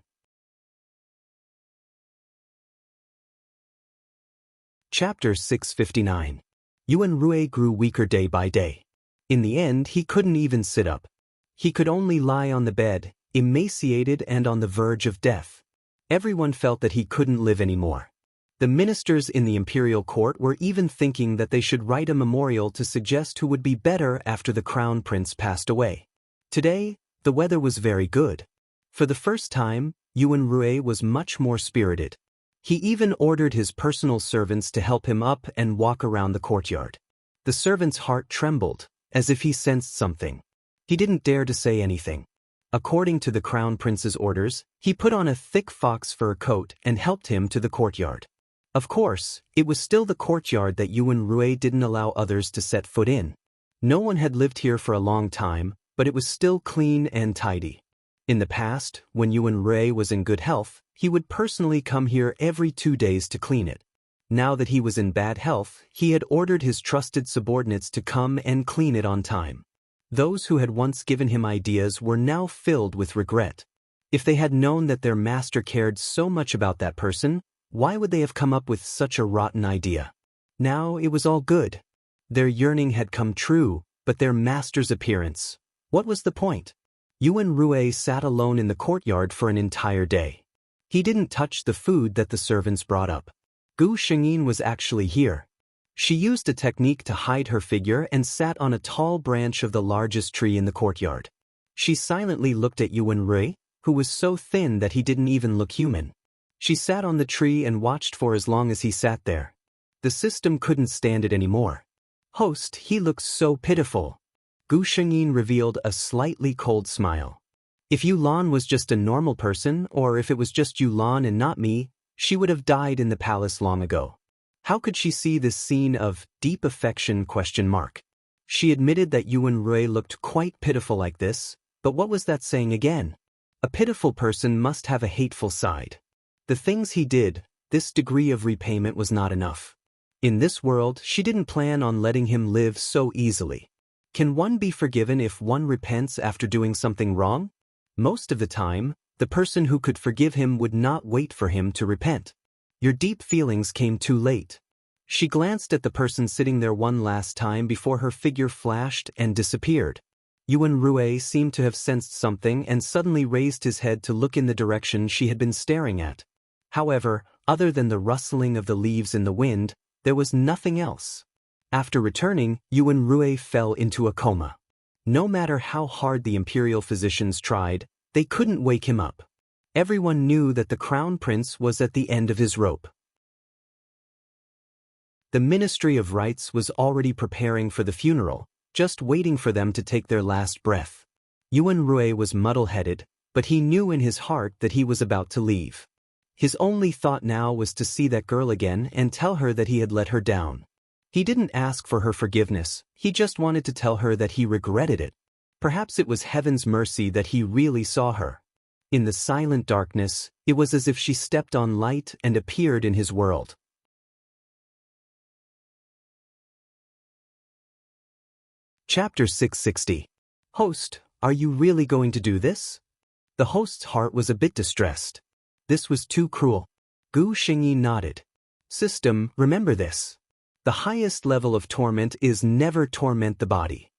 Chapter 659. Yuan Rui grew weaker day by day. In the end, he couldn't even sit up. He could only lie on the bed, emaciated and on the verge of death. Everyone felt that he couldn't live anymore. The ministers in the imperial court were even thinking that they should write a memorial to suggest who would be better after the crown prince passed away. Today, the weather was very good. For the first time, Yuan Rui was much more spirited. He even ordered his personal servants to help him up and walk around the courtyard. The servant's heart trembled, as if he sensed something. He didn't dare to say anything. According to the crown prince's orders, he put on a thick fox fur coat and helped him to the courtyard. Of course, it was still the courtyard that Yuan Rui didn't allow others to set foot in. No one had lived here for a long time, but it was still clean and tidy. In the past, when Yuan Rui was in good health, he would personally come here every 2 days to clean it. Now that he was in bad health, he had ordered his trusted subordinates to come and clean it on time. Those who had once given him ideas were now filled with regret. If they had known that their master cared so much about that person, why would they have come up with such a rotten idea? Now it was all good. Their yearning had come true, but their master's appearance. What was the point? Yuan Rui sat alone in the courtyard for an entire day. He didn't touch the food that the servants brought up. Gu Shengyin was actually here. She used a technique to hide her figure and sat on a tall branch of the largest tree in the courtyard. She silently looked at Yuan Rui, who was so thin that he didn't even look human. She sat on the tree and watched for as long as he sat there. The system couldn't stand it anymore. Host, he looks so pitiful. Gu Shengyin revealed a slightly cold smile. If Yulan was just a normal person, or if it was just Yulan and not me, she would have died in the palace long ago. How could she see this scene of deep affection ? She admitted that Yuan Rui looked quite pitiful like this, but what was that saying again? A pitiful person must have a hateful side. The things he did, this degree of repayment was not enough. In this world, she didn't plan on letting him live so easily. Can one be forgiven if one repents after doing something wrong? Most of the time, the person who could forgive him would not wait for him to repent. Your deep feelings came too late. She glanced at the person sitting there one last time before her figure flashed and disappeared. Yuan Rui seemed to have sensed something and suddenly raised his head to look in the direction she had been staring at. However, other than the rustling of the leaves in the wind, there was nothing else. After returning, Yuan Rui fell into a coma. No matter how hard the imperial physicians tried, they couldn't wake him up. Everyone knew that the crown prince was at the end of his rope. The Ministry of Rites was already preparing for the funeral, just waiting for them to take their last breath. Yuan Rui was muddle-headed, but he knew in his heart that he was about to leave. His only thought now was to see that girl again and tell her that he had let her down. He didn't ask for her forgiveness, he just wanted to tell her that he regretted it. Perhaps it was heaven's mercy that he really saw her. In the silent darkness, it was as if she stepped on light and appeared in his world. Chapter 660. Host, are you really going to do this? The host's heart was a bit distressed. This was too cruel. Gu Xingyi nodded. System, remember this. The highest level of torment is never torment the body.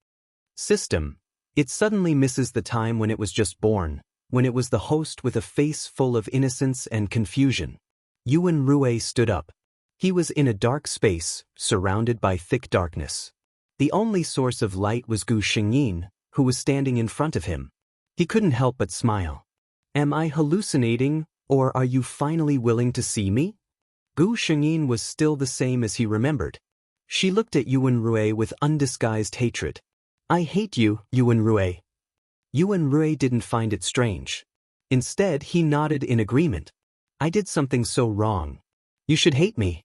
System, it suddenly misses the time when it was just born, when it was the host with a face full of innocence and confusion. Yuan Rui stood up. He was in a dark space, surrounded by thick darkness. The only source of light was Gu Xingyin, who was standing in front of him. He couldn't help but smile. Am I hallucinating, or are you finally willing to see me? Gu Xingyin was still the same as he remembered. She looked at Yuan Rui with undisguised hatred. I hate you, Yuan Rui. Yuan Rui didn't find it strange. Instead, he nodded in agreement. I did something so wrong. You should hate me.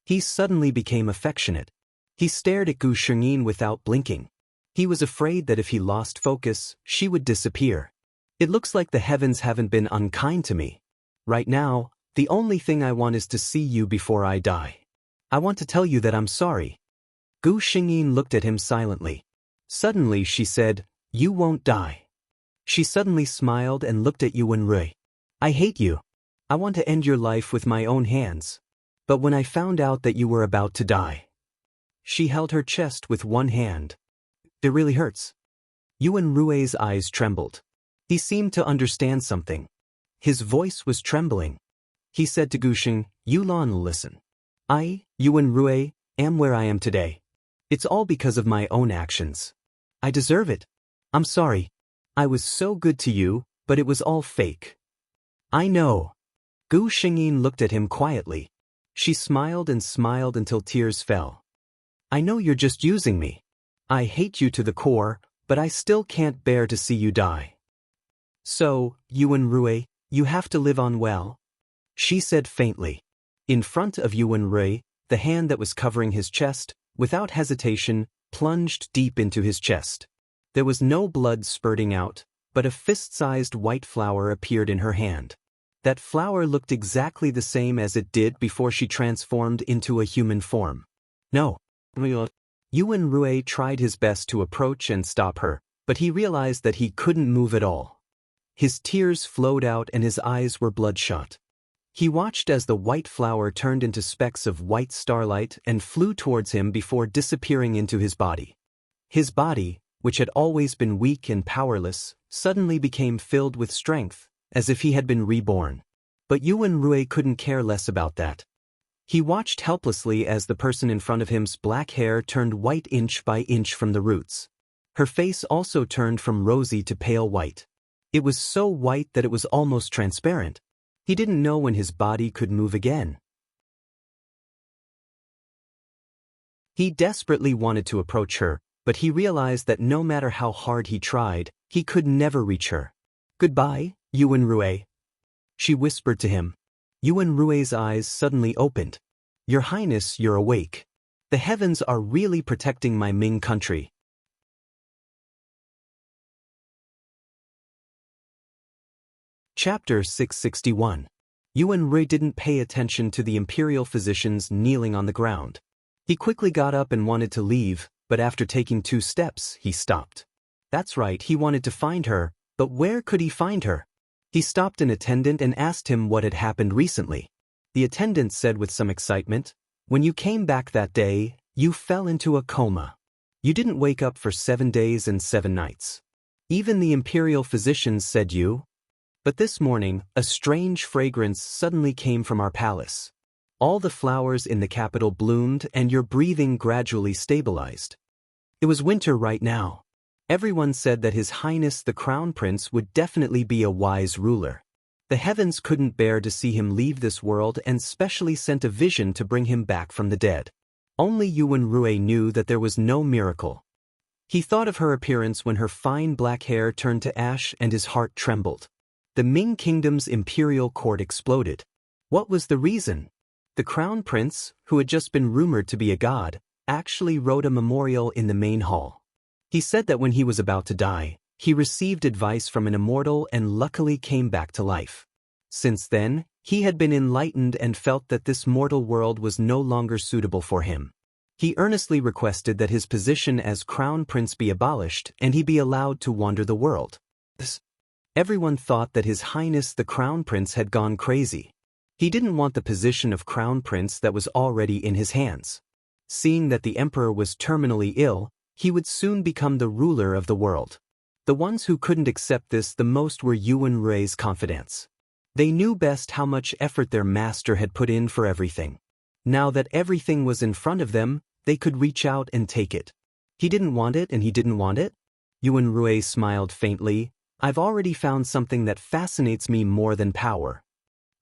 He suddenly became affectionate. He stared at Gu Xingyin without blinking. He was afraid that if he lost focus, she would disappear. It looks like the heavens haven't been unkind to me. Right now, the only thing I want is to see you before I die. I want to tell you that I'm sorry. Gu Xingyin looked at him silently. Suddenly she said, You won't die. She suddenly smiled and looked at Yuan Rui. I hate you. I want to end your life with my own hands. But when I found out that you were about to die. She held her chest with one hand. It really hurts. Yuan Rui's eyes trembled. He seemed to understand something. His voice was trembling. He said to Gu Xing, Yulan, listen. I, Yuan Rui, am where I am today. It's all because of my own actions. I deserve it. I'm sorry. I was so good to you, but it was all fake. I know. Gu Xingyin looked at him quietly. She smiled and smiled until tears fell. I know you're just using me. I hate you to the core, but I still can't bear to see you die. So, Yuan Rui, you have to live on well? She said faintly. In front of Yuan Rui, the hand that was covering his chest, without hesitation, plunged deep into his chest. There was no blood spurting out, but a fist-sized white flower appeared in her hand. That flower looked exactly the same as it did before she transformed into a human form. No. Yuan Rui tried his best to approach and stop her, but he realized that he couldn't move at all. His tears flowed out and his eyes were bloodshot. He watched as the white flower turned into specks of white starlight and flew towards him before disappearing into his body. His body, which had always been weak and powerless, suddenly became filled with strength, as if he had been reborn. But Yuan Rui couldn't care less about that. He watched helplessly as the person in front of him's black hair turned white inch by inch from the roots. Her face also turned from rosy to pale white. It was so white that it was almost transparent. He didn't know when his body could move again. He desperately wanted to approach her, but he realized that no matter how hard he tried, he could never reach her. Goodbye, Yuan Rui. She whispered to him. Yuan Rui's eyes suddenly opened. Your Highness, you're awake. The heavens are really protecting my Ming country. Chapter 661. Yuan Rui didn't pay attention to the imperial physicians kneeling on the ground. He quickly got up and wanted to leave, but after taking 2 steps, he stopped. That's right, he wanted to find her, but where could he find her? He stopped an attendant and asked him what had happened recently. The attendant said with some excitement, When you came back that day, you fell into a coma. You didn't wake up for 7 days and 7 nights. Even the imperial physicians said you. But this morning, a strange fragrance suddenly came from our palace. All the flowers in the capital bloomed and your breathing gradually stabilized. It was winter right now. Everyone said that His Highness the Crown Prince would definitely be a wise ruler. The heavens couldn't bear to see him leave this world and specially sent a vision to bring him back from the dead. Only Yuan Rui knew that there was no miracle. He thought of her appearance when her fine black hair turned to ash and his heart trembled. The Ming Kingdom's imperial court exploded. What was the reason? The Crown Prince, who had just been rumored to be a god, actually wrote a memorial in the main hall. He said that when he was about to die, he received advice from an immortal and luckily came back to life. Since then, he had been enlightened and felt that this mortal world was no longer suitable for him. He earnestly requested that his position as crown prince be abolished and he be allowed to wander the world. Everyone thought that His Highness the Crown Prince had gone crazy. He didn't want the position of Crown Prince that was already in his hands. Seeing that the Emperor was terminally ill, he would soon become the ruler of the world. The ones who couldn't accept this the most were Yuan Rui's confidants. They knew best how much effort their master had put in for everything. Now that everything was in front of them, they could reach out and take it. He didn't want it and he didn't want it? Yuan Rui smiled faintly. I've already found something that fascinates me more than power.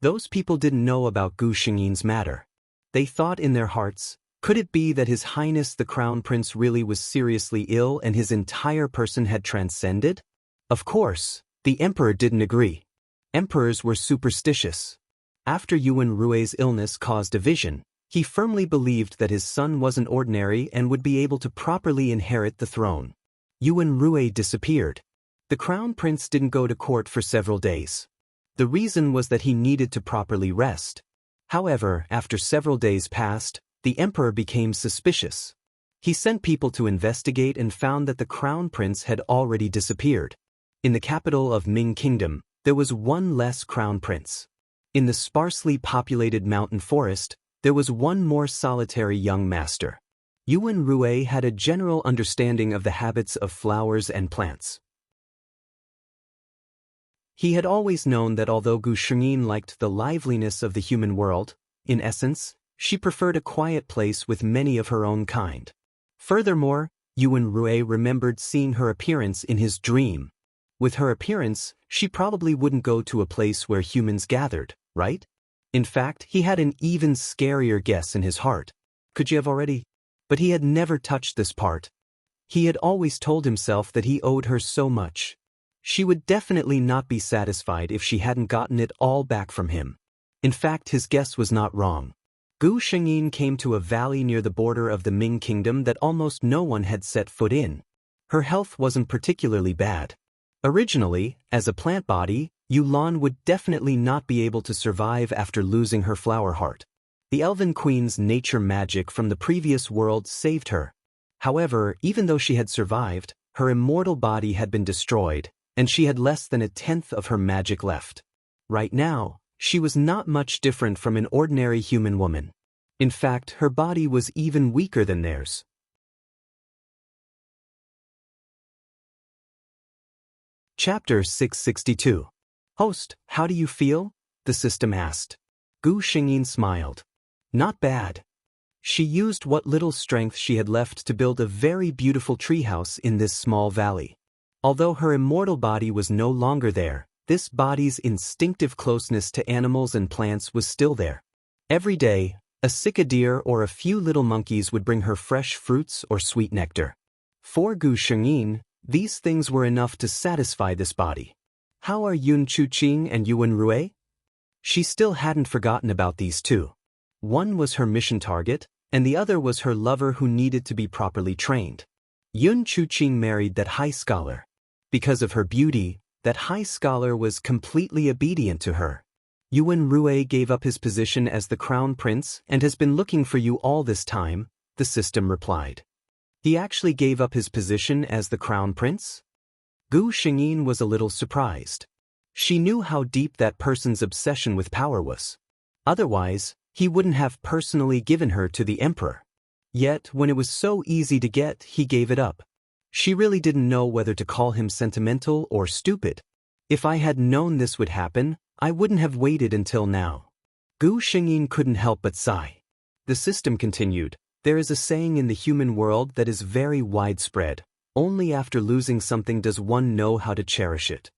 Those people didn't know about Gu Xingyin's matter. They thought in their hearts, could it be that His Highness the Crown Prince really was seriously ill and his entire person had transcended? Of course, the Emperor didn't agree. Emperors were superstitious. After Yuan Rui's illness caused a vision, he firmly believed that his son wasn't ordinary and would be able to properly inherit the throne. Yuan Rui disappeared. The Crown Prince didn't go to court for several days. The reason was that he needed to properly rest. However, after several days passed, the Emperor became suspicious. He sent people to investigate and found that the Crown Prince had already disappeared. In the capital of Ming Kingdom, there was one less Crown Prince. In the sparsely populated mountain forest, there was one more solitary young master. Yuan Rui had a general understanding of the habits of flowers and plants. He had always known that although Gu Xingyin liked the liveliness of the human world, in essence, she preferred a quiet place with many of her own kind. Furthermore, Yuan Rui remembered seeing her appearance in his dream. With her appearance, she probably wouldn't go to a place where humans gathered, right? In fact, he had an even scarier guess in his heart. Could you have already? But he had never touched this part. He had always told himself that he owed her so much. She would definitely not be satisfied if she hadn't gotten it all back from him. In fact, his guess was not wrong. Gu Xingyin came to a valley near the border of the Ming Kingdom that almost no one had set foot in. Her health wasn't particularly bad. Originally, as a plant body, Yulan would definitely not be able to survive after losing her flower heart. The Elven Queen's nature magic from the previous world saved her. However, even though she had survived, her immortal body had been destroyed, and she had less than 1/10 of her magic left. Right now, she was not much different from an ordinary human woman. In fact, her body was even weaker than theirs. Chapter 662. Host, how do you feel? The system asked. Gu Xingyin smiled. Not bad. She used what little strength she had left to build a very beautiful treehouse in this small valley. Although her immortal body was no longer there, this body's instinctive closeness to animals and plants was still there. Every day, a cicadere or a few little monkeys would bring her fresh fruits or sweet nectar. For Gu Xingyin, these things were enough to satisfy this body. How are Yun Chuqing and Yuan Rui? She still hadn't forgotten about these two. One was her mission target, and the other was her lover who needed to be properly trained. Yun Chuqing married that high scholar. Because of her beauty, that high scholar was completely obedient to her. Yuan Rui gave up his position as the crown prince and has been looking for you all this time, the system replied. He actually gave up his position as the crown prince? Gu Xingyin was a little surprised. She knew how deep that person's obsession with power was. Otherwise, he wouldn't have personally given her to the emperor. Yet, when it was so easy to get, he gave it up. She really didn't know whether to call him sentimental or stupid. If I had known this would happen, I wouldn't have waited until now. Gu Xingyin couldn't help but sigh. The system continued, there is a saying in the human world that is very widespread. Only after losing something does one know how to cherish it.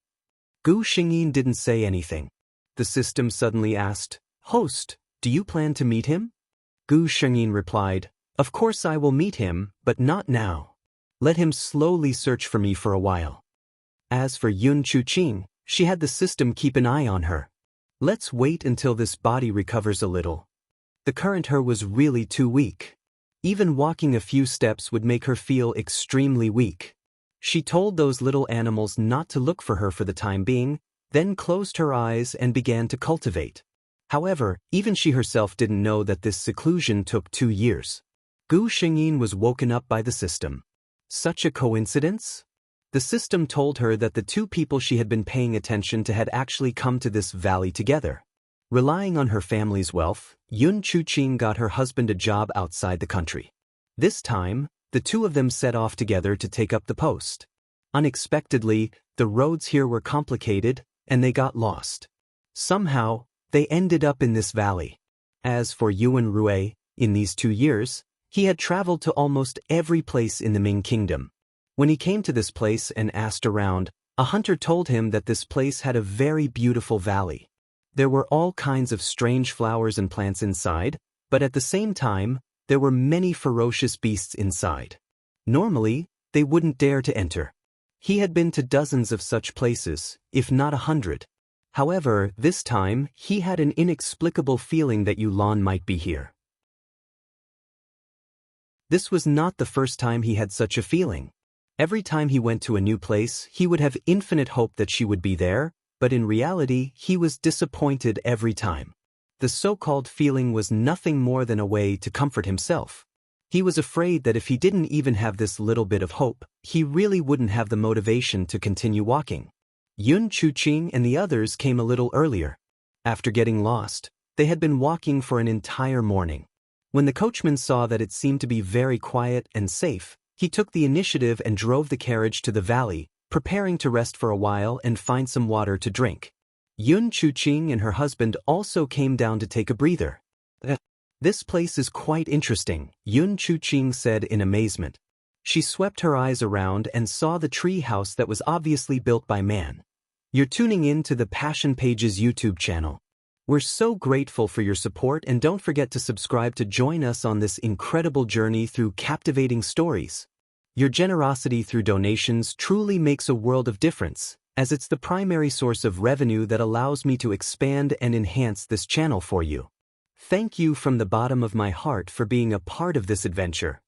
Gu Xingyin didn't say anything. The system suddenly asked, Host, do you plan to meet him? Gu Xingyin replied, Of course I will meet him, but not now. Let him slowly search for me for a while. As for Yun Chuqing, she had the system keep an eye on her. Let's wait until this body recovers a little. The current her was really too weak. Even walking a few steps would make her feel extremely weak. She told those little animals not to look for her for the time being, then closed her eyes and began to cultivate. However, even she herself didn't know that this seclusion took 2 years. Gu Xingyin was woken up by the system. Such a coincidence? The system told her that the 2 people she had been paying attention to had actually come to this valley together. Relying on her family's wealth, Yun Chuqing got her husband a job outside the country. This time, the 2 of them set off together to take up the post. Unexpectedly, the roads here were complicated, and they got lost. Somehow, they ended up in this valley. As for Yuan Rui, in these 2 years, he had traveled to almost every place in the Ming Kingdom. When he came to this place and asked around, a hunter told him that this place had a very beautiful valley. There were all kinds of strange flowers and plants inside, but at the same time, there were many ferocious beasts inside. Normally, they wouldn't dare to enter. He had been to dozens of such places, if not 100. However, this time, he had an inexplicable feeling that Yulan might be here. This was not the first time he had such a feeling. Every time he went to a new place, he would have infinite hope that she would be there, but in reality, he was disappointed every time. The so-called feeling was nothing more than a way to comfort himself. He was afraid that if he didn't even have this little bit of hope, he really wouldn't have the motivation to continue walking. Yun Chuqing and the others came a little earlier. After getting lost, they had been walking for an entire morning. When the coachman saw that it seemed to be very quiet and safe, he took the initiative and drove the carriage to the valley, preparing to rest for a while and find some water to drink. Yun Chuqing and her husband also came down to take a breather. This place is quite interesting, Yun Chuqing said in amazement. She swept her eyes around and saw the tree house that was obviously built by man. You're tuning in to the Passion Pages YouTube channel. We're so grateful for your support, and don't forget to subscribe to join us on this incredible journey through captivating stories. Your generosity through donations truly makes a world of difference, as it's the primary source of revenue that allows me to expand and enhance this channel for you. Thank you from the bottom of my heart for being a part of this adventure.